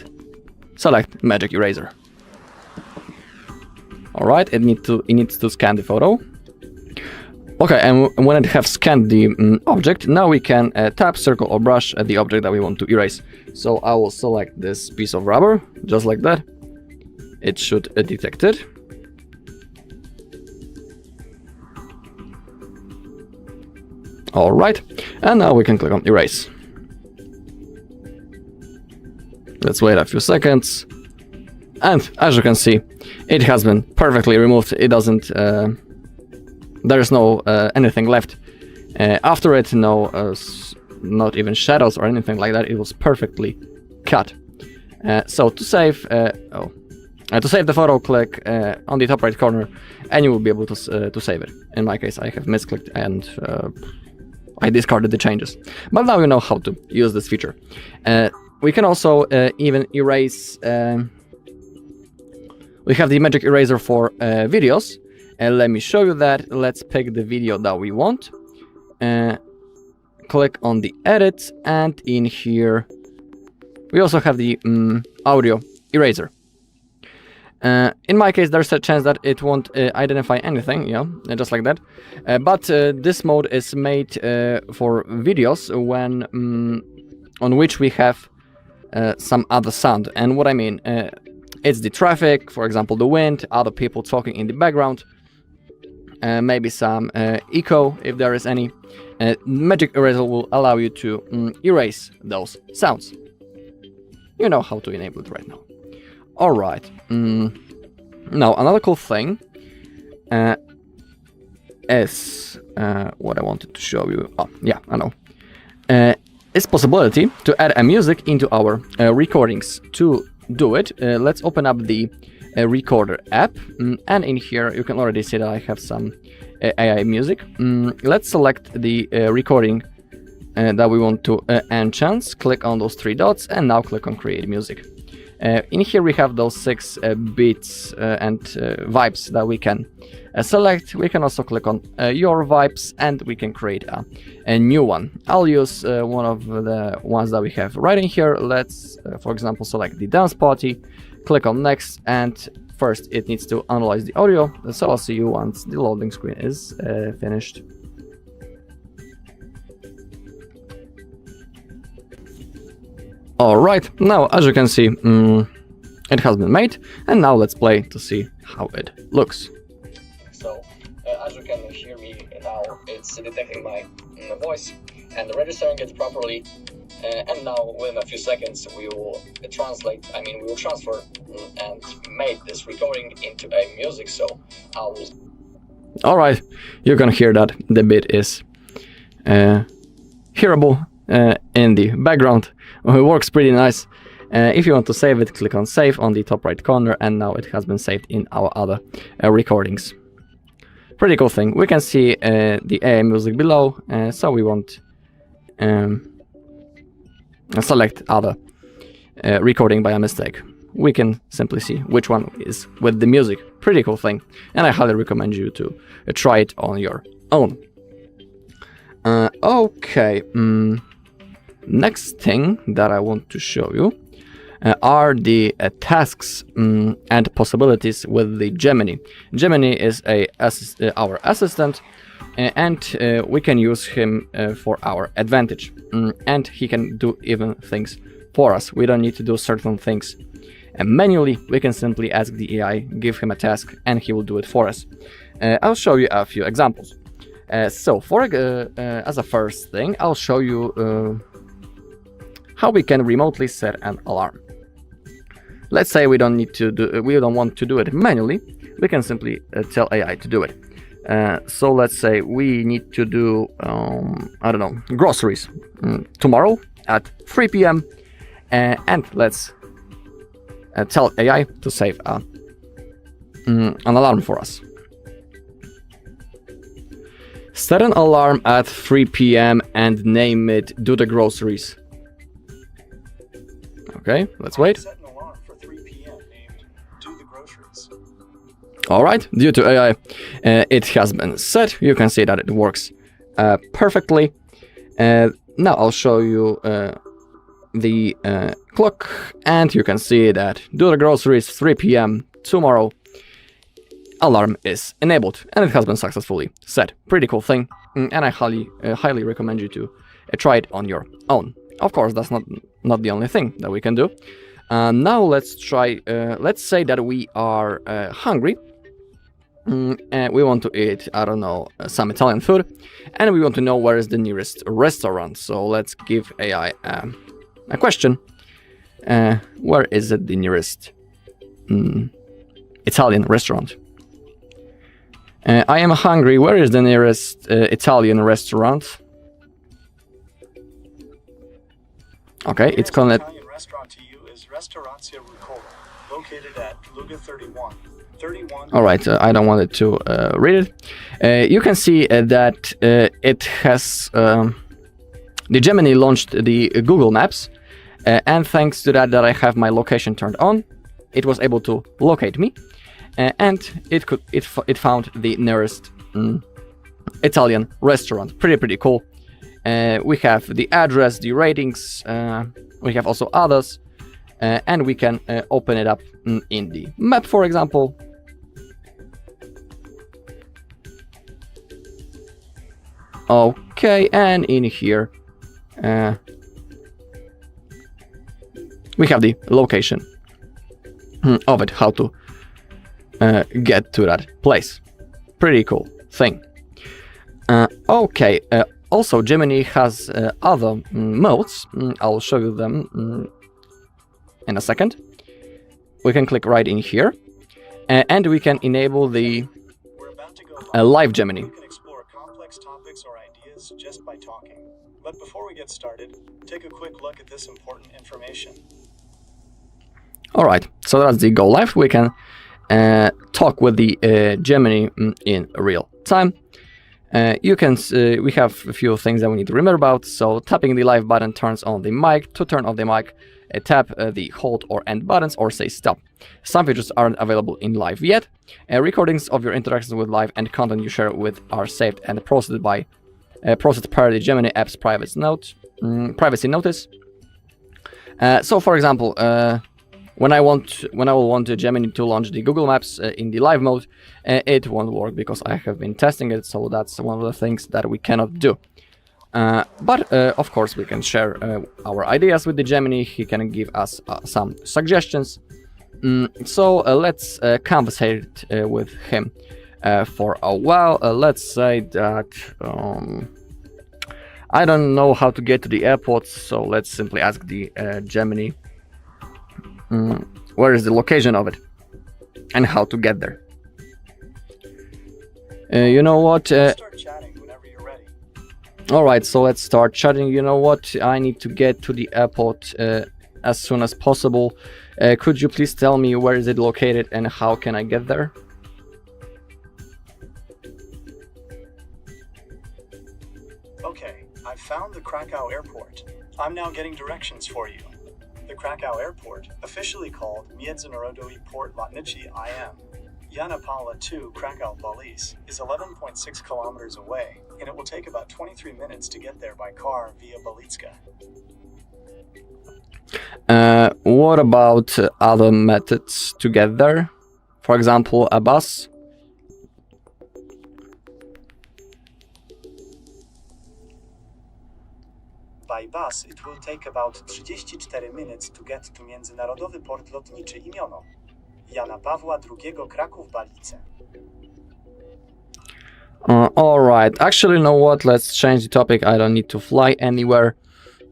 select Magic Eraser. Alright, it needs to scan the photo. Okay, and when it has scanned the object, now we can tap, circle or brush at the object that we want to erase. So I will select this piece of rubber, just like that. It should detect it. Alright, and now we can click on Erase. Let's wait a few seconds. And as you can see, it has been perfectly removed. It doesn't... there is no anything left after it, no, not even shadows or anything like that. It was perfectly cut. So to save, to save the photo, click on the top right corner, and you will be able to save it. In my case, I have misclicked and I discarded the changes. But now you know how to use this feature. We can also even erase. We have the Magic Eraser for videos. And let me show you that. Let's pick the video that we want. Click on the edit, and in here we also have the audio eraser. In my case, there's a chance that it won't identify anything, just like that. But this mode is made for videos when on which we have some other sound. And what I mean, it's the traffic, for example, the wind, other people talking in the background. Maybe some echo, if there is any. Magic Eraser will allow you to erase those sounds. You know how to enable it right now. Alright. Now, another cool thing is what I wanted to show you. Oh, yeah, I know. Is possibility to add a music into our recordings. To do it, let's open up the recorder app, and in here you can already see that I have some AI music. Let's select the recording that we want to enhance, click on those 3 dots, and now click on create music. In here we have those 6 beats and vibes that we can select. We can also click on your vibes and we can create a new one. I'll use one of the ones that we have right in here. Let's, for example, select the dance party, click on next, and first it needs to analyze the audio. So I'll see you once the loading screen is finished. Alright, now as you can see, it has been made, and now let's play to see how it looks. So, as you can hear me now, it's detecting my voice and registering it properly, and now within a few seconds we will transfer and make this recording into a music, so I will... Alright, you can hear that the beat is hearable in the background. It works pretty nice. If you want to save it, click on save on the top right corner, and now it has been saved in our other recordings. Pretty cool thing. We can see the AI music below, so we won't select other recording by a mistake. We can simply see which one is with the music. Pretty cool thing, and I highly recommend you to try it on your own. Okay. Next thing that I want to show you are the tasks and possibilities with the Gemini. Gemini is our assistant, and we can use him for our advantage. And he can do even things for us. We don't need to do certain things manually. We can simply ask the AI, give him a task, and he will do it for us. I'll show you a few examples. So, as a first thing, I'll show you how we can remotely set an alarm. Let's say we don't want to do it manually. We can simply tell AI to do it. So let's say we need to do I don't know, groceries tomorrow at 3 p.m. And let's tell AI to save an alarm for us. Set an alarm at 3 p.m. and name it do the groceries. Okay, let's wait. Set an alarm for 3 p.m. named do the groceries. Alright, due to AI, it has been set. You can see that it works perfectly. Now I'll show you the clock, and you can see that do the groceries 3 p.m. tomorrow. Alarm is enabled, and it has been successfully set. Pretty cool thing, and I highly recommend you to try it on your own. Of course, that's not the only thing that we can do. Now let's try. Let's say that we are hungry, and we want to eat, I don't know, some Italian food, and we want to know where is the nearest restaurant. So let's give AI a question. Where is it the nearest Italian restaurant? I am hungry. Where is the nearest Italian restaurant? Okay, it's called. Italian restaurant to you is Ristorante Rucola, located at Luga 31. All right, I don't want it to read it. You can see that it has the Gemini launched the Google Maps, and thanks to that I have my location turned on, it was able to locate me, and it found the nearest Italian restaurant. Pretty cool. We have the address, the ratings. We have also others, and we can open it up in the map, for example. Okay, and in here we have the location of it, how to get to that place. Pretty cool thing. Okay, also Gemini has other modes. I'll show you them in a second. We can click right in here, and we can enable the live Gemini. Topics or ideas just by talking. But before we get started, take a quick look at this important information. Alright, So that's the go live. We can talk with the Gemini in real time. We have a few things that we need to remember about. So tapping the live button turns on the mic. To turn off the mic, tap the hold or end buttons or say stop. Some features aren't available in live yet. Recordings of your interactions with live and content you share with are saved and processed per the Gemini app's privacy notice. So for example, when I will want Gemini to launch the Google Maps in the live mode, it won't work because I have been testing it, so that's one of the things that we cannot do. But of course we can share our ideas with the Gemini. He can give us some suggestions. So let's conversate with him for a while. Let's say that I don't know how to get to the airport, so let's simply ask the Gemini where is the location of it and how to get there. You know what? Start chatting whenever you're ready. Alright, so let's start chatting. You know what? I need to get to the airport as soon as possible. Could you please tell me where is it located and how can I get there? Okay, I've found the Krakow airport. I'm now getting directions for you. The Krakow airport, officially called Międzynarodowy Port Lotniczy im. Jana Pawła II Krakow Police is 11.6 kilometers away, and it will take about 23 minutes to get there by car via Balicka. What about other methods to get there? For example, a bus? By bus, it will take about 34 minutes to get to Międzynarodowy Port Lotniczy imiono Jana Pawła II Kraków-Balice. Alright, actually, you know what? Let's change the topic. I don't need to fly anywhere.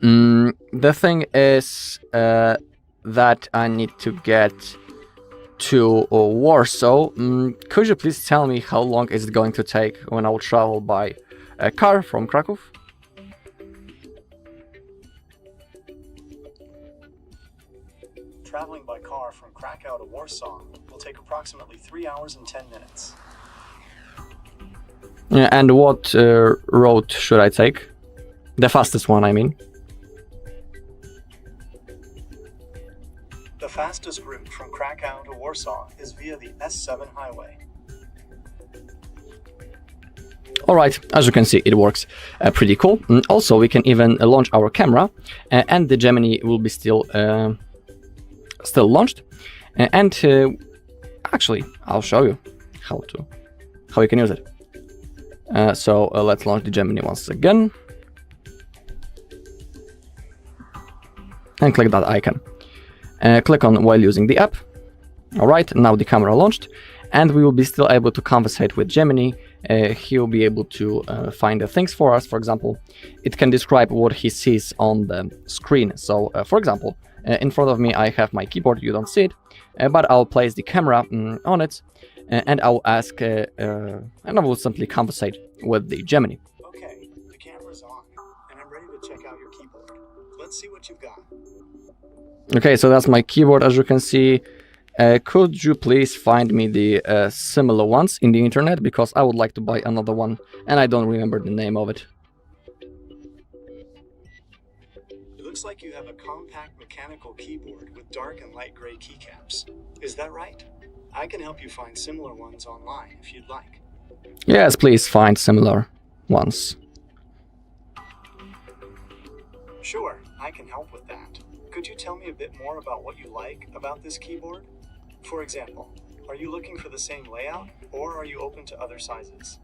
The thing is that I need to get to Warsaw. Could you please tell me how long is it going to take when I will travel by car from Kraków? Traveling by car from Krakow to Warsaw will take approximately 3 hours and 10 minutes. And what road should I take? The fastest one, I mean. The fastest route from Krakow to Warsaw is via the S7 highway. Alright, as you can see, it works pretty cool. Also, we can even launch our camera and the Gemini will be still launched. And actually, I'll show you how you can use it. So let's launch the Gemini once again. And click that icon. Click on while using the app. Alright, now the camera launched. And we will be still able to conversate with Gemini. He will be able to find the things for us. For example, it can describe what he sees on the screen. So, for example, in front of me I have my keyboard, you don't see it, but I'll place the camera on it, and I'll ask, and I will simply conversate with the Gemini. Okay, the camera's on, and I'm ready to check out your keyboard. Let's see what you've got. Okay, so that's my keyboard, as you can see. Could you please find me the similar ones in the internet, because I would like to buy another one, and I don't remember the name of it. Looks like you have a compact mechanical keyboard with dark and light gray keycaps. Is that right? I can help you find similar ones online if you'd like. Yes, please find similar ones. Sure, I can help with that. Could you tell me a bit more about what you like about this keyboard? For example, are you looking for the same layout, or are you open to other sizes?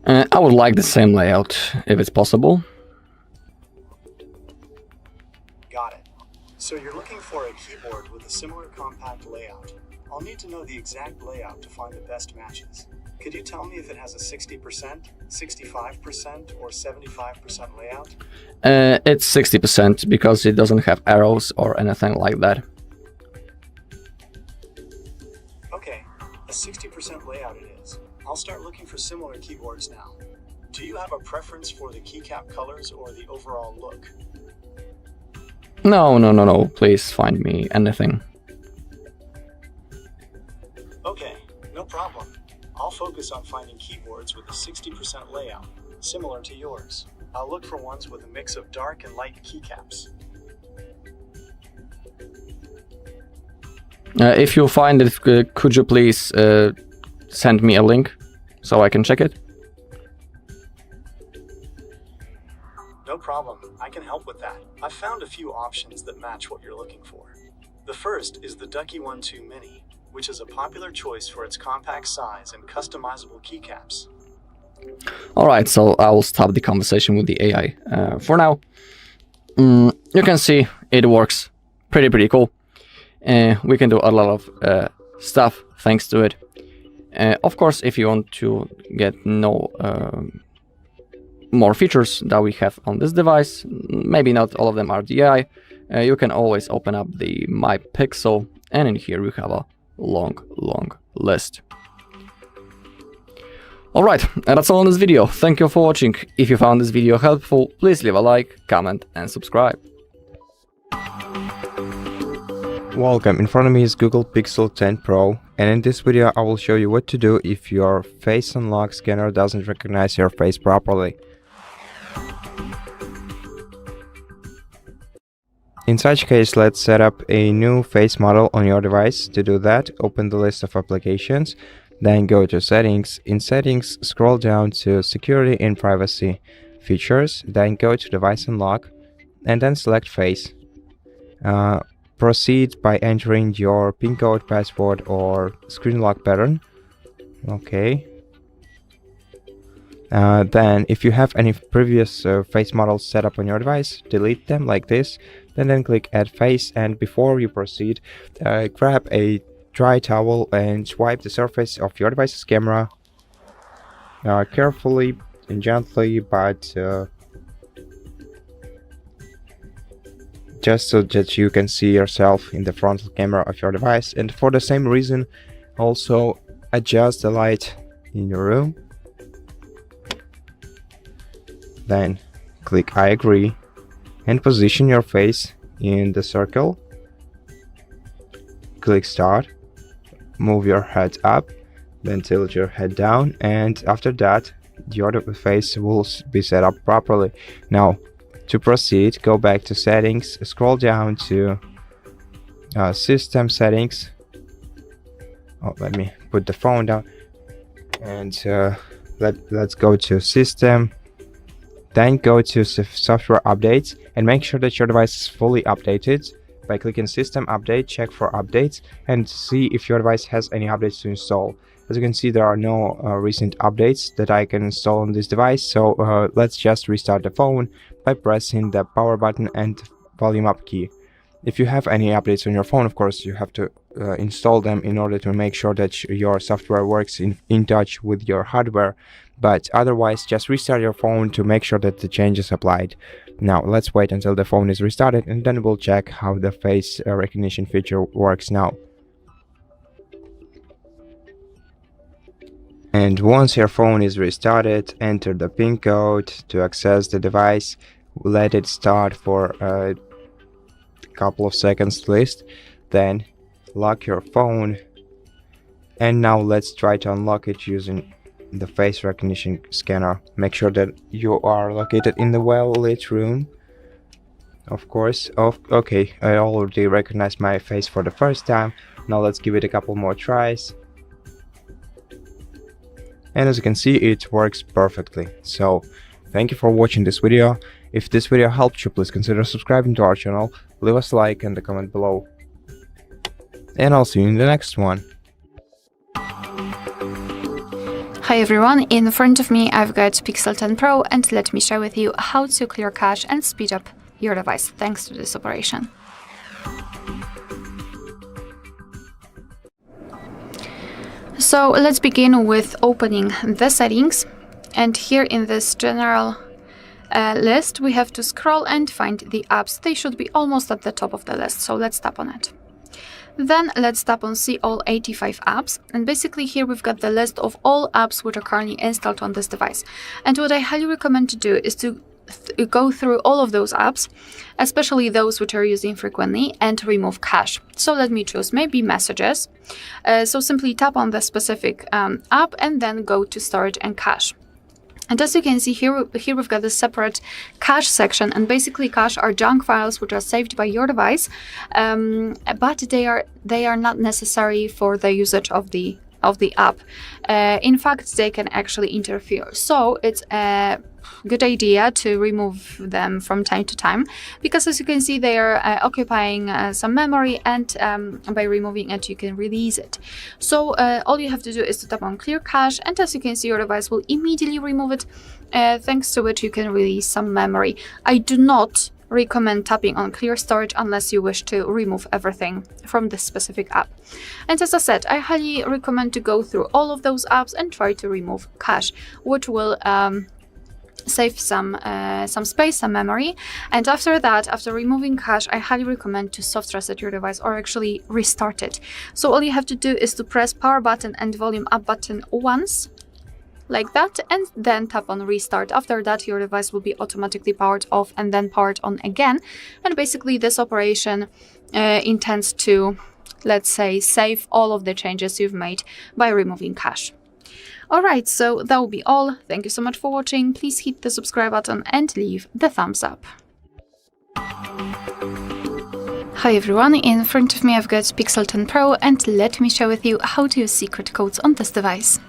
I would like the same layout, if it's possible. Got it. So you're looking for a keyboard with a similar compact layout. I'll need to know the exact layout to find the best matches. Could you tell me if it has a 60%, 65%, or 75% layout? It's 60% because it doesn't have arrows or anything like that. Okay, a 60% layout it is. I'll start looking for similar keyboards now. Do you have a preference for the keycap colors or the overall look? No. Please find me anything. focus on finding keyboards with a 60% layout, similar to yours. I'll look for ones with a mix of dark and light keycaps. If you find it, could you please send me a link so I can check it? No problem, I can help with that. I've found a few options that match what you're looking for. The first is the Ducky 1.2 Mini, which is a popular choice for its compact size and customizable keycaps. Alright, so I will stop the conversation with the AI for now. You can see it works pretty cool. We can do a lot of stuff thanks to it. Of course, if you want to get more features that we have on this device, maybe not all of them are the AI, you can always open up the My Pixel, and in here we have a long list. Alright, and that's all in this video. Thank you for watching. If you found this video helpful, please leave a like, comment and subscribe. Welcome, in front of me is Google Pixel 10 Pro, and in this video I will show you what to do if your face unlock scanner doesn't recognize your face properly. In such case, let's set up a new face model on your device. To do that, open the list of applications, then go to Settings. In Settings, scroll down to Security and Privacy Features, then go to Device Unlock, and then select Face. Proceed by entering your PIN code, password or screen lock pattern. Okay. Then if you have any previous face models set up on your device, delete them like this, then click Add Face, and before you proceed, grab a dry towel and wipe the surface of your device's camera carefully and gently, but just so that you can see yourself in the frontal camera of your device. And for the same reason, also adjust the light in your room. Then click I agree and position your face in the circle. Click Start, move your head up, then tilt your head down, and after that your face will be set up properly. Now to proceed, go back to Settings, scroll down to System Settings. Oh, let me put the phone down, and let's go to System. Then go to Software Updates and make sure that your device is fully updated. By clicking System Update, check for updates and see if your device has any updates to install. As you can see, there are no recent updates that I can install on this device, so let's just restart the phone by pressing the power button and volume up key. If you have any updates on your phone, of course, you have to install them in order to make sure that your software works in touch with your hardware. But otherwise, just restart your phone to make sure that the change is applied. Now, let's wait until the phone is restarted, and then we'll check how the face recognition feature works now. And once your phone is restarted, enter the PIN code to access the device. Let it start for a couple of seconds at least. Then lock your phone. And now let's try to unlock it using the face recognition scanner. Make sure that you are located in the well-lit room. Of course. Okay, I already recognized my face for the first time. Now let's give it a couple more tries. And as you can see, it works perfectly. So thank you for watching this video. If this video helped you, please consider subscribing to our channel, leave us a like and a comment below. And I'll see you in the next one. Hi everyone, in front of me I've got Pixel 10 Pro, and let me share with you how to clear cache and speed up your device thanks to this operation. So let's begin with opening the settings, and here in this general list we have to scroll and find the apps. They should be almost at the top of the list, so let's tap on it. Then let's tap on See All 85 apps, and basically here we've got the list of all apps which are currently installed on this device. And what I highly recommend to do is to go through all of those apps, especially those which are using frequently, and remove cache. So let me choose maybe messages. So simply tap on the specific app and then go to storage and cache. And as you can see here we've got a separate cache section, and basically cache are junk files which are saved by your device, but they are not necessary for the usage of the app. In fact, they can actually interfere. So it's a good idea to remove them from time to time, because as you can see they are occupying some memory, and by removing it you can release it. So all you have to do is to tap on clear cache, and as you can see your device will immediately remove it, thanks to which you can release some memory. I do not recommend tapping on clear storage unless you wish to remove everything from this specific app. And as I said, I highly recommend to go through all of those apps and try to remove cache, which will save some space, some memory. And after that, after removing cache, I highly recommend to soft reset your device or actually restart it. So all you have to do is to press power button and volume up button once, like that, and then tap on restart. After that your device will be automatically powered off and then powered on again, and basically this operation intends to, let's say, save all of the changes you've made by removing cache. Alright, so that will be all. Thank you so much for watching. Please hit the subscribe button and leave the thumbs up. Hi everyone, in front of me I've got Pixel 10 Pro, and let me share with you how to use secret codes on this device.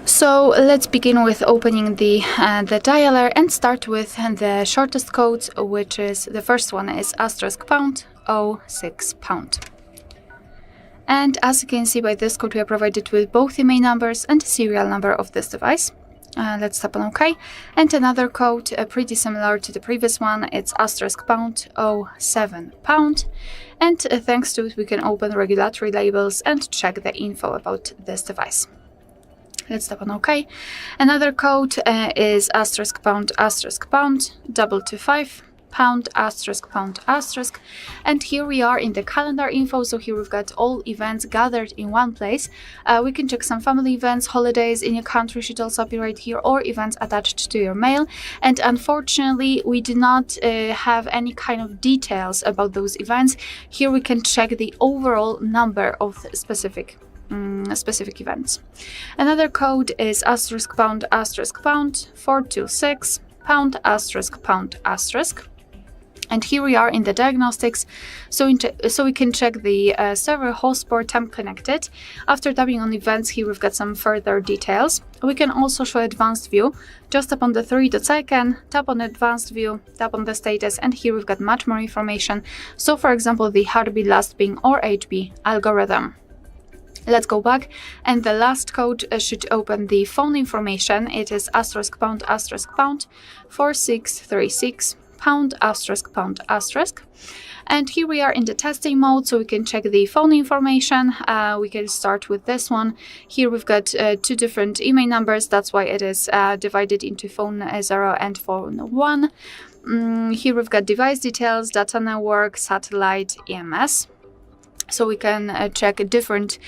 So let's begin with opening the dialer and start with the shortest code, which is the first one is *#06#. And as you can see by this code we are provided with both the main numbers and the serial number of this device. Let's tap on OK. And another code pretty similar to the previous one, it's *#07#. And thanks to it we can open regulatory labels and check the info about this device. Let's tap on OK. Another code is *##225###, and here we are in the calendar info. So here we've got all events gathered in one place. We can check some family events, holidays in your country should also be right here, or events attached to your mail. And unfortunately we do not have any kind of details about those events. Here we can check the overall number of specific events. Another code is *##426###. And here we are in the diagnostics, so we can check the server, host port, temp connected. After tapping on events, here we've got some further details. We can also show advanced view. Just tap on the three dots icon, tap on advanced view, tap on the status, and here we've got much more information. So for example, the heartbeat, last ping, or HB algorithm. Let's go back, and the last code should open the phone information. It is *##4636###. And here we are in the testing mode, so we can check the phone information. We can start with this one. Here we've got two different email numbers, that's why it is divided into phone 0 and phone 1. Here we've got device details, data network, satellite, EMS. So we can check different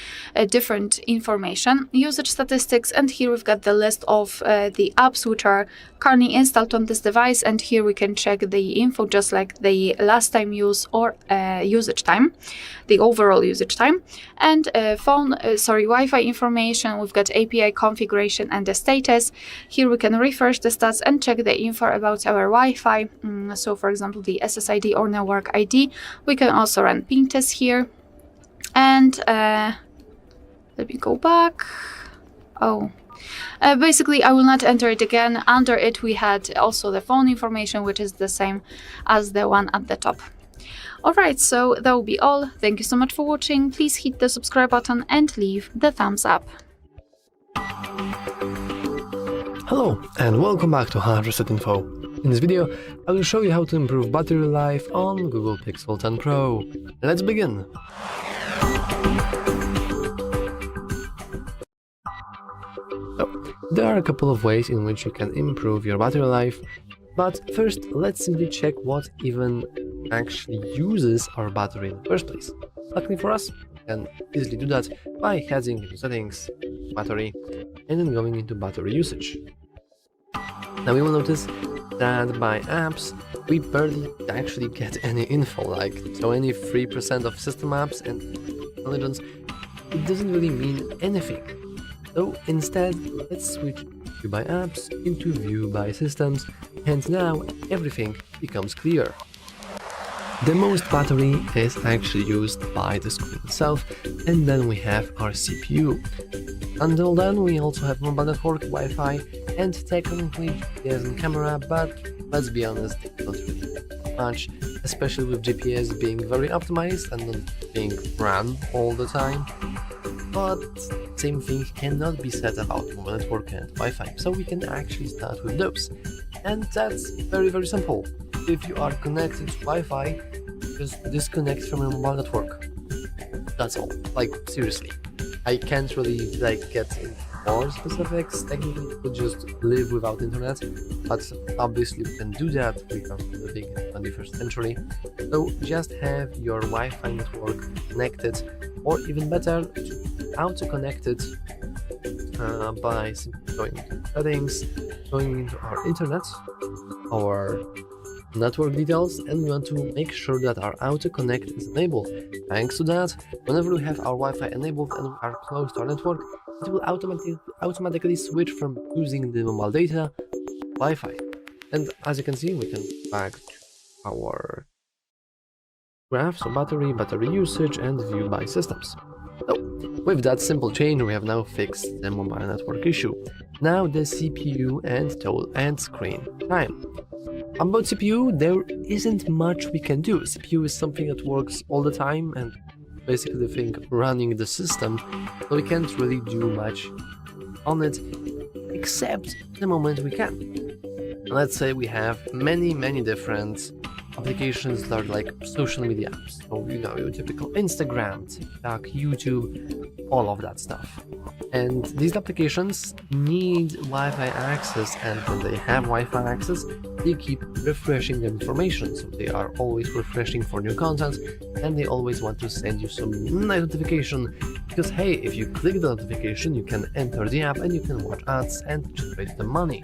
information, usage statistics, and here we've got the list of the apps which are currently installed on this device, and here we can check the info just like the last time use or usage time, the overall usage time, and Wi-Fi information. We've got API configuration and the status. Here we can refresh the stats and check the info about our Wi-Fi. So for example, the SSID or network ID. We can also run ping tests here. And let me go back. Basically I will not enter it again. Under it we had also the phone information, which is the same as the one at the top. Alright, so that will be all. Thank you so much for watching. Please hit the subscribe button and leave the thumbs up. Hello and welcome back to HardReset.Info. In this video I will show you how to improve battery life on Google Pixel 10 Pro. Let's begin! So, there are a couple of ways in which you can improve your battery life, but first let's simply check what even actually uses our battery in the first place. Luckily for us, can easily do that by heading into settings, battery, and then going into battery usage. Now we will notice that by apps, we barely actually get any info, like so any 3% of system apps and intelligence, it doesn't really mean anything. So instead, let's switch view by apps into view by systems, and now everything becomes clear. The most battery is actually used by the screen itself, and then we have our CPU. Until then, we also have mobile network, Wi-Fi, and technically GPS and camera, but let's be honest, it's not really much, especially with GPS being very optimized and not being run all the time. But same thing cannot be said about mobile network and Wi-Fi, so we can actually start with those. And that's very simple. If you are connected to Wi-Fi, just disconnect from your mobile network. That's all. Like, seriously. I can't really get into more specifics. Technically, you could just live without internet, but obviously you can do that because we're living in the 21st century. So just have your Wi-Fi network connected, or even better, auto-connected by simply going into settings, going into our internet, our network details, and we want to make sure that our auto connect is enabled. Thanks to that, whenever we have our Wi-Fi enabled and we are close to our network, it will automatically switch from using the mobile data to Wi-Fi. And as you can see, we can go back to our graph, so battery usage, and view by systems. So with that simple change, we have now fixed the mobile network issue. Now the CPU and screen time. About CPU, there isn't much we can do. CPU is something that works all the time and basically the thing running the system, so we can't really do much on it, except the moment we can. Let's say we have many different applications that are like social media apps. So, you know, your typical Instagram, TikTok, YouTube, all of that stuff. And these applications need Wi-Fi access, and when they have Wi-Fi access, they keep refreshing their information. So they are always refreshing for new content, and they always want to send you some nice notification, because hey, if you click the notification, you can enter the app and you can watch ads and generate the money.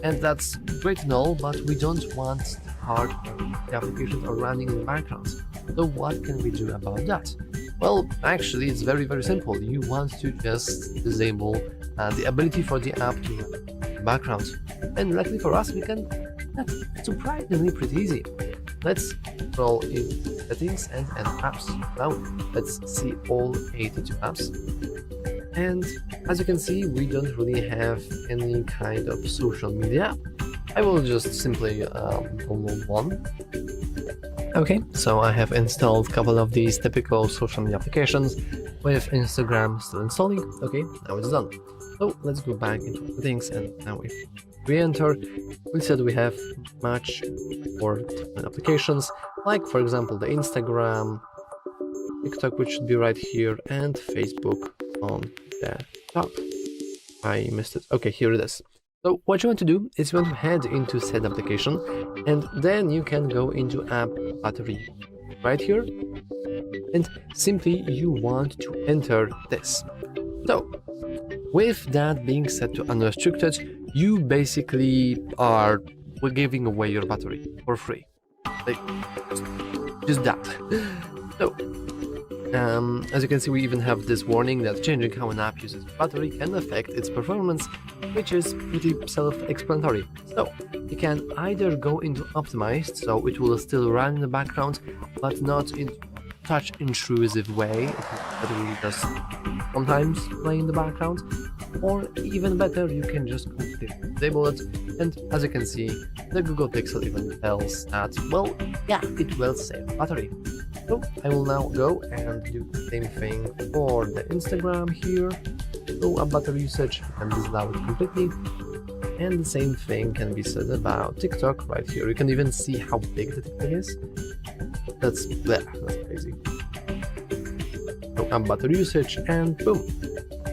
And that's great and all, but we don't want the applications are running in the background. So what can we do about that? Well, actually, it's very simple. You want to just disable the ability for the app to run in the background. And luckily for us, we can. That's surprisingly pretty easy. Let's scroll in settings and apps. Now, let's see all 82 apps. And as you can see, we don't really have any kind of social media app. I will just simply download one. Okay, so I have installed a couple of these typical social media applications, with Instagram still installing. Okay, now it's done. So let's go back into settings, and now if we enter, we said we have much more different applications, like for example the Instagram, TikTok, which should be right here, and Facebook on the top. I missed it. Okay, here it is. So what you want to do is you want to head into said application, and then you can go into app battery right here, and simply you want to enter this. So with that being set to unrestricted, you basically are giving away your battery for free. Like, just that. So as you can see, we even have this warning that changing how an app uses battery can affect its performance, which is pretty self-explanatory. So you can either go into optimized, so it will still run in the background, but not in such intrusive way. It will just sometimes play in the background, or even better, you can just completely disable it. And as you can see, the Google Pixel even tells that, well, yeah, it will save battery. So I will now go and do the same thing for the Instagram here. So a battery usage and disallow it completely. And the same thing can be said about TikTok right here. You can even see how big the TikTok is. That's crazy. So a battery usage, and boom.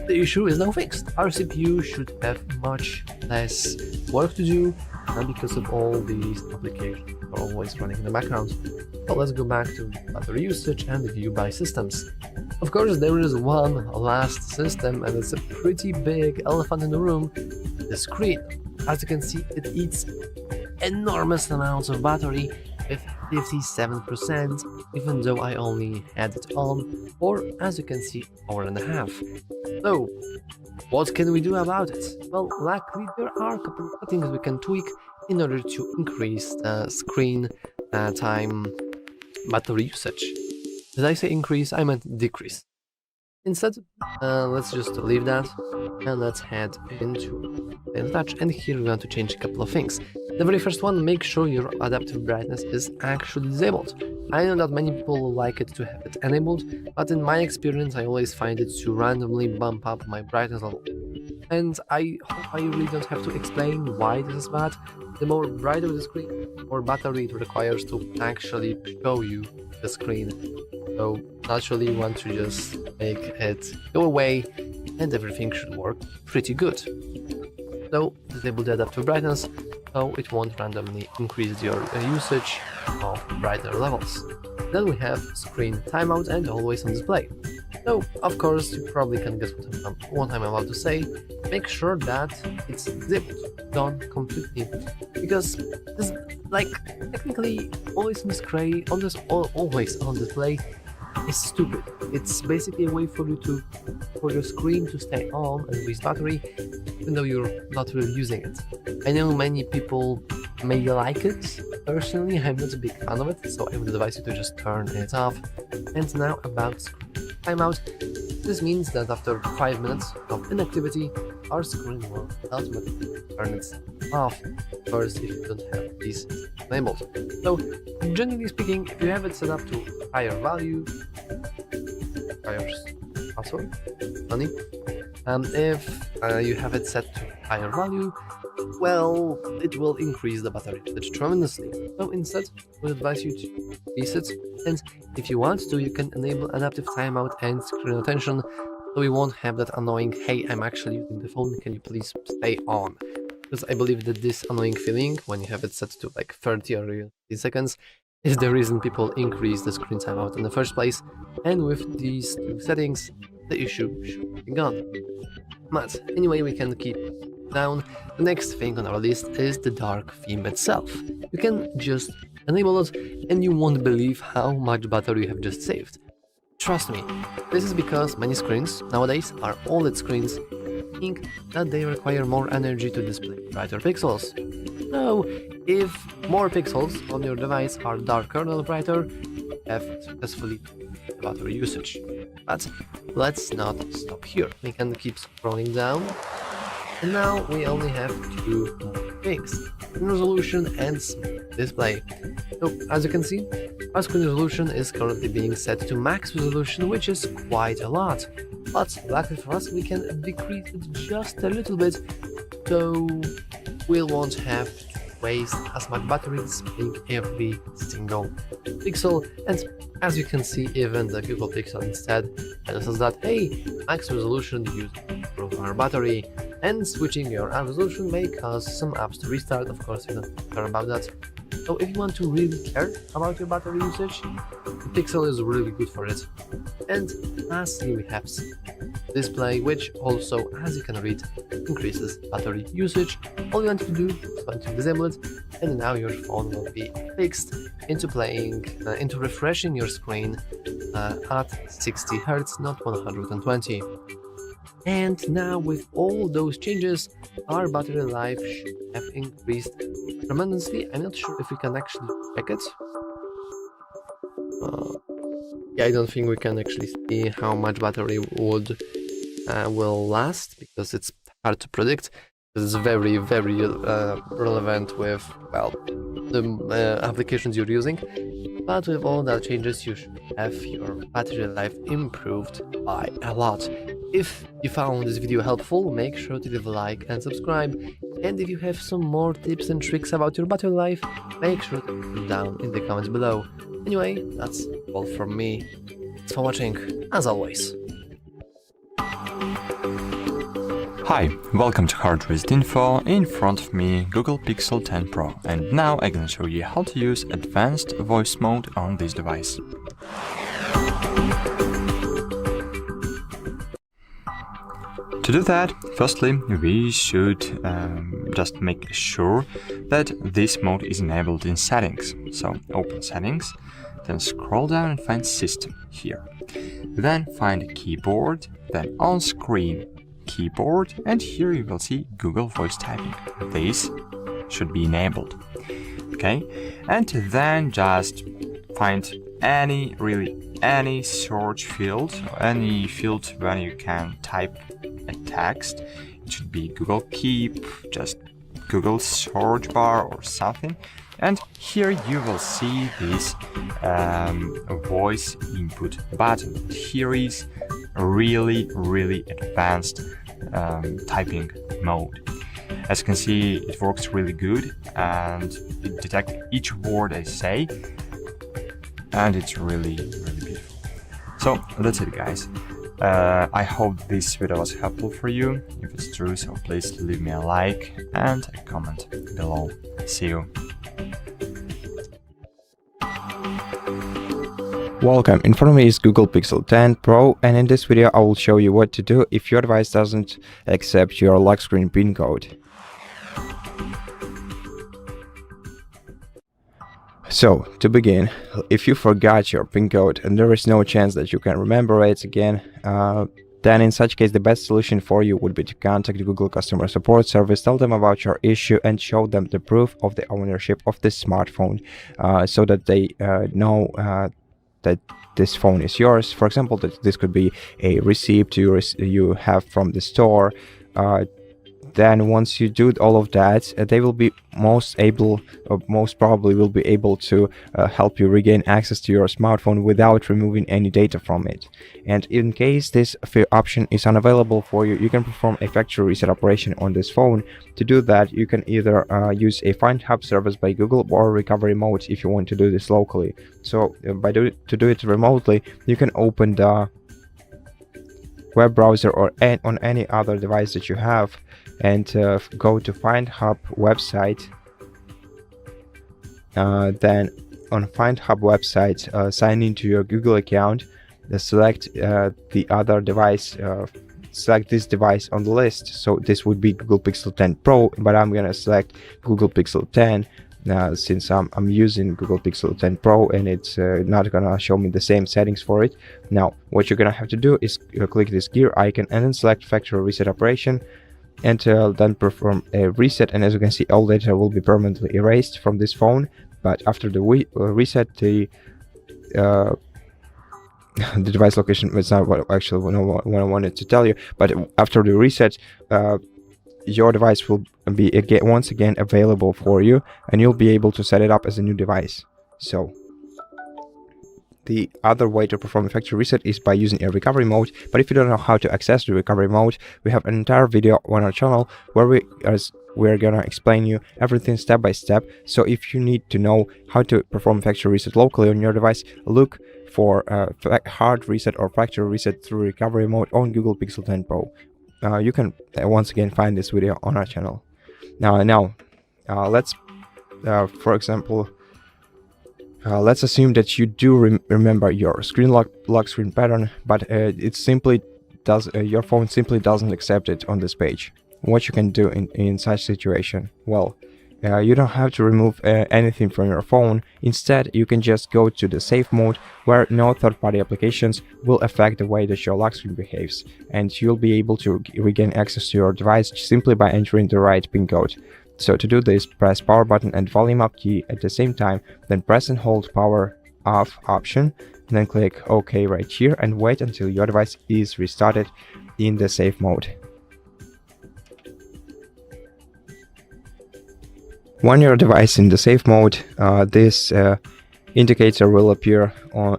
The issue is now fixed. Our CPU should have much less work to do, and because of all these applications are always running in the background. So let's go back to battery usage and view by systems. Of course, there is one last system, and it's a pretty big elephant in the room, the screen. As you can see, it eats enormous amounts of battery with 57%, even though I only had it on for, as you can see, hour and a half. So, what can we do about it? Well, luckily there are a couple of settings we can tweak in order to increase the screen time battery usage. Did I say increase? I meant decrease. Instead, let's just leave that and let's head into touch, and here we want to change a couple of things. The very first one, make sure your adaptive brightness is actually disabled. I know that many people like it to have it enabled, but in my experience I always find it to randomly bump up my brightness level. And I hope I really don't have to explain why this is bad. The more brighter the screen, the more battery it requires to actually show you the screen. So naturally you want to just make it go away and everything should work pretty good. So disable the adaptive brightness so it won't randomly increase your usage of brighter levels. Then we have screen timeout and always on display. So of course you probably can guess what I'm about to say. Make sure that it's disabled, done completely, because this, like, technically always on display, always on display is stupid. It's basically a way for your screen to stay on and waste battery, even though you're not really using it. I know many people may like it. Personally, I'm not a big fan of it, so I would advise you to just turn it off. And now about screen timeout. This means that after 5 minutes of inactivity, our screen will automatically turn itself off. First, if you don't have these enabled. So, generally speaking, if you have it set up to higher value, password, honey, if you have it set to higher value, well, it will increase the battery usage tremendously. So instead, we advise you to reset, and if you want to, you can enable adaptive timeout and screen attention, so you won't have that annoying, hey, I'm actually using the phone, can you please stay on? Because I believe that this annoying feeling, when you have it set to like 30 or 30 seconds, is the reason people increase the screen timeout in the first place, and with these two settings, the issue should be gone. But anyway, we can keep down. The next thing on our list is the dark theme itself. You can just enable it and you won't believe how much battery you have just saved. Trust me, this is because many screens nowadays are OLED screens, meaning that they require more energy to display brighter pixels. So, if more pixels on your device are darker or brighter, you have successfully the battery usage. But let's not stop here. We can keep scrolling down. And now we only have two more things: screen resolution and display. So as you can see, our screen resolution is currently being set to max resolution, which is quite a lot. But luckily for us, we can decrease it just a little bit, so we won't have to waste as much battery displaying every single pixel. And as you can see, even the Google Pixel instead tells us that, hey, max resolution used to improve our battery, and switching your app resolution may cause some apps to restart. Of course, you don't care about that. So if you want to really care about your battery usage, the Pixel is really good for it. And lastly, we have display, which also, as you can read, increases battery usage. All you want to do is want to disable it, and now your phone will be fixed into into refreshing your screen at 60 Hz, not 120. And now with all those changes, our battery life should have increased tremendously. I'm not sure if we can actually check it. Yeah, I don't think we can actually see how much battery will last, because it's hard to predict. This is very, very relevant with, well, the applications you're using. But with all that changes, you should have your battery life improved by a lot. If you found this video helpful, make sure to leave a like and subscribe. And if you have some more tips and tricks about your battery life, make sure to put them down in the comments below. Anyway, that's all from me. Thanks for watching, as always. Hi, welcome to HardReset.Info. In front of me, Google Pixel 10 Pro, and now I'm gonna show you how to use advanced voice mode on this device. To do that, firstly, we should just make sure that this mode is enabled in settings. So open settings, then scroll down and find system here. Then find keyboard, then on screen keyboard, and here you will see Google voice typing. This should be enabled. Okay, and then just find any search field, any field where you can type a text. It should be Google Keep, just Google search bar or something. And here you will see this voice input button. Here is a really advanced typing mode. As you can see, it works really good and it detects each word I say, and it's really beautiful. So that's it, guys. I hope this video was helpful for you. If it's true, so please leave me a like and a comment below. See you. Welcome, in front of me is Google Pixel 10 Pro, and in this video I will show you what to do if your device doesn't accept your lock screen PIN code. So, to begin, if you forgot your PIN code and there is no chance that you can remember it again, then in such case the best solution for you would be to contact the Google customer support service, tell them about your issue and show them the proof of the ownership of the smartphone, so that they know that this phone is yours. For example, that this could be a receipt you have from the store. Then once you do all of that, they will be most probably will be able to help you regain access to your smartphone without removing any data from it. And in case this option is unavailable for you, you can perform a factory reset operation on this phone. To do that, you can either use a Find Hub service by Google or recovery mode if you want to do this locally. So to do it remotely, you can open the web browser or on any other device that you have, and go to Find Hub website. Then on Find Hub website, sign into your Google account, select the other device, select this device on the list. So this would be Google Pixel 10 Pro, but I'm gonna select Google Pixel 10 since I'm using Google Pixel 10 Pro and it's not gonna show me the same settings for it. Now what you're gonna have to do is click this gear icon and then select factory reset operation, and then perform a reset. And as you can see, all data will be permanently erased from this phone. But after the reset, the device location is not what I wanted to tell you, but after the reset, your device will be once again available for you, and you'll be able to set it up as a new device. So the other way to perform a factory reset is by using a recovery mode. But if you don't know how to access the recovery mode, we have an entire video on our channel where we're gonna explain you everything step by step. So if you need to know how to perform factory reset locally on your device, look for hard reset or factory reset through recovery mode on Google Pixel 10 Pro. You can once again find this video on our channel. Now let's for example, let's assume that you do remember your screen lock screen pattern, but your phone simply doesn't accept it on this page. What you can do in such situation? Well, you don't have to remove anything from your phone. Instead, you can just go to the safe mode, where no third-party applications will affect the way that your lock screen behaves, and you'll be able to regain access to your device simply by entering the right PIN code. So to do this, press power button and volume up key at the same time, then press and hold power off option, then click OK right here and wait until your device is restarted in the safe mode. When your device in the safe mode, this indicator will appear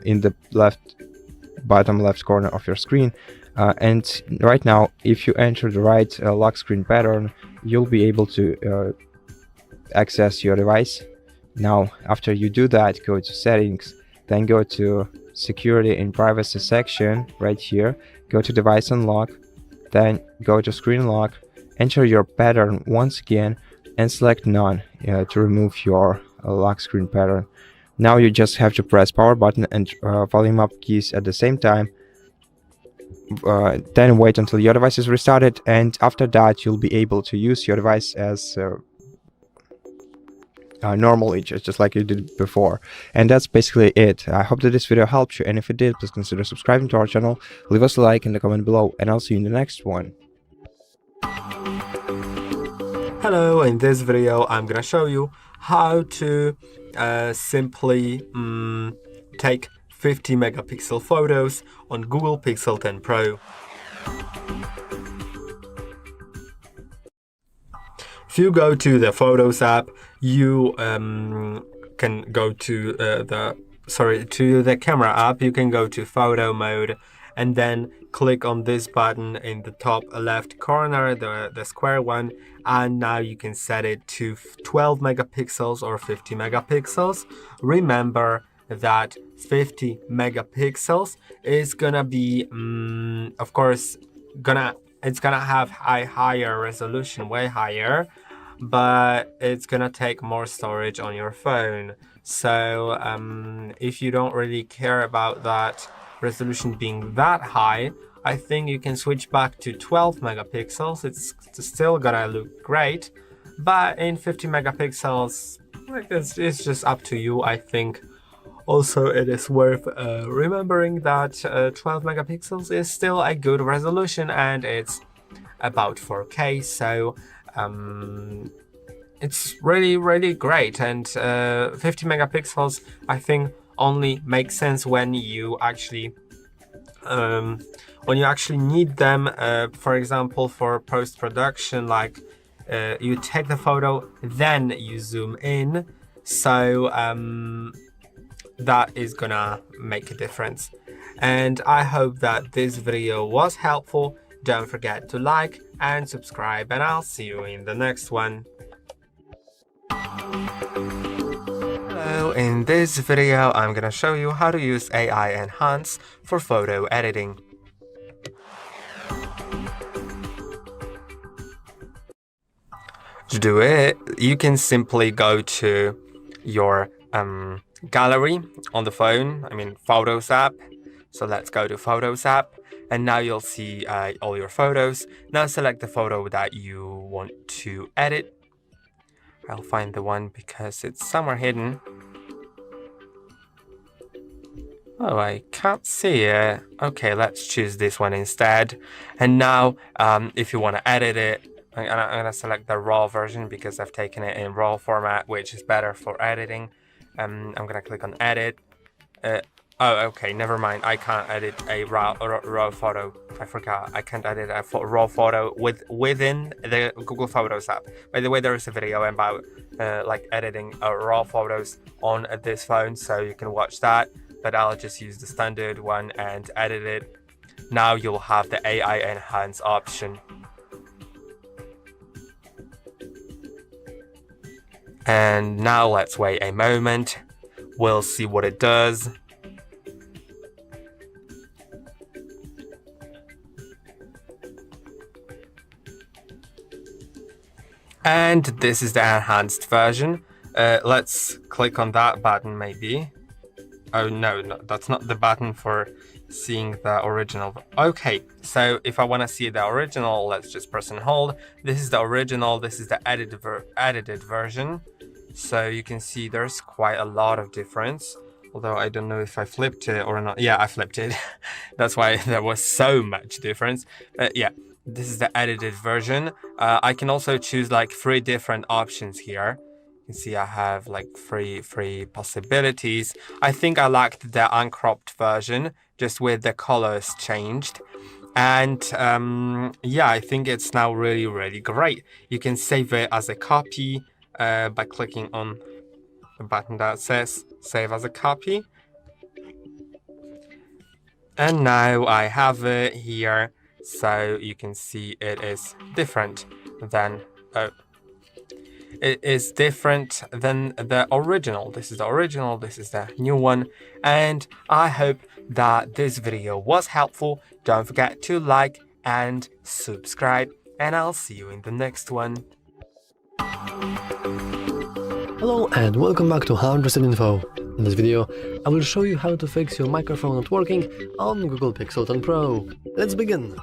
in the bottom left corner of your screen. And right now, if you enter the right lock screen pattern, you'll be able to access your device. Now, after you do that, go to settings, then go to security and privacy section right here, go to device unlock, then go to screen lock, enter your pattern once again, and select none to remove your lock screen pattern. Now you just have to press power button and volume up keys at the same time, then wait until your device is restarted, and after that you'll be able to use your device as normally, just like you did before. And that's basically it. I hope that this video helped you, and if it did, please consider subscribing to our channel, leave us a like in the comment below, and I'll see you in the next one. Hello, in this video I'm gonna show you how to simply take 50 megapixel photos on Google Pixel 10 Pro. If you go to the Photos app, you can go to the camera app. You can go to photo mode and then click on this button in the top left corner, the square one, and now you can set it to 12 megapixels or 50 megapixels. Remember that 50 megapixels is gonna be of course it's gonna have a higher resolution, way higher, but it's gonna take more storage on your phone. So if you don't really care about that resolution being that high, I think you can switch back to 12 megapixels. It's still gonna look great, but in 50 megapixels, it's just up to you, I think. Also, it is worth remembering that 12 megapixels is still a good resolution, and it's about 4K, so it's really great. And 50 megapixels I think only makes sense when you actually need them, for example, for post-production, like you take the photo, then you zoom in, so that is gonna make a difference. And I hope that this video was helpful. Don't forget to like and subscribe, and I'll see you in the next one. Hello, in this video I'm gonna show you how to use AI Enhance for photo editing. To do it, you can simply go to your gallery on the phone, Photos app. So let's go to Photos app, and now you'll see all your photos. Now select the photo that you want to edit. I'll find the one because it's somewhere hidden. Oh, I can't see it. Okay, let's choose this one instead. And now, if you want to edit it, I'm gonna select the RAW version because I've taken it in RAW format, which is better for editing. I'm gonna click on Edit. Oh, okay, never mind. I can't edit a raw photo. I forgot. I can't edit a raw photo within the Google Photos app. By the way, there is a video about like editing raw photos on this phone, so you can watch that. But I'll just use the standard one and edit it. Now you'll have the AI Enhance option. And now let's wait a moment. We'll see what it does. And this is the enhanced version. Let's click on that button maybe. Oh no, that's not the button for seeing the original. Okay, so if I want to see the original, let's just press and hold. This is the original, this is the edited version. So you can see there's quite a lot of difference. Although I don't know if I flipped it or not. Yeah, I flipped it. That's why there was so much difference. But yeah, this is the edited version. I can also choose like 3 different options here. You can see I have like three possibilities. I think I liked the uncropped version, just with the colors changed. And yeah, I think it's now really great. You can save it as a copy by clicking on the button that says Save as a Copy. And now I have it here, so you can see it is different than the original. This is the original, this is the new one, and I hope that this video was helpful. Don't forget to like and subscribe, and I'll see you in the next one. Hello and welcome back to HardReset.Info. In this video, I will show you how to fix your microphone not working on Google Pixel 10 Pro. Let's begin!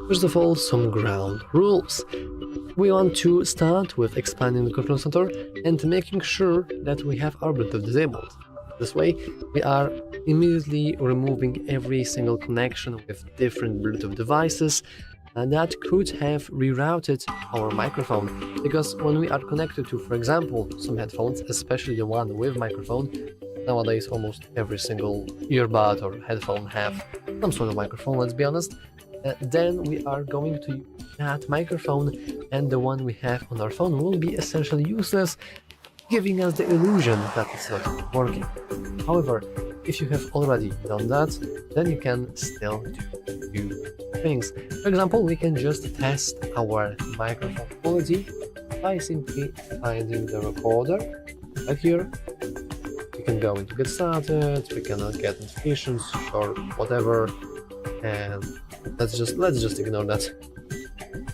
First of all, some ground rules. We want to start with expanding the control center and making sure that we have our Bluetooth disabled. This way, we are immediately removing every single connection with different Bluetooth devices that could have rerouted our microphone, because when we are connected to, for example, some headphones, especially the one with microphone, nowadays almost every single earbud or headphone have some sort of microphone, let's be honest, then we are going to use that microphone, and the one we have on our phone will be essentially useless, giving us the illusion that it's not working. However, if you have already done that, then you can still do few things. For example, we can just test our microphone quality by simply finding the recorder right here. We can go into get started, we can get notifications or whatever, and let's just ignore that.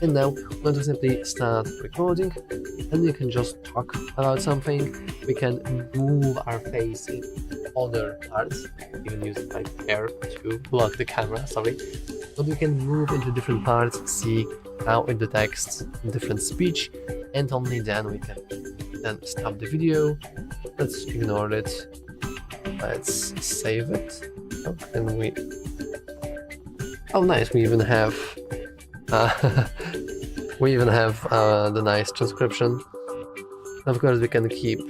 And now we're going to simply start recording, and we can just talk about something. We can move our face in other parts, even use my hair to block the camera, sorry. But we can move into different parts, see how it detects different speech, and only then we can then stop the video. Let's ignore it. Let's save it. Oh, and we... Oh, nice! We even have the nice transcription. Of course, we can keep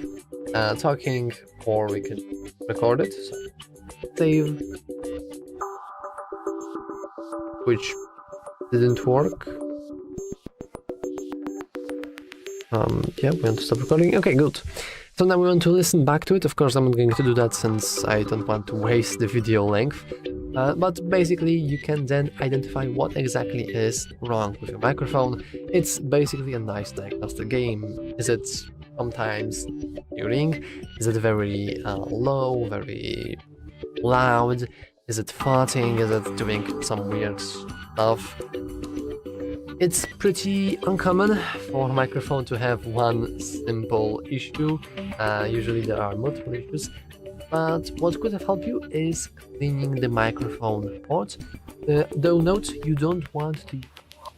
talking, or we can record it. So, save, which didn't work. Yeah, we want to stop recording. Okay, good. So now we want to listen back to it. Of course, I'm not going to do that since I don't want to waste the video length. But basically, you can then identify what exactly is wrong with your microphone. It's basically a nice diagnostic game. Is it sometimes hearing? Is it very low, very loud? Is it farting? Is it doing some weird stuff? It's pretty uncommon for a microphone to have one simple issue. Usually there are multiple issues. But what could have helped you is cleaning the microphone port. Though note, you don't want to use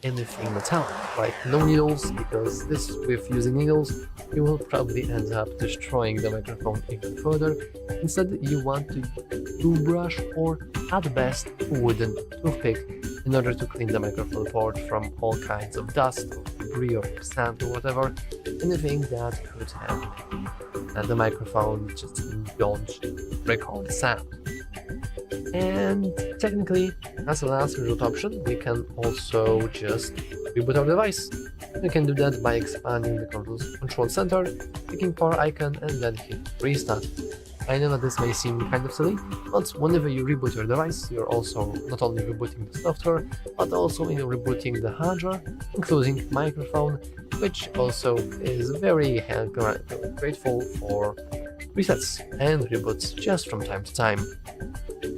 anything metallic, like no needles, because with using needles, you will probably end up destroying the microphone even further. Instead, you want to use a toothbrush or, at best, a wooden toothpick in order to clean the microphone port from all kinds of dust, or debris, or sand, or whatever, anything that could have the microphone just don't record sound. And technically, as a last resort option, we can also just reboot our device. We can do that by expanding the control center, clicking power icon, and then hit restart. I know that this may seem kind of silly, but whenever you reboot your device, you're also not only rebooting the software, but also rebooting the hardware, including microphone, which also is very grateful for resets and reboots just from time to time.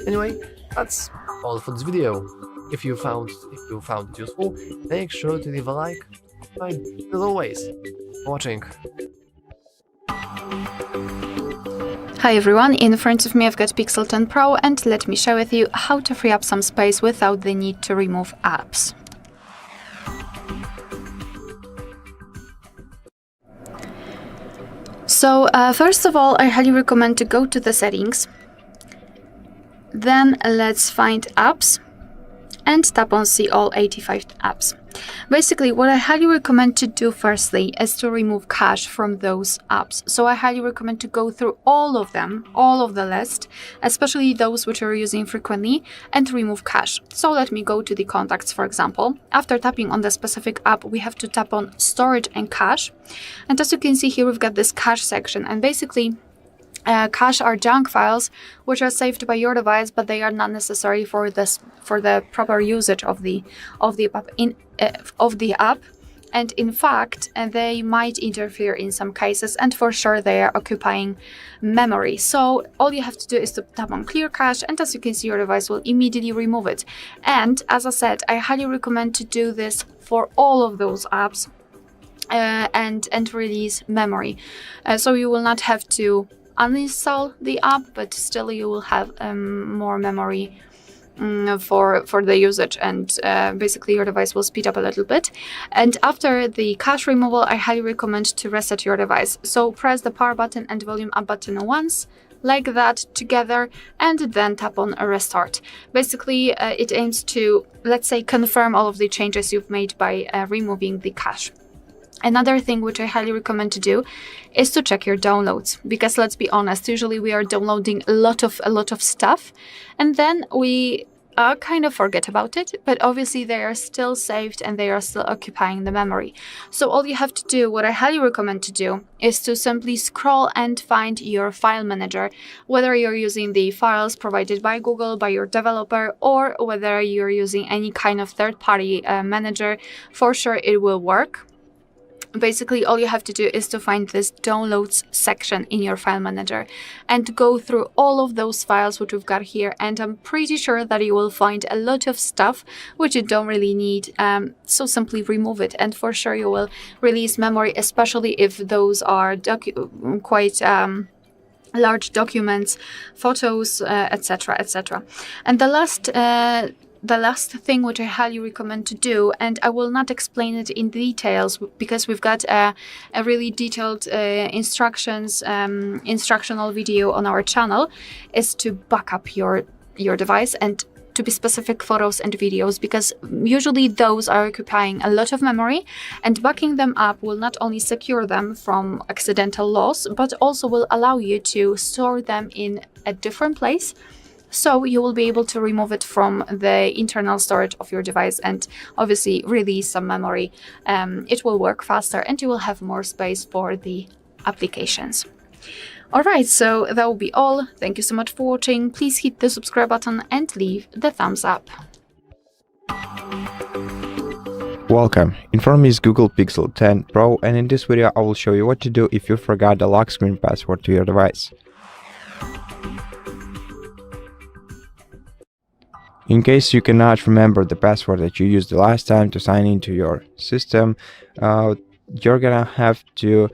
Anyway, that's all for this video. If you found it useful, make sure to leave a like. And as always, for watching. Hi everyone, in front of me I've got Pixel 10 Pro, and let me share with you how to free up some space without the need to remove apps. So first of all, I highly recommend to go to the settings. Then let's find apps and tap on see all 85 apps. Basically, what I highly recommend to do firstly is to remove cache from those apps. So I highly recommend to go through all of them, all of the list, especially those which you're using frequently, and remove cache. So let me go to the contacts, for example. After tapping on the specific app, we have to tap on storage and cache. And as you can see here, we've got this cache section, and basically cache are junk files which are saved by your device, but they are not necessary for the proper usage of the app. And in fact, they might interfere in some cases, and for sure they are occupying memory. So all you have to do is to tap on clear cache, and as you can see, your device will immediately remove it. And as I said, I highly recommend to do this for all of those apps, and release memory. So you will not have to uninstall the app, but still you will have more memory for the usage, and basically your device will speed up a little bit. And after the cache removal, I highly recommend to reset your device. So press the power button and volume up button once, like that, together, and then tap on restart. Basically it aims to, let's say, confirm all of the changes you've made by removing the cache. Another thing which I highly recommend to do is to check your downloads, because let's be honest, usually we are downloading a lot of stuff, and then we kind of forget about it, but obviously they are still saved and they are still occupying the memory. So all you have to do, what I highly recommend to do, is to simply scroll and find your file manager, whether you're using the files provided by Google, by your developer, or whether you're using any kind of third-party manager. For sure it will work. Basically, all you have to do is to find this downloads section in your file manager and go through all of those files which we've got here, and I'm pretty sure that you will find a lot of stuff which you don't really need, so simply remove it, and for sure you will release memory, especially if those are quite large documents, photos, etc, etc. And the last thing which I highly recommend to do, and I will not explain it in details because we've got a really detailed instructional video on our channel, is to back up your device, and to be specific, photos and videos, because usually those are occupying a lot of memory, and backing them up will not only secure them from accidental loss, but also will allow you to store them in a different place. So you will be able to remove it from the internal storage of your device and obviously release some memory. It will work faster and you will have more space for the applications. Alright, so that will be all. Thank you so much for watching. Please hit the subscribe button and leave the thumbs up. Welcome, in front of me is Google Pixel 10 Pro, and in this video I will show you what to do if you forgot the lock screen password to your device. In case you cannot remember the password that you used the last time to sign into your system, you're gonna have to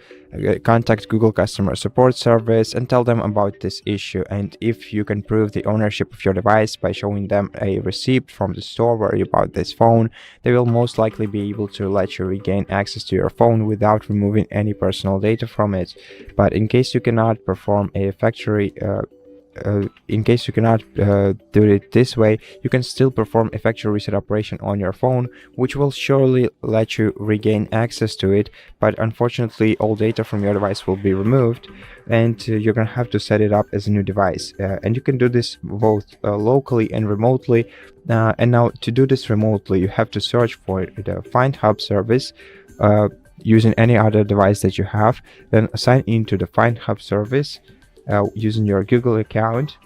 contact Google customer support service and tell them about this issue. And if you can prove the ownership of your device by showing them a receipt from the store where you bought this phone, they will most likely be able to let you regain access to your phone without removing any personal data from it. But in case you cannot perform a factory do it this way, you can still perform a factory reset operation on your phone, which will surely let you regain access to it, but unfortunately all data from your device will be removed, and you're gonna have to set it up as a new device. And you can do this both locally and remotely. And now to do this remotely, you have to search for the Find Hub service using any other device that you have, then sign into the Find Hub service using your Google account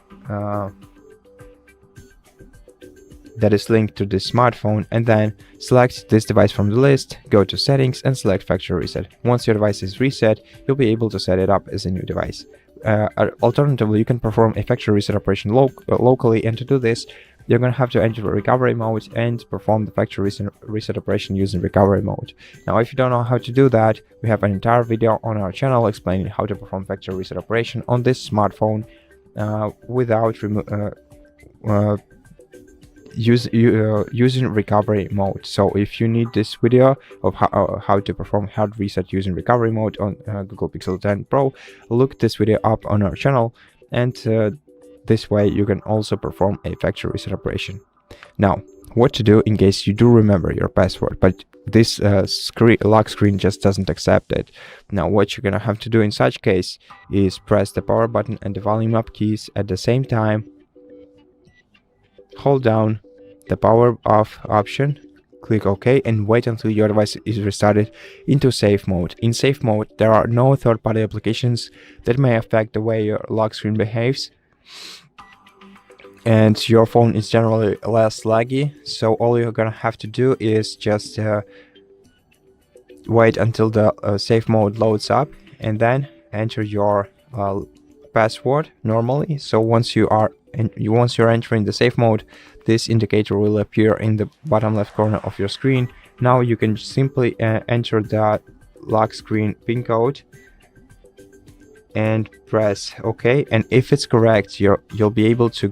that is linked to this smartphone, and then select this device from the list, go to settings and select factory reset. Once your device is reset, you'll be able to set it up as a new device. Alternatively, you can perform a factory reset operation locally, and to do this you're going to have to enter recovery mode and perform the factory reset operation using recovery mode. Now, if you don't know how to do that, we have an entire video on our channel explaining how to perform factory reset operation on this smartphone without using recovery mode. So if you need this video of how to perform hard reset using recovery mode on Google Pixel 10 Pro, look this video up on our channel, and this way you can also perform a factory reset operation. Now, what to do in case you do remember your password, but this lock screen just doesn't accept it. Now, what you're gonna have to do in such case is press the power button and the volume up keys at the same time, hold down the power off option, click OK, and wait until your device is restarted into safe mode. In safe mode, there are no third-party applications that may affect the way your lock screen behaves, and your phone is generally less laggy. So all you're gonna have to do is just wait until the safe mode loads up, and then enter your password normally. So once you're entering the safe mode, this indicator will appear in the bottom left corner of your screen. Now you can simply enter the lock screen pin code and press OK. And if it's correct, you'll be able to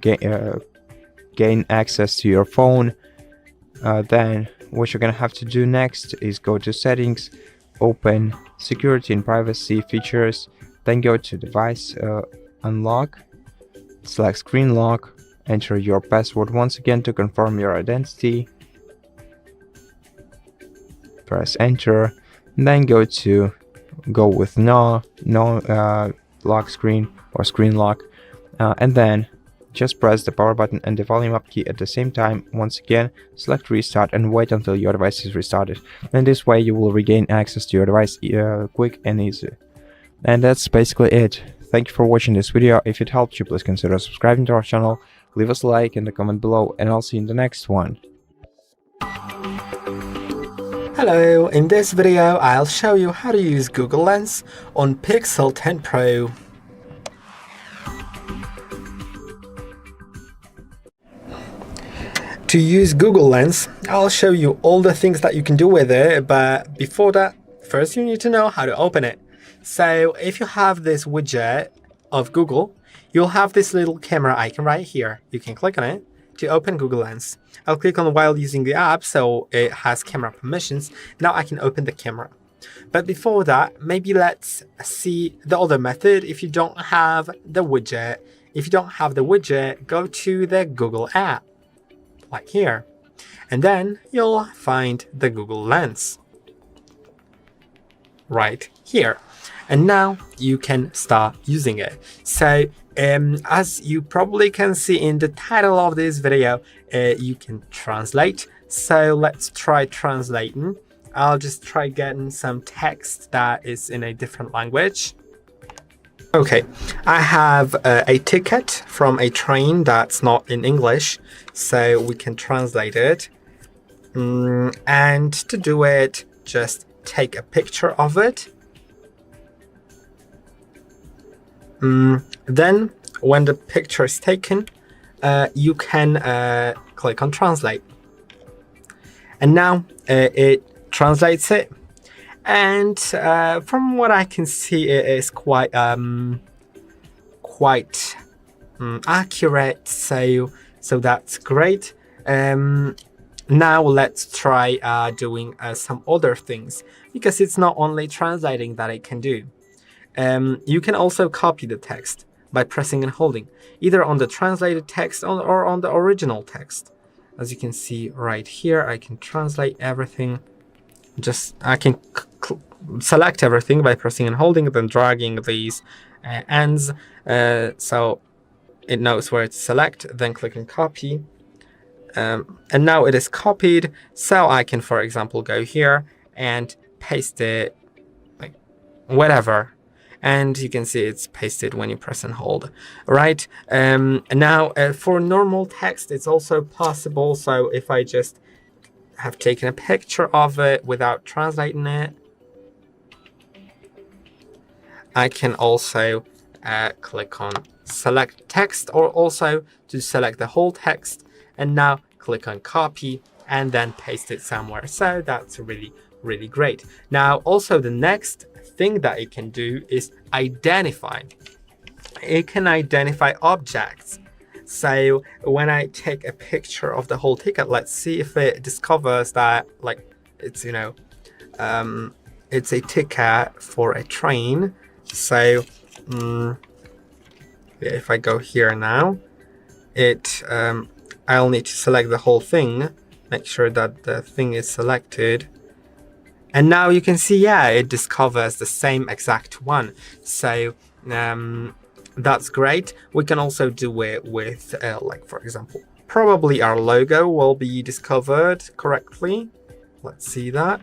gain access to your phone. Then what you're gonna have to do next is go to settings, open security and privacy features, then go to device unlock, select screen lock, enter your password once again to confirm your identity, press enter, and then go with no lock screen or screen lock, and then just press the power button and the volume up key at the same time. Once again, select restart and wait until your device is restarted. And this way you will regain access to your device quick and easy. And that's basically it. Thank you for watching this video. If it helped you, please consider subscribing to our channel, leave us a like in the comment below, and I'll see you in the next one. Hello, in this video I'll show you how to use Google Lens on Pixel 10 Pro. To use Google Lens, I'll show you all the things that you can do with it, but before that, first you need to know how to open it. So if you have this widget of Google, you'll have this little camera icon right here. You can click on it to open Google Lens. I'll click on while using the app, so it has camera permissions. Now I can open the camera. But before that, maybe let's see the other method. If you don't have the widget, go to the Google app, like here. And then you'll find the Google Lens right here. And now you can start using it. So as you probably can see in the title of this video, you can translate. So let's try translating. I'll just try getting some text that is in a different language. Okay, I have a ticket from a train that's not in English, so we can translate it. And to do it, just take a picture of it. Then, when the picture is taken, you can click on translate. And now it translates it. And from what I can see, it is quite accurate. So that's great. Now let's try doing some other things, because it's not only translating that it can do. You can also copy the text by pressing and holding, either on the translated text or on the original text. As you can see right here, I can translate everything. I can select everything by pressing and holding, then dragging these ends, so it knows where to select, then click on copy. And now it is copied, so I can, for example, go here and paste it, like whatever. And you can see it's pasted when you press and hold, right? Now, for normal text, it's also possible. So if I just have taken a picture of it without translating it, I can also click on select text, or also to select the whole text, and now click on copy and then paste it somewhere. So that's really great. Now also the next thing that it can do is identify. It can identify objects. So when I take a picture of the whole ticket, let's see if it discovers that, like, it's, it's a ticket for a train. So if I go here now, I'll need to select the whole thing, make sure that the thing is selected. And now you can see, yeah, it discovers the same exact one. So that's great. We can also do it with, like, for example, probably our logo will be discovered correctly. Let's see that.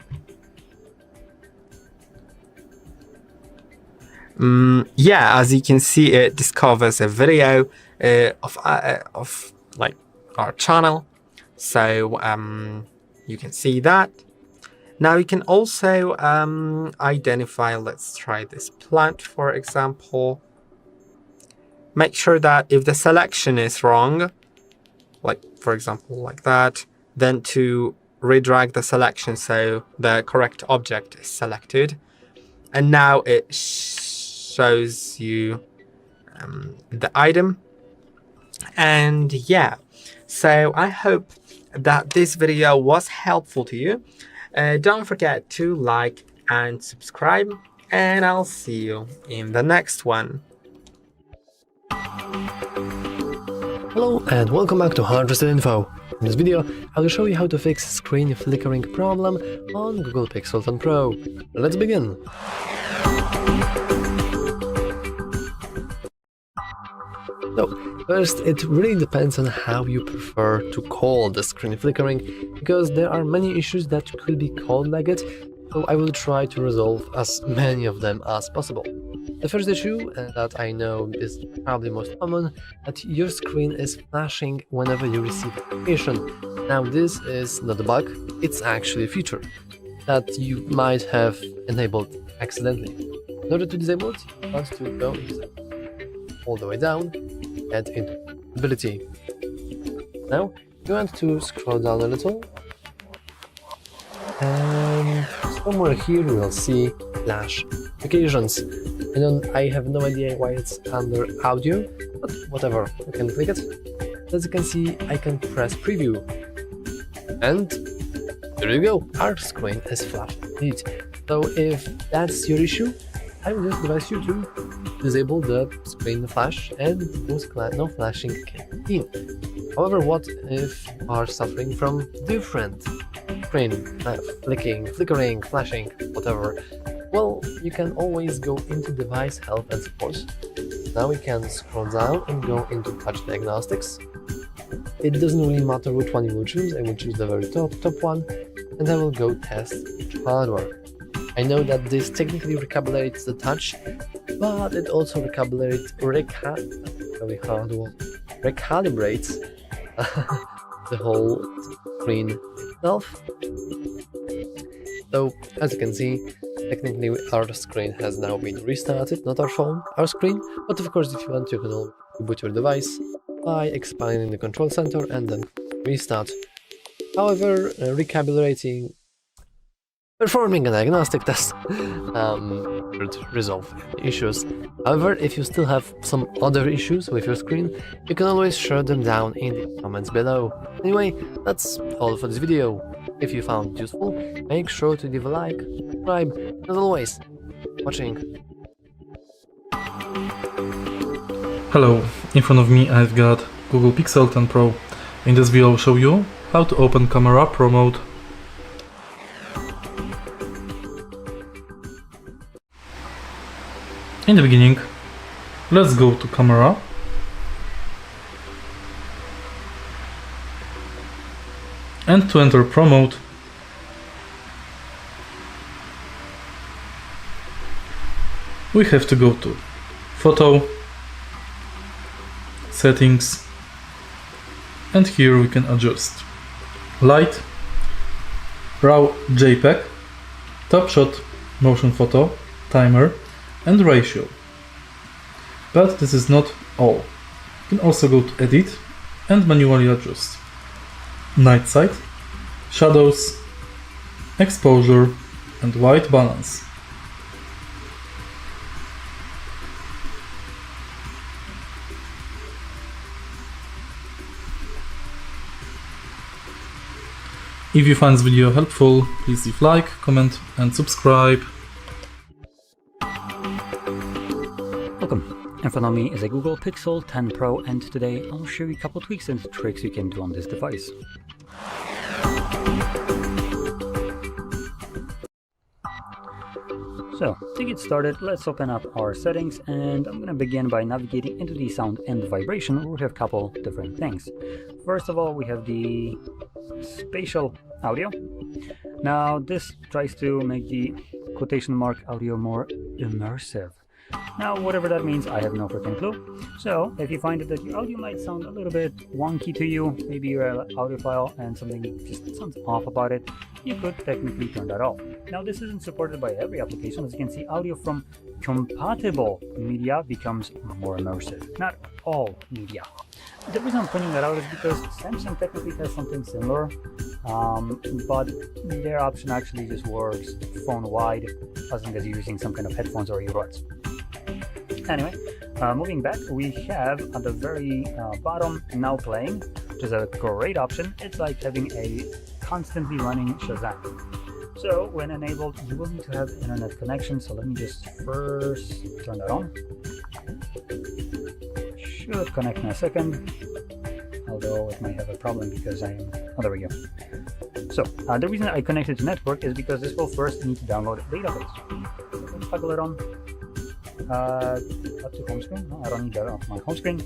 Yeah, as you can see, it discovers a video of like our channel. So you can see that. Now you can also identify, let's try this plant, for example. Make sure that if the selection is wrong, like for example like that, then to redrag the selection so the correct object is selected. and now it shows you the item. And yeah, so I hope that this video was helpful to you. Don't forget to like and subscribe, and I'll see you in the next one. Hello and welcome back to HardReset.Info. In this video, I will show you how to fix screen flickering problem on Google Pixel 10 Pro. Let's begin. So, first, it really depends on how you prefer to call the screen flickering, because there are many issues that could be called like it, so I will try to resolve as many of them as possible. The first issue that I know is probably most common, that your screen is flashing whenever you receive a notification. Now this is not a bug, it's actually a feature that you might have enabled accidentally. In order to disable it, you want to go all the way down and into ability. Now you want to scroll down a little, and somewhere here we'll see flash notifications. I have no idea why it's under audio, but whatever, you can click it. As you can see, I can press preview, and there you go, our screen is flashed indeed. So if that's your issue, I would just advise you to disable the screen flash and no flashing can be. However, what if you are suffering from different screen flickering, flashing, whatever? Well, you can always go into device health and support. Now we can scroll down and go into touch diagnostics. It doesn't really matter which one you will choose. I will choose the very top one, and I will go test each hardware. I know that this technically recalibrates the touch, but it also recalibrates the whole screen itself. So as you can see, technically our screen has now been restarted, not our phone, our screen, but of course if you want you can always reboot your device by expanding the control center and then restart. However, performing a diagnostic test should resolve issues. However, if you still have some other issues with your screen, you can always share them down in the comments below. Anyway, that's all for this video. If you found it useful, make sure to leave a like, subscribe, and as always, watching. Hello, in front of me I've got Google Pixel 10 Pro. In this video I'll show you how to open Camera Pro mode. In the beginning, let's go to Camera. And to enter Pro mode, we have to go to Photo, Settings, and here we can adjust Light, RAW JPEG, Top Shot, Motion Photo, Timer, and Ratio. But this is not all. You can also go to Edit and manually adjust Night Sight, Shadows, Exposure, and White Balance. If you find this video helpful, please leave like, comment, and subscribe. Welcome. In front of me is a Google Pixel 10 Pro, and today I'll show you a couple tweaks and tricks you can do on this device. So, to get started, let's open up our settings, and I'm going to begin by navigating into the sound and vibration, where we have a couple different things. First of all, we have the spatial audio. Now, this tries to make the quotation mark audio more immersive. Now, whatever that means, I have no freaking clue. So, if you find that your audio might sound a little bit wonky to you, maybe you're an audiophile and something just sounds off about it, you could technically turn that off. Now, this isn't supported by every application. As you can see, audio from compatible media becomes more immersive. Not all media. The reason I'm pointing that out is because Samsung technically has something similar, but their option actually just works phone-wide as long as you're using some kind of headphones or earbuds. Anyway, moving back, we have at the very bottom Now Playing, which is a great option. It's like having a constantly running Shazam. So when enabled, you will need to have internet connection. So let me just first turn that on. Should connect in a second, although it might have a problem because I am... Oh, there we go. So the reason I connected to network is because this will first need to download a database. So let's toggle it on. Up to home screen. No, I don't need that off my home screen.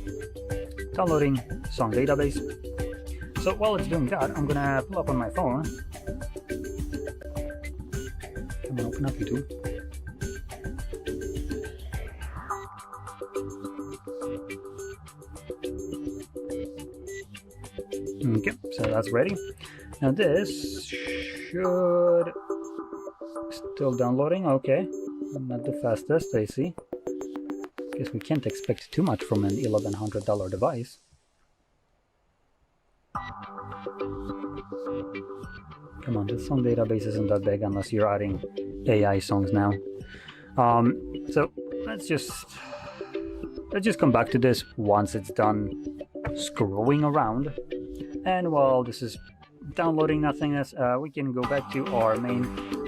Downloading song database. So while it's doing that, I'm gonna pull up on my phone. I'm gonna open up YouTube. Okay, so that's ready. Now this should still downloading. Okay, not the fastest, I see. Guess we can't expect too much from an $1,100 device. Come on, the song database isn't that big unless you're adding AI songs now. So let's just come back to this once it's done scrolling around. And while this is downloading nothingness, we can go back to our main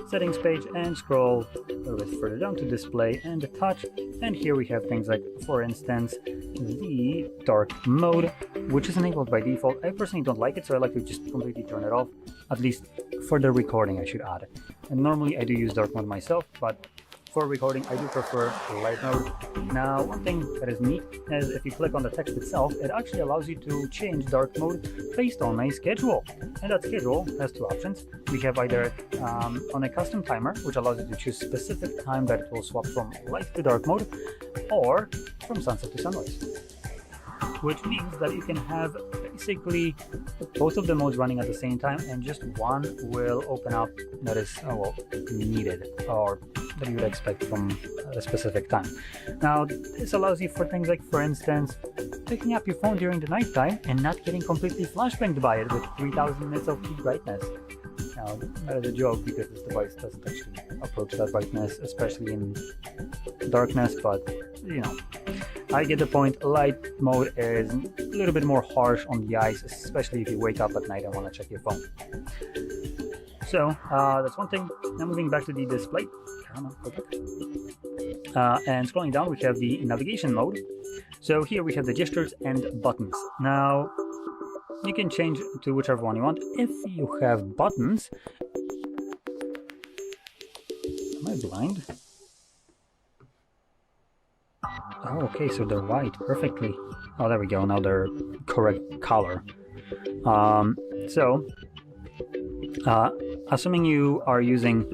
settings page and scroll a little bit further down to display and touch. And here we have things like, for instance, the dark mode, which is enabled by default. I personally don't like it, so I like to just completely turn it off, at least for the recording I should add. And normally I do use dark mode myself, but for recording I do prefer light mode. Now one thing that is neat is if you click on the text itself, it actually allows you to change dark mode based on a schedule. And that schedule has two options. We have either on a custom timer, which allows you to choose specific time that it will swap from light to dark mode, or from sunset to sunrise. Which means that you can have basically both of the modes running at the same time, and just one will open up that is needed, or that you would expect from a specific time. Now this allows you for things like, for instance, picking up your phone during the nighttime and not getting completely flashbanged by it with 3000 nits of peak brightness. Now that is a joke because this device doesn't actually approach that brightness, especially in darkness, but you know, I get the point. Light mode is a little bit more harsh on the eyes, especially if you wake up at night and want to check your phone. So that's one thing. Now moving back to the display. Come on, go back. And scrolling down, we have the navigation mode. So here we have the gestures and buttons. Now you can change to whichever one you want. If you have buttons... Am I blind? Oh, okay, so they're white, perfectly. Oh, there we go, now they're correct color. Assuming you are using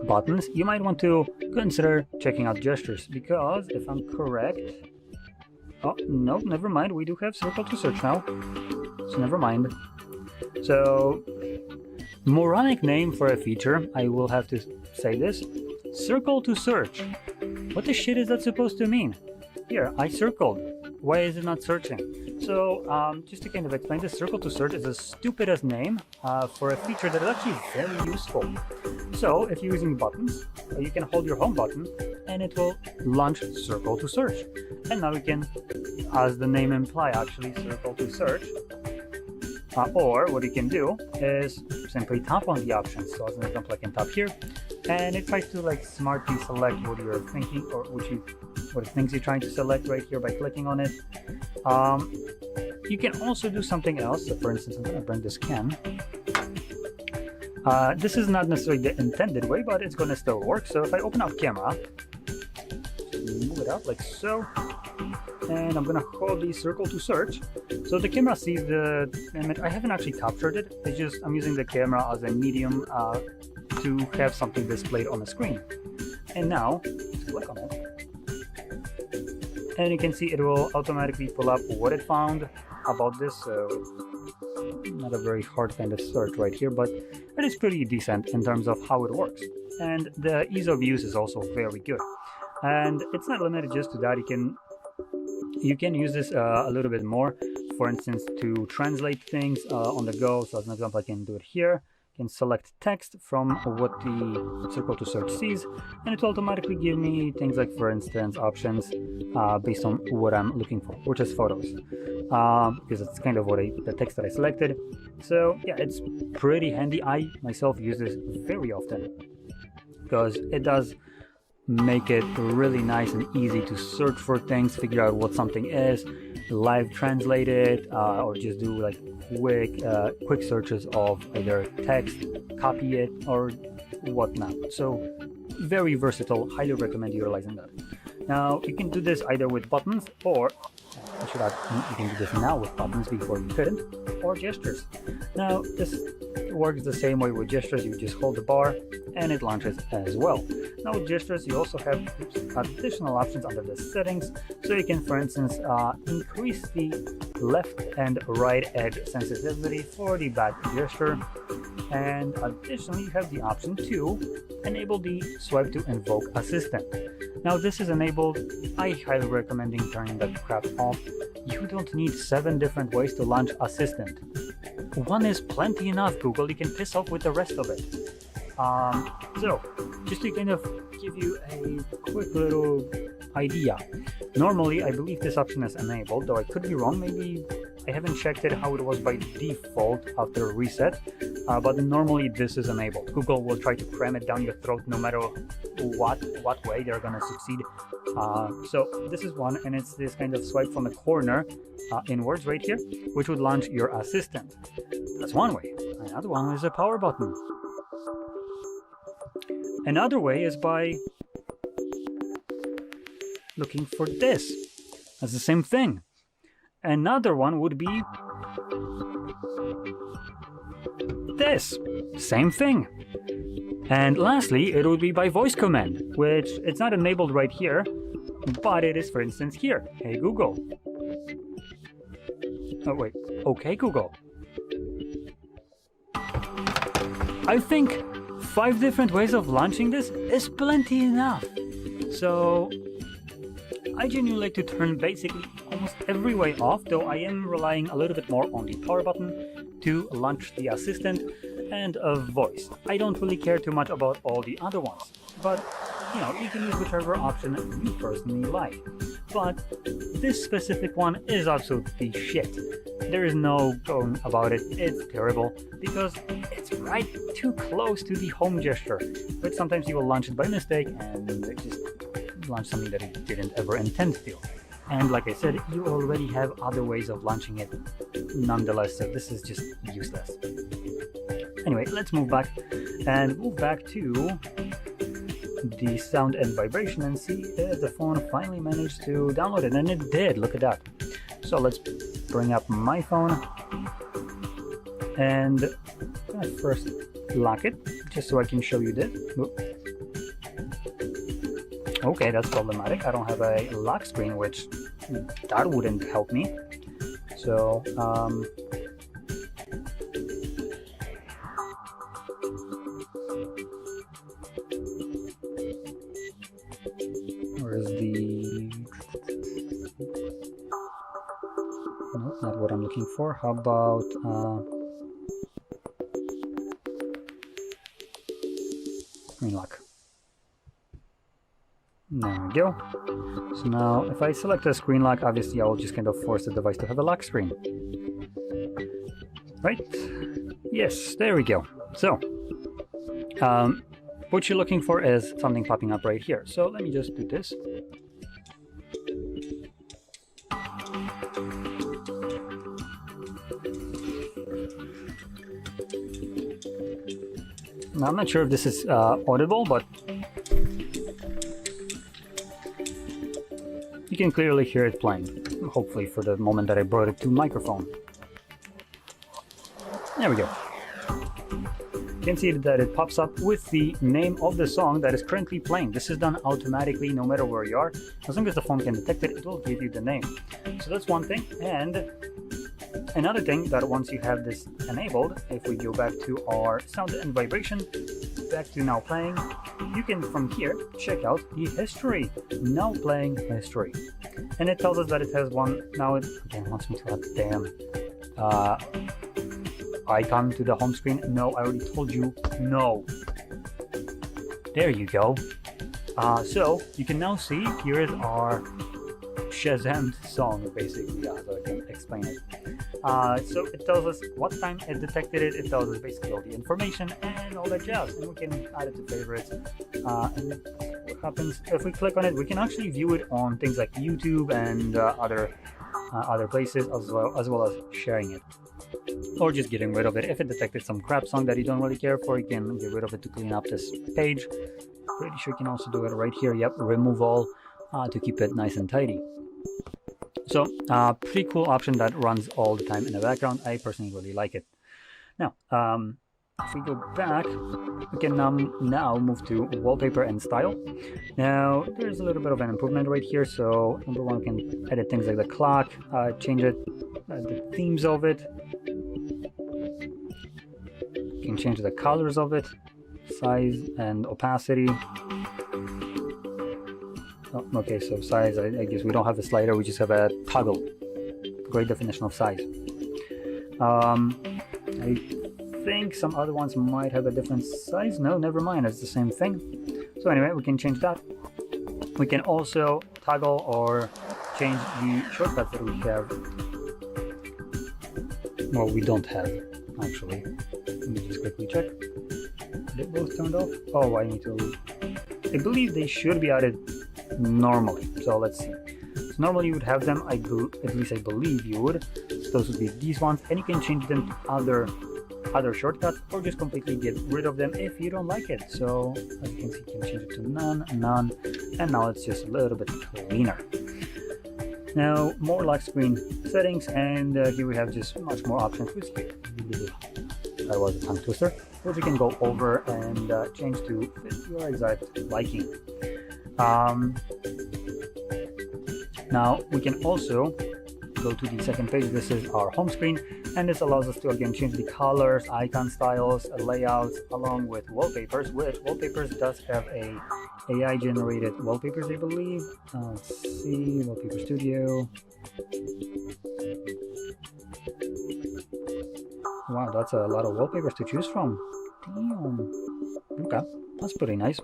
buttons, you might want to consider checking out gestures, because if I'm correct... Oh, no, never mind, we do have circle to search now. So never mind. So, moronic name for a feature, I will have to say this. Circle to search. What the shit is that supposed to mean? Here, I circled. Why is it not searching? So, just to kind of explain this, circle to search is the stupidest name for a feature that is actually very useful. So, if you're using buttons, you can hold your home button and it will launch circle to search. And now we can, as the name implies, actually circle to search. Or what you can do is simply tap on the options. So as an example, I can tap here, and it tries to like smartly select what you're thinking, or what things you're trying to select right here by clicking on it. You can also do something else. So for instance, I'm going to bring this can. This is not necessarily the intended way, but it's going to still work. So if I open up camera, move it up like so, and I'm gonna hold the circle to search. So the camera sees the image. I haven't actually captured it. It's just I'm using the camera as a medium to have something displayed on the screen. And now, just click on it. And you can see it will automatically pull up what it found about this. So not a very hard kind of search right here, but it is pretty decent in terms of how it works. And the ease of use is also very good. And it's not limited just to that. You can use this a little bit more for instance, to translate things on the go. So as an example, I can do it here. I can select text from what the circle to search sees, and it will automatically give me things like, for instance, options based on what I'm looking for, which is photos, because it's kind of the text that I selected. So yeah, it's pretty handy. I myself use this very often because it does make it really nice and easy to search for things, figure out what something is, live translate it, or just do like quick searches of either text, copy it, or whatnot. So very versatile. Highly recommend utilizing that. Now you can do this either with buttons, or I should add, you can do this now with buttons before you couldn't, or gestures. Now this works the same way with gestures. You just hold the bar and it launches as well. Now with gestures you also have additional options under the settings, so you can, for instance, increase the left and right edge sensitivity for the back gesture, and additionally you have the option to enable the swipe to invoke assistant. Now this is enabled. I highly recommend turning that crap off. You don't need 7 different ways to launch assistant. One is plenty enough, Google. You can piss off with the rest of it. So just to kind of give you a quick little idea, normally I believe this option is enabled, though I could be wrong. Maybe I haven't checked it how it was by default after reset, but normally this is enabled. Google will try to cram it down your throat no matter what way they're gonna succeed. So this is one, and it's this kind of swipe from the corner inwards right here, which would launch your assistant. That's one way. Another one is a power button. Another way is by looking for this. That's the same thing. Another one would be this. Same thing. And lastly, it would be by voice command, which it's not enabled right here, but it is, for instance, here. Hey Google. Oh wait, okay Google. I think 5 different ways of launching this is plenty enough. So I genuinely like to turn basically almost every way off, though I am relying a little bit more on the power button to launch the assistant and a voice. I don't really care too much about all the other ones, but you know, you can use whichever option you personally like. But this specific one is absolutely shit. There is no going about it. It's terrible because it's right too close to the home gesture, but sometimes you will launch it by mistake and just launch something that it didn't ever intend to. And like I said, you already have other ways of launching it nonetheless, so this is just useless. Anyway, let's move back to the sound and vibration and see if the phone finally managed to download it, and it did. Look at that. So let's bring up my phone, and I'm gonna first lock it just so I can show you this. Okay, that's problematic. I don't have a lock screen, which that wouldn't help me. So where's the... No, not what I'm looking for. How about screen lock? There we go. So now if I select a screen lock, obviously I will just kind of force the device to have a lock screen. Right? Yes, there we go. So what you're looking for is something popping up right here. So let me just do this. Now, I'm not sure if this is audible, but you can clearly hear it playing, hopefully for the moment that I brought it to microphone. There we go. You can see that it pops up with the name of the song that is currently playing. This is done automatically no matter where you are. As long as the phone can detect it, it will give you the name. So that's one thing. And another thing, that once you have this enabled, if we go back to our sound and vibration, back to now playing, you can from here check out the history, now playing history. and it tells us that it has one. Now it again wants me to add damn icon to the home screen. No, I already told you no. There you go. So you can now see here is our Shazam song, basically, so I can explain it. So it tells us what time it detected it. It tells us basically all the information and all that jazz, and we can add it to favorites. And what happens if we click on it? We can actually view it on things like YouTube and other places, as well as sharing it, or just getting rid of it. If it detected some crap song that you don't really care for, you can get rid of it to clean up this page. Pretty sure you can also do it right here. Yep, remove all to keep it nice and tidy. So pretty cool option that runs all the time in the background. I personally really like it. Now if we go back, we can now move to wallpaper and style. Now there's a little bit of an improvement right here. So number one, we can edit things like the clock, change it, the themes of it. You can change the colors of it, size and opacity. Oh, okay, so size, I guess we don't have a slider, we just have a toggle. Great definition of size. I think some other ones might have a different size. No, never mind, it's the same thing. So anyway, we can change that. We can also toggle or change the shortcuts that we have. Well, we don't have, actually. Let me just quickly check. They both turned off? Oh, I need to... I believe they should be added normally. So let's see. So normally you would have them, at least I believe you would. So those would be these ones, and you can change them to other shortcuts, or just completely get rid of them if you don't like it. So as you can see, you can change it to none, and now it's just a little bit cleaner. Now more lock screen settings, and here we have just much more options. That was a tongue twister, which you can go over and change to fit your exact liking. Now we can also go to the second page. This is our home screen, and this allows us to again change the colors, icon styles, layouts, along with wallpapers, which wallpapers does have a AI generated wallpapers, I believe. Let's see, Wallpaper Studio. Wow, that's a lot of wallpapers to choose from. Damn. Okay, that's pretty nice.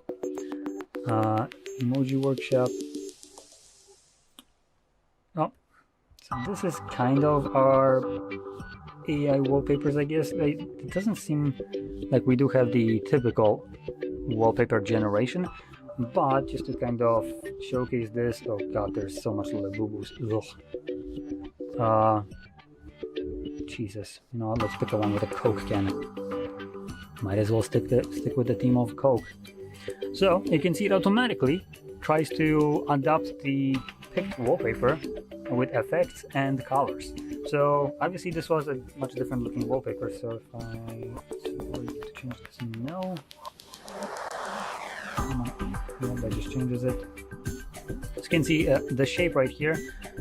Emoji Workshop. Oh, so this is kind of our AI wallpapers, I guess. It doesn't seem like we do have the typical wallpaper generation, but just to kind of showcase this. Oh god, there's so much boo-boos. Jesus, you know what, let's pick the one with a Coke can. Might as well stick with the theme of Coke. So you can see it automatically tries to adapt the picked wallpaper with effects and colors. So obviously this was a much different looking wallpaper. So if I change this, no, that just changes it. As you can see, the shape right here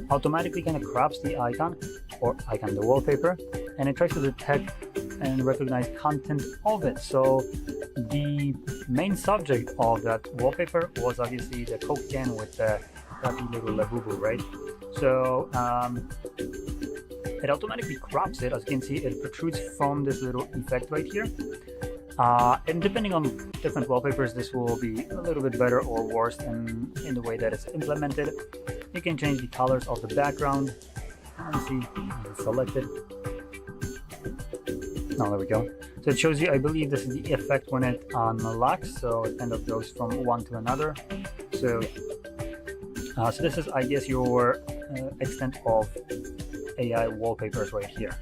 automatically kind of crops the icon, the wallpaper, and it tries to detect and recognize content of it. So the main subject of that wallpaper was obviously the Coke can with the crappy little labubu, right? So it automatically crops it. As you can see, it protrudes from this little effect right here. And depending on different wallpapers, this will be a little bit better or worse in the way that it's implemented. You can change the colors of the background. Let's see, it's selected. Oh, there we go. So it shows you, I believe this is the effect when it unlocks, so it kind of goes from one to another. So so this is, I guess, your extent of AI wallpapers right here.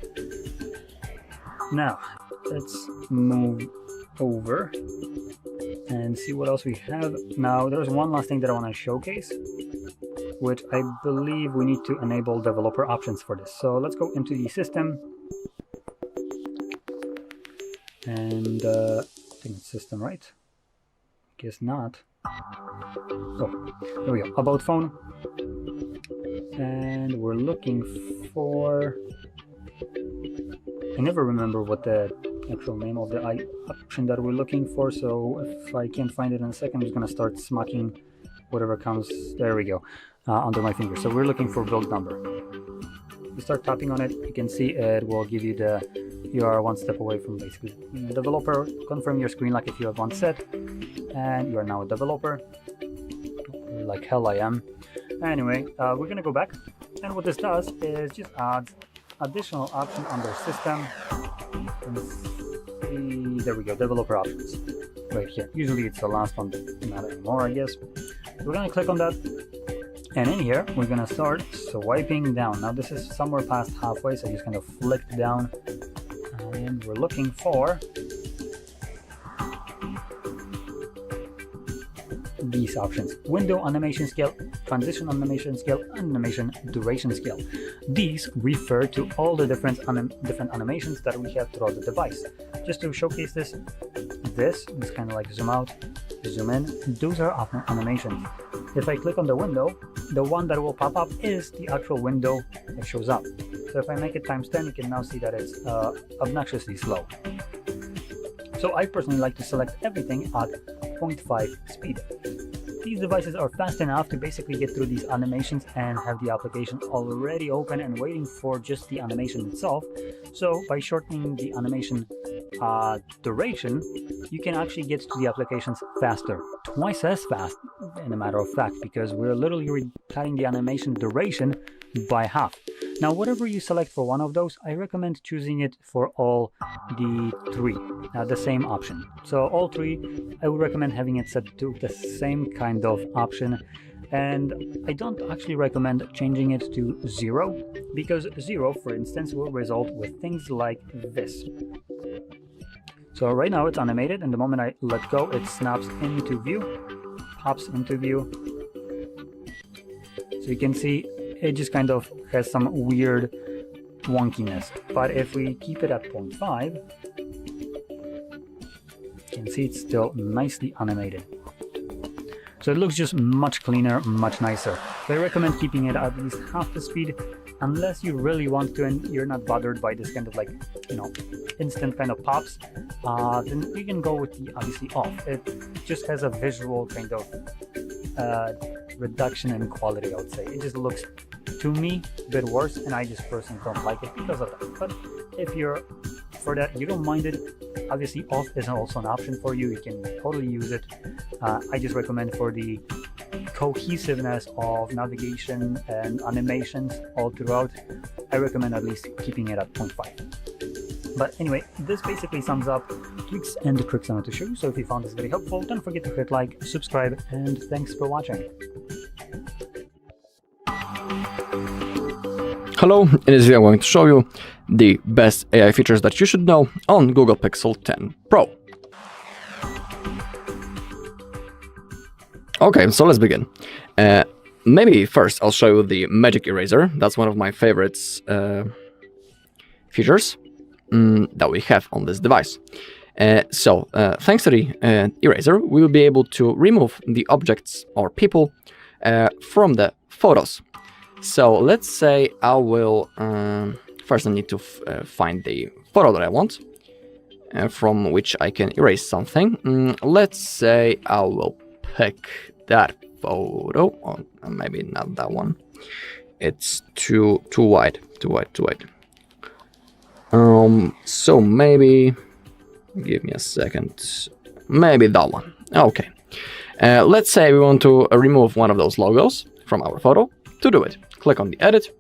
Now let's move over and see what else we have. Now there's one last thing that I want to showcase, which I believe we need to enable developer options for this. So let's go into the system, and I think it's system, right? Guess not. Oh, there we go. About phone, and we're looking for, I never remember what the actual name of the option that we're looking for, so if I can't find it in a second, I'm just gonna start smacking whatever comes, there we go, under my finger. So we're looking for build number. You start tapping on it, you can see it will give you you are one step away from basically being a developer. Confirm your screen like if you have one set, and you are now a developer. Like hell I am. Anyway, we're gonna go back, and what this does is just adds additional option under system. There we go, developer options right here. Usually it's the last one, but not anymore, I guess. We're gonna click on that, and in here we're gonna start swiping down. Now this is somewhere past halfway, so I just kind of flicked down, and we're looking for these options: window animation scale, transition animation scale, animation duration scale. These refer to all the different animations that we have throughout the device. Just to showcase this is kind of like zoom out, zoom in. Those are animations. If I click on the window, the one that will pop up is the actual window that shows up. So if I make it times 10, you can now see that it's obnoxiously slow. So I personally like to select everything at 0.5 speed. These devices are fast enough to basically get through these animations and have the application already open and waiting for just the animation itself. So by shortening the animation duration, you can actually get to the applications faster, twice as fast in a matter of fact, because we're literally cutting the animation duration by half. Now, whatever you select for one of those, I recommend choosing it for all the three, the same option. So all three, I would recommend having it set to the same kind of option. And I don't actually recommend changing it to 0, because 0, for instance, will result with things like this. So right now it's animated, and the moment I let go, it snaps into view, pops into view. So you can see it just kind of has some weird wonkiness. But if we keep it at 0.5, you can see it's still nicely animated. So it looks just much cleaner, much nicer. So I recommend keeping it at least half the speed, unless you really want to and you're not bothered by this kind of like, instant kind of pops. Then you can go with the obviously off. It just has a visual kind of reduction in quality, I would say. It just looks, to me, a bit worse, and I just personally don't like it because of that. But if you're for that, you don't mind it, obviously off is also an option for you. You can totally use it. I just recommend for the cohesiveness of navigation and animations all throughout, I recommend at least keeping it at 0.5. But anyway, this basically sums up tweaks and tricks I want to show you. So if you found this very helpful, don't forget to hit like, subscribe, and thanks for watching. Hello, in this video I'm going to show you the best AI features that you should know on Google Pixel 10 Pro. Okay, so let's begin. Maybe first I'll show you the Magic Eraser. That's one of my favorites features that we have on this device. Thanks to the eraser, we will be able to remove the objects or people from the photos. So let's say I will, first I need to find the photo that I want, from which I can erase something. Let's say I will pick that photo, or maybe not that one. It's too wide. So maybe, give me a second, maybe that one. Okay. Let's say we want to remove one of those logos from our photo. To do it, click on the edit.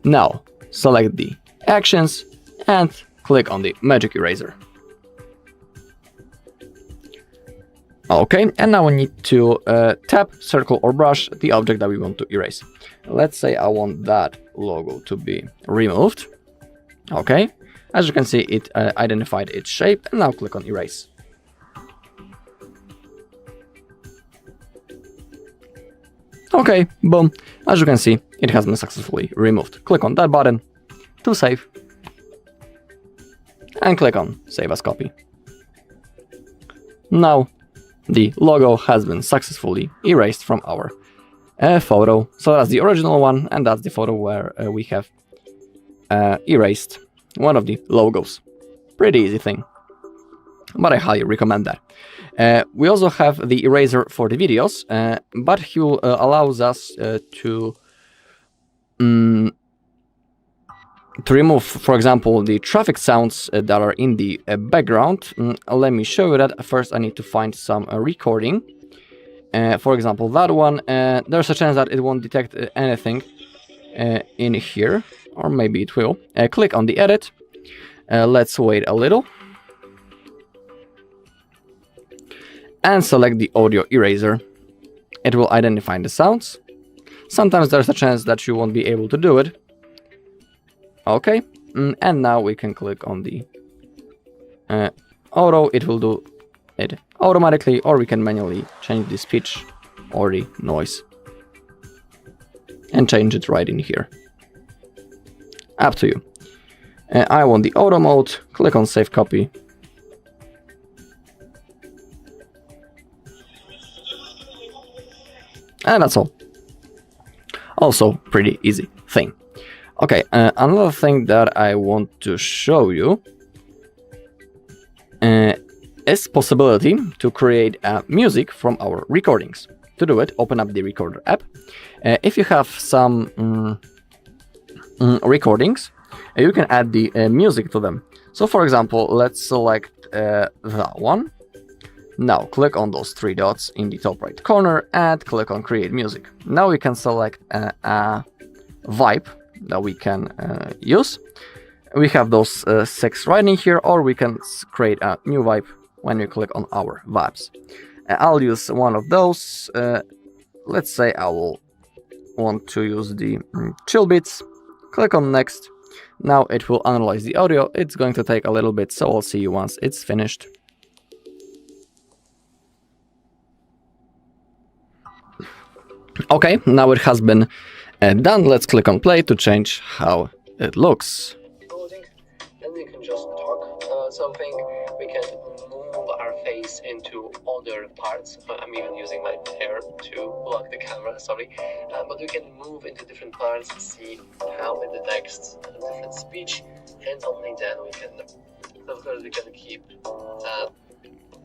Now, select the actions and click on the Magic Eraser. Okay, and now we need to tap, circle or brush the object that we want to erase. Let's say I want that logo to be removed. Okay, as you can see, it identified its shape, and now click on erase. Okay, boom, as you can see, it has been successfully removed. Click on that button to save, and click on Save as Copy. Now, the logo has been successfully erased from our photo. So that's the original one, and that's the photo where we have erased one of the logos. Pretty easy thing, but I highly recommend that. We also have the eraser for the videos, but he allows us to remove, for example, the traffic sounds that are in the background. Let me show you that. First, I need to find some recording. For example, that one. There's a chance that it won't detect anything in here, or maybe it will. Click on the edit. Let's wait a little. And select the audio eraser. It will identify the sounds. Sometimes there's a chance that you won't be able to do it. Okay, and now we can click on the auto. It will do it automatically, or we can manually change the pitch or the noise and change it right in here. Up to you. I want the auto mode. Click on save copy. And that's all. Also, pretty easy thing. Okay, another thing that I want to show you is possibility to create music from our recordings. To do it, open up the Recorder app. If you have some recordings, you can add the music to them. So, for example, let's select that one. Now click on those three dots in the top right corner and click on Create Music. Now we can select a vibe that we can use. We have those 6 right in here, or we can create a new vibe when we click on our vibes. I'll use one of those. Let's say I will want to use the chill beats. Click on Next. Now it will analyze the audio. It's going to take a little bit, so I'll see you once it's finished. Okay, now it has been done. Let's click on play to change how it looks. And we can just talk about something. We can move our face into other parts. I'm even using my hair to block the camera, sorry. But we can move into different parts, see how it detects different speech, and only then we can, of course, we can keep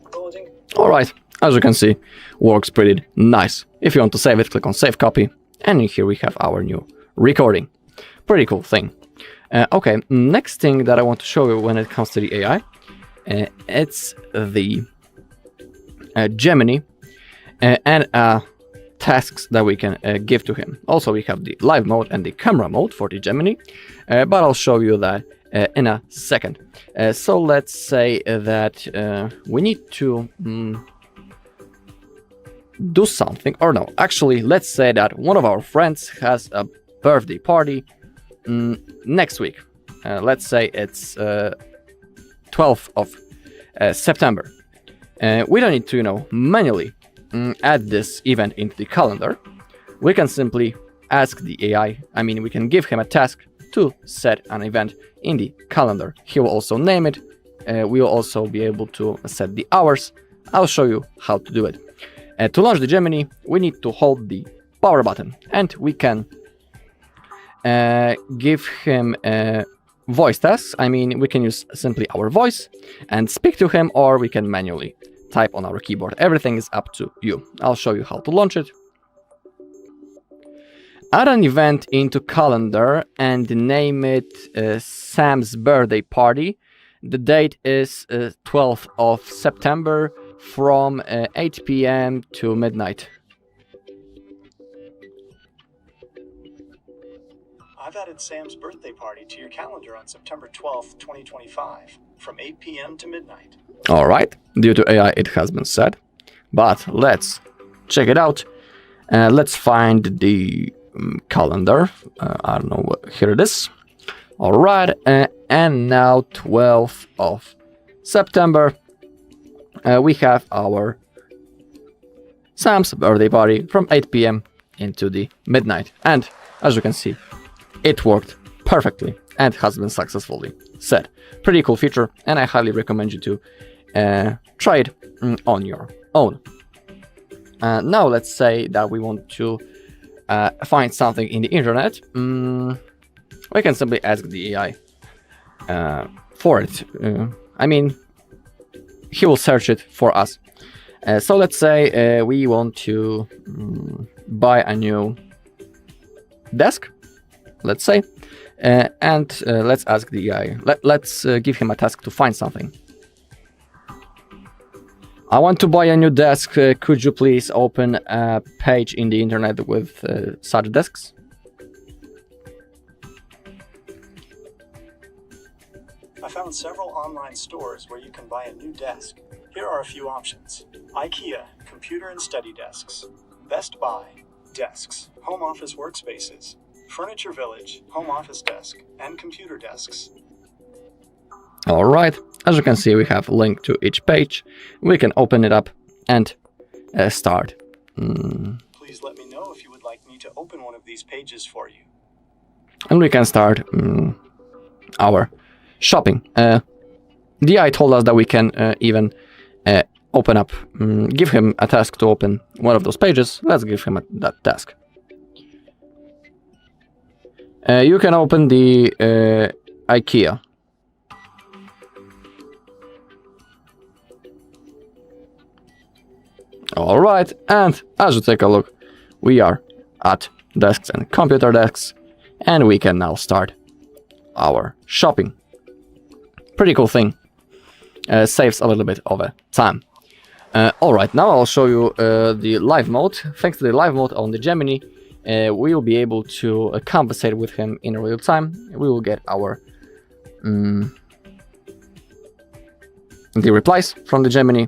recording. Alright, as you can see, works pretty nice. If you want to save it, click on Save Copy, and in here we have our new recording. Pretty cool thing. Okay, next thing that I want to show you when it comes to the AI, it's the Gemini and tasks that we can give to him. Also, we have the live mode and the camera mode for the Gemini, but I'll show you that in a second. So let's say that we need to do something, or no, actually, let's say that one of our friends has a birthday party next week. Let's say it's 12th of September. We don't need to, manually add this event into the calendar. We can simply ask the AI, we can give him a task to set an event in the calendar. He will also name it. We will also be able to set the hours. I'll show you how to do it. To launch the Gemini, we need to hold the power button, and we can give him voice tasks. We can use simply our voice and speak to him, or we can manually type on our keyboard. Everything is up to you. I'll show you how to launch it. Add an event into calendar and name it Sam's birthday party. The date is 12th of September from 8 p.m. to midnight. I've added Sam's birthday party to your calendar on September 12th, 2025, from 8 p.m. to midnight. Alright, due to AI it has been set, but let's check it out. Let's find the calendar. I don't know, here it is. Alright, and now 12th of September, we have our Sam's birthday party from 8 p.m. into the midnight. And as you can see, it worked perfectly and has been successfully set. Pretty cool feature, and I highly recommend you to try it on your own. Now let's say that we want to find something in the internet. We can simply ask the AI for it. He will search it for us. So let's say we want to buy a new desk, let's say, and let's ask the AI. Let's give him a task to find something. I want to buy a new desk. Could you please open a page in the internet with such desks? I found several online stores where you can buy a new desk. Here are a few options. IKEA, computer and study desks. Best Buy, desks, home office workspaces. Furniture Village, home office desk, and computer desks. All right, as you can see, we have a link to each page. We can open it up and start. Please let me know if you would like me to open one of these pages for you. And we can start our shopping. The AI told us that we can even open up, give him a task to open one of those pages. Let's give him that task. You can open the IKEA. All right, and as you take a look, we are at desks and computer desks, and we can now start our shopping. Pretty cool thing. Saves a little bit of time. All right, now I'll show you the live mode. Thanks to the live mode on the Gemini, we will be able to conversate with him in real time. We will get our the replies from the Gemini.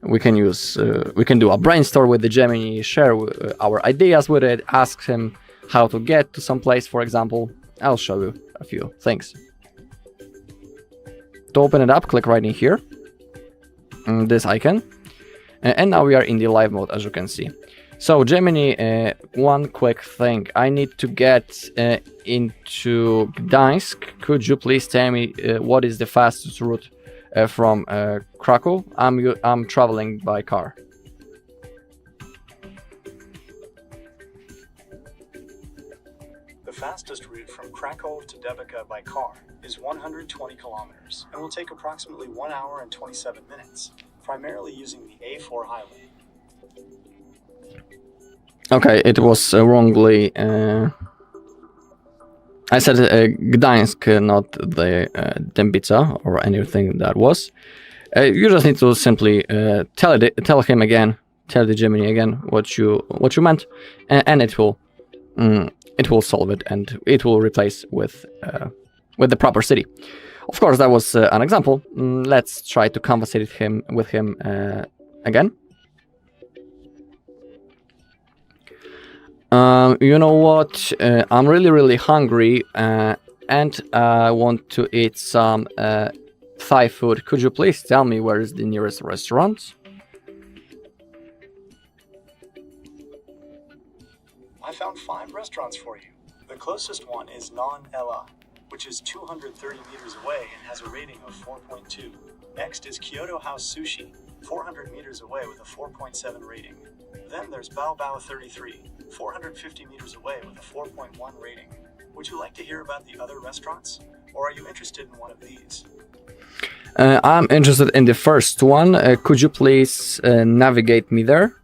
We can use, we can do a brainstorm with the Gemini, share our ideas with it, ask him how to get to some place, for example. I'll show you a few things. To open it up, click right in here, this icon, and now we are in the live mode, as you can see. So Gemini, one quick thing, I need to get into Gdańsk. Could you please tell me what is the fastest route from Krakow? I'm traveling by car. The fastest route from Krakow to Debeka by car is 120 kilometers and will take approximately 1 hour and 27 minutes, primarily using the A4 highway. Okay, it was wrongly. I said Gdańsk, not the Dębica or anything that was. You just need to simply tell him again, tell the Gemini again what you meant, and it will solve it, and it will replace with the proper city. Of course, that was an example. Let's try to conversate with him again. You know what? I'm really hungry, and I want to eat some Thai food. Could you please tell me where is the nearest restaurant? I found 5 restaurants for you. The closest one is Non Ella, which is 230 meters away and has a rating of 4.2. Next is Kyoto House Sushi, 400 meters away with a 4.7 rating. Then there's Bao Bao 33, 450 meters away with a 4.1 rating. Would you like to hear about the other restaurants? Or are you interested in one of these? I'm interested in the first one. Could you please navigate me there?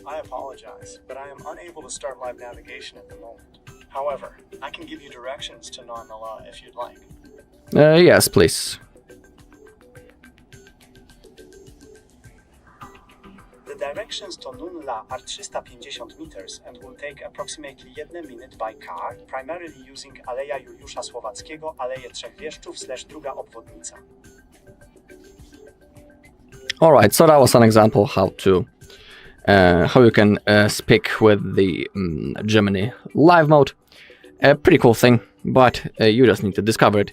I apologize, but I am unable to start live navigation at the moment. However, I can give you directions to Non Ella if you'd like. Yes, please. The directions to Nunla are 350 meters and will take approximately 1 minute by car, primarily using Aleja Juliusza Słowackiego, Aleję Trzech Wieszczów / druga obwodnica. Alright, so that was an example how you can speak with the Gemini live mode. A pretty cool thing, but you just need to discover it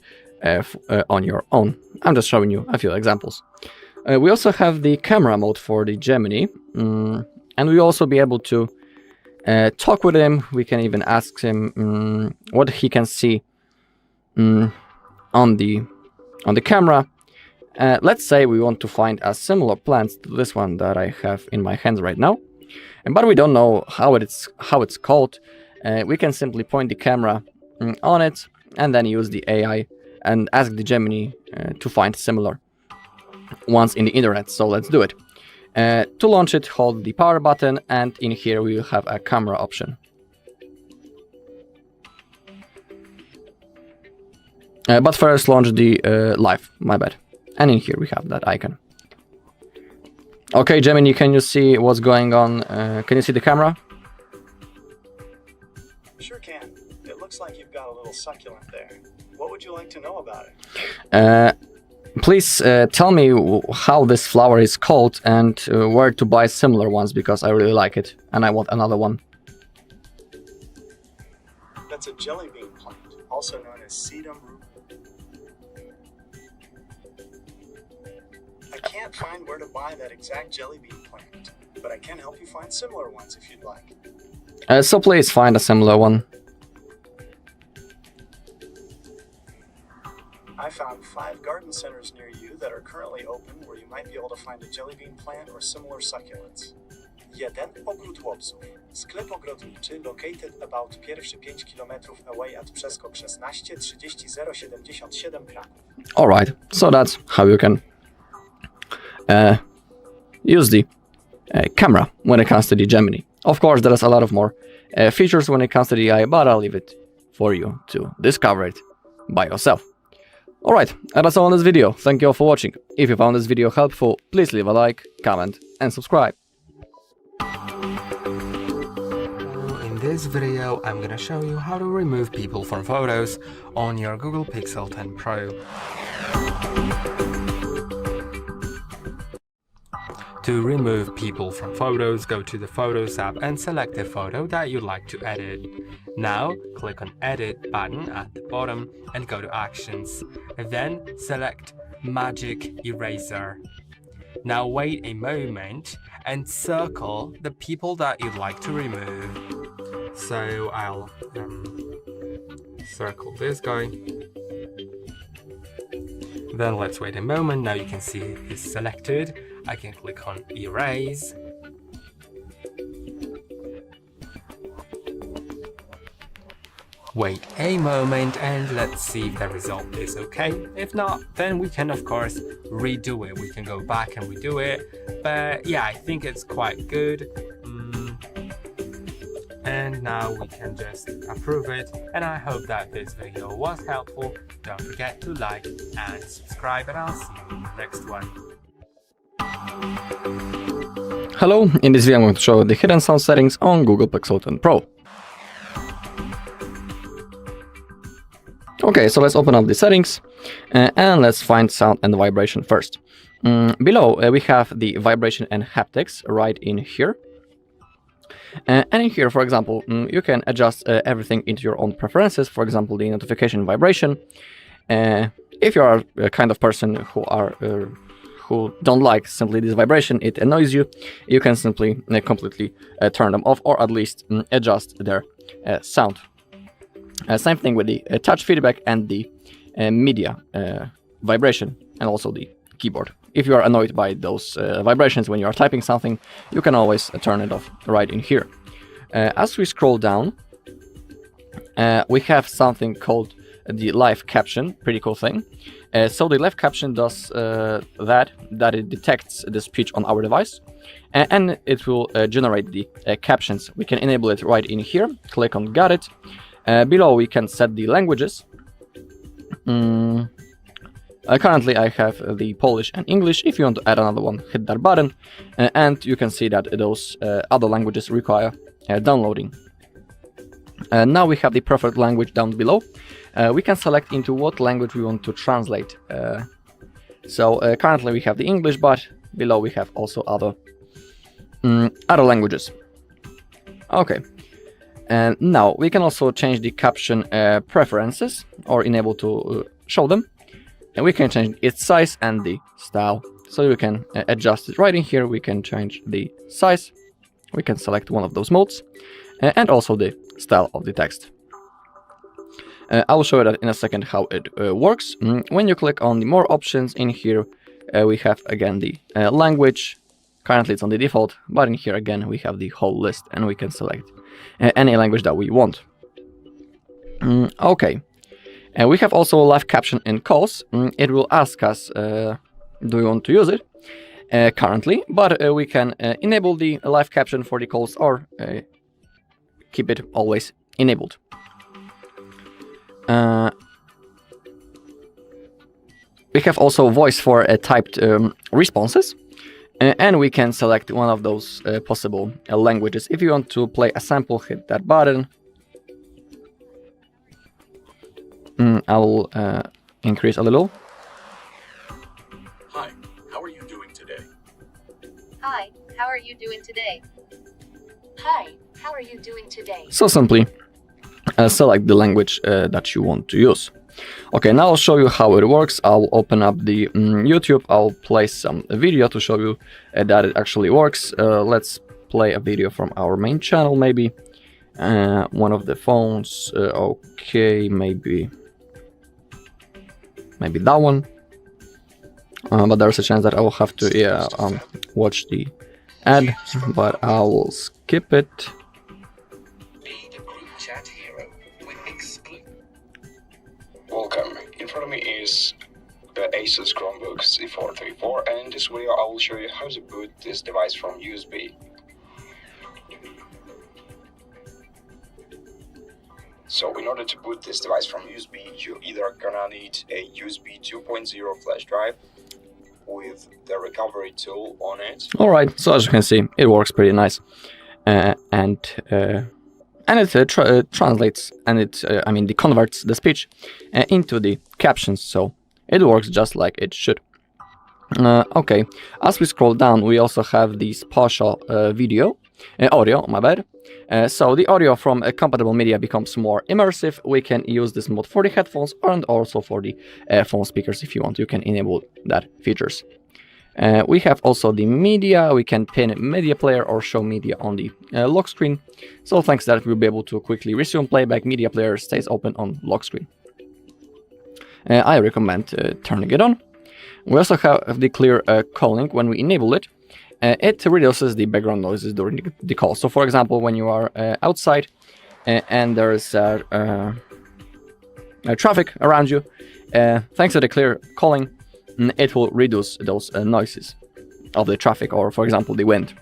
on your own. I'm just showing you a few examples. We also have the camera mode for the Gemini, and we also be able to talk with him. We can even ask him what he can see on the camera. Let's say we want to find a similar plant to this one that I have in my hands right now, but we don't know how it's called. We can simply point the camera on it and then use the AI and ask the Gemini to find similar ones in the internet, so let's do it. To launch it, hold the power button, and in here we will have a camera option. But first launch the live, my bad. And in here we have that icon. Okay, Gemini, can you see what's going on? Can you see the camera? Sure can. It looks like you've got a little succulent there. What would you like to know about it? Please tell me how this flower is called and where to buy similar ones, because I really like it and I want another one. That's a jelly bean plant, also known as sedum rubrum. I can't find where to buy that exact jelly bean plant, but I can help you find similar ones if you'd like. So please find a similar one. I found 5 garden centers near you that are currently open where you might be able to find a jelly bean plant or similar succulents. 1. Ogród chłopców. Sklep ogrodniczy located about pierwszy 5 km away at Przeskok 16 30 077 Kraków. Alright, so that's how you can use the camera when it comes to the Gemini. Of course, there's a lot of more features when it comes to the AI, but I'll leave it for you to discover it by yourself. Alright, and that's all in this video. Thank you all for watching. If you found this video helpful, please leave a like, comment, and subscribe. In this video, I'm gonna show you how to remove people from photos on your Google Pixel 10 Pro. To remove people from photos, go to the Photos app and select the photo that you'd like to edit. Now, click on Edit button at the bottom and go to Actions. Then select Magic Eraser. Now wait a moment and circle the people that you'd like to remove. So I'll circle this guy. Then let's wait a moment. Now you can see he's selected. I can click on Erase. Wait a moment and let's see if the result is okay. If not, then we can of course redo it. We can go back and redo it. But yeah, I think it's quite good. And now we can just approve it. And I hope that this video was helpful. Don't forget to like and subscribe, and I'll see you in the next one. Hello, in this video I'm going to show the hidden sound settings on Google Pixel 10 Pro. Okay, so let's open up the settings and let's find sound and vibration first. Below we have the vibration and haptics right in here. And in here, for example, you can adjust everything into your own preferences. For example, the notification vibration. If you are a kind of person who don't like simply this vibration, it annoys you, you can simply completely turn them off, or at least adjust their sound. Same thing with the touch feedback and the media vibration, and also the keyboard. If you are annoyed by those vibrations when you are typing something, you can always turn it off right in here. As we scroll down, we have something called the live caption, pretty cool thing. So the live caption does that it detects the speech on our device, and it will generate the captions. We can enable it right in here. Click on Got It. Below we can set the languages. Currently I have the Polish and English. If you want to add another one, hit that button, and you can see that those other languages require downloading. Now we have the preferred language down below. We can select into what language we want to translate. Currently we have the English, but below we have also other languages. Okay. And now we can also change the caption preferences, or enable to show them. And we can change its size and the style. So we can adjust it right in here. We can change the size. We can select one of those modes, and also the style of the text. I will show you that in a second how it works. When you click on the more options in here, we have again the language. Currently it's on the default, but in here again we have the whole list, and we can select any language that we want. Okay. We have also live caption and calls. It will ask us do we want to use it currently, but we can enable the live caption for the calls or keep it always enabled. We have also voice for typed responses, and we can select one of those possible languages. If you want to play a sample, hit that button. I will increase a little. Hi, how are you doing today? Hi, how are you doing today? Hi, how are you doing today? So simply select the language that you want to use. Okay, now I'll show you how it works. I'll open up the YouTube. I'll play some video to show you that it actually works. Let's play a video from our main channel, maybe. One of the phones. Okay, maybe that one. But there's a chance that I will have to watch the ad, but I will skip it. Welcome. In front of me is the Asus Chromebook C434, and in this video I will show you how to boot this device from USB. So in order to boot this device from USB, you're either gonna need a USB 2.0 flash drive with the recovery tool on it. Alright, so as you can see, it works pretty nice. And it translates, and it converts the speech into the captions, so it works just like it should. Okay, as we scroll down, we also have the spatial audio, my bad. So the audio from compatible media becomes more immersive. We can use this mode for the headphones and also for the phone speakers if you want. You can enable that features. We have also the media. We can pin media player or show media on the lock screen. So thanks to that, we'll be able to quickly resume playback. Media player stays open on lock screen. I recommend turning it on. We also have the clear calling. When we enable it, it reduces the background noises during the call. So for example, when you are outside and there is traffic around you, thanks to the clear calling, it will reduce those noises of the traffic or, for example, the wind.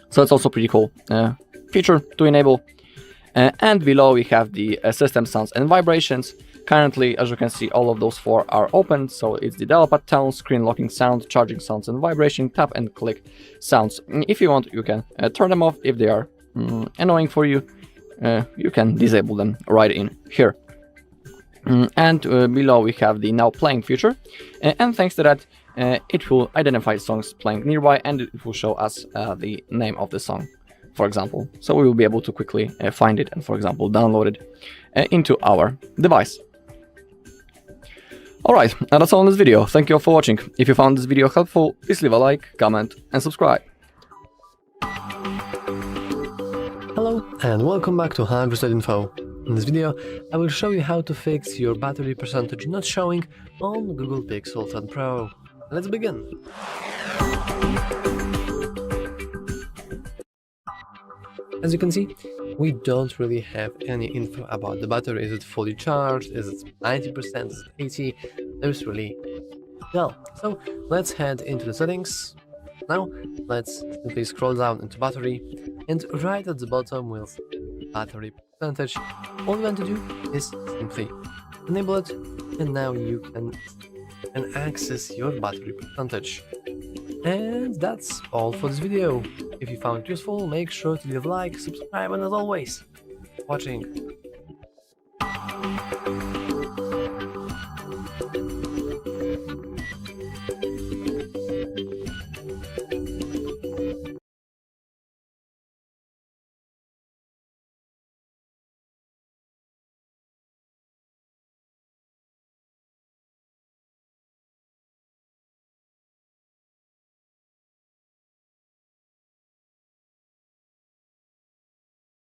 So it's also pretty cool feature to enable. And below we have the system sounds and vibrations. Currently, as you can see, all of those four are open. So it's the dial pad tone, screen locking sound, charging sounds and vibration, tap and click sounds. If you want, you can turn them off. If they are annoying for you, you can disable them right in here. And below we have the now playing feature, and thanks to that it will identify songs playing nearby, and it will show us the name of the song, for example. So we will be able to quickly find it and, for example, download it into our device. Alright, and that's all in this video. Thank you all for watching. If you found this video helpful, please leave a like, comment and subscribe. Hello and welcome back to HardReset.Info. In this video, I will show you how to fix your battery percentage not showing on Google Pixel 10 Pro. Let's begin! As you can see, we don't really have any info about the battery. Is it fully charged? Is it 90%? Is it 80%? There's really no. So let's head into the settings. Now let's simply scroll down into battery, and right at the bottom with battery percentage, all you want to do is simply enable it, and now you can access your battery percentage. And that's all for this video. If you found it useful, make sure to leave a like, subscribe, and as always, watching.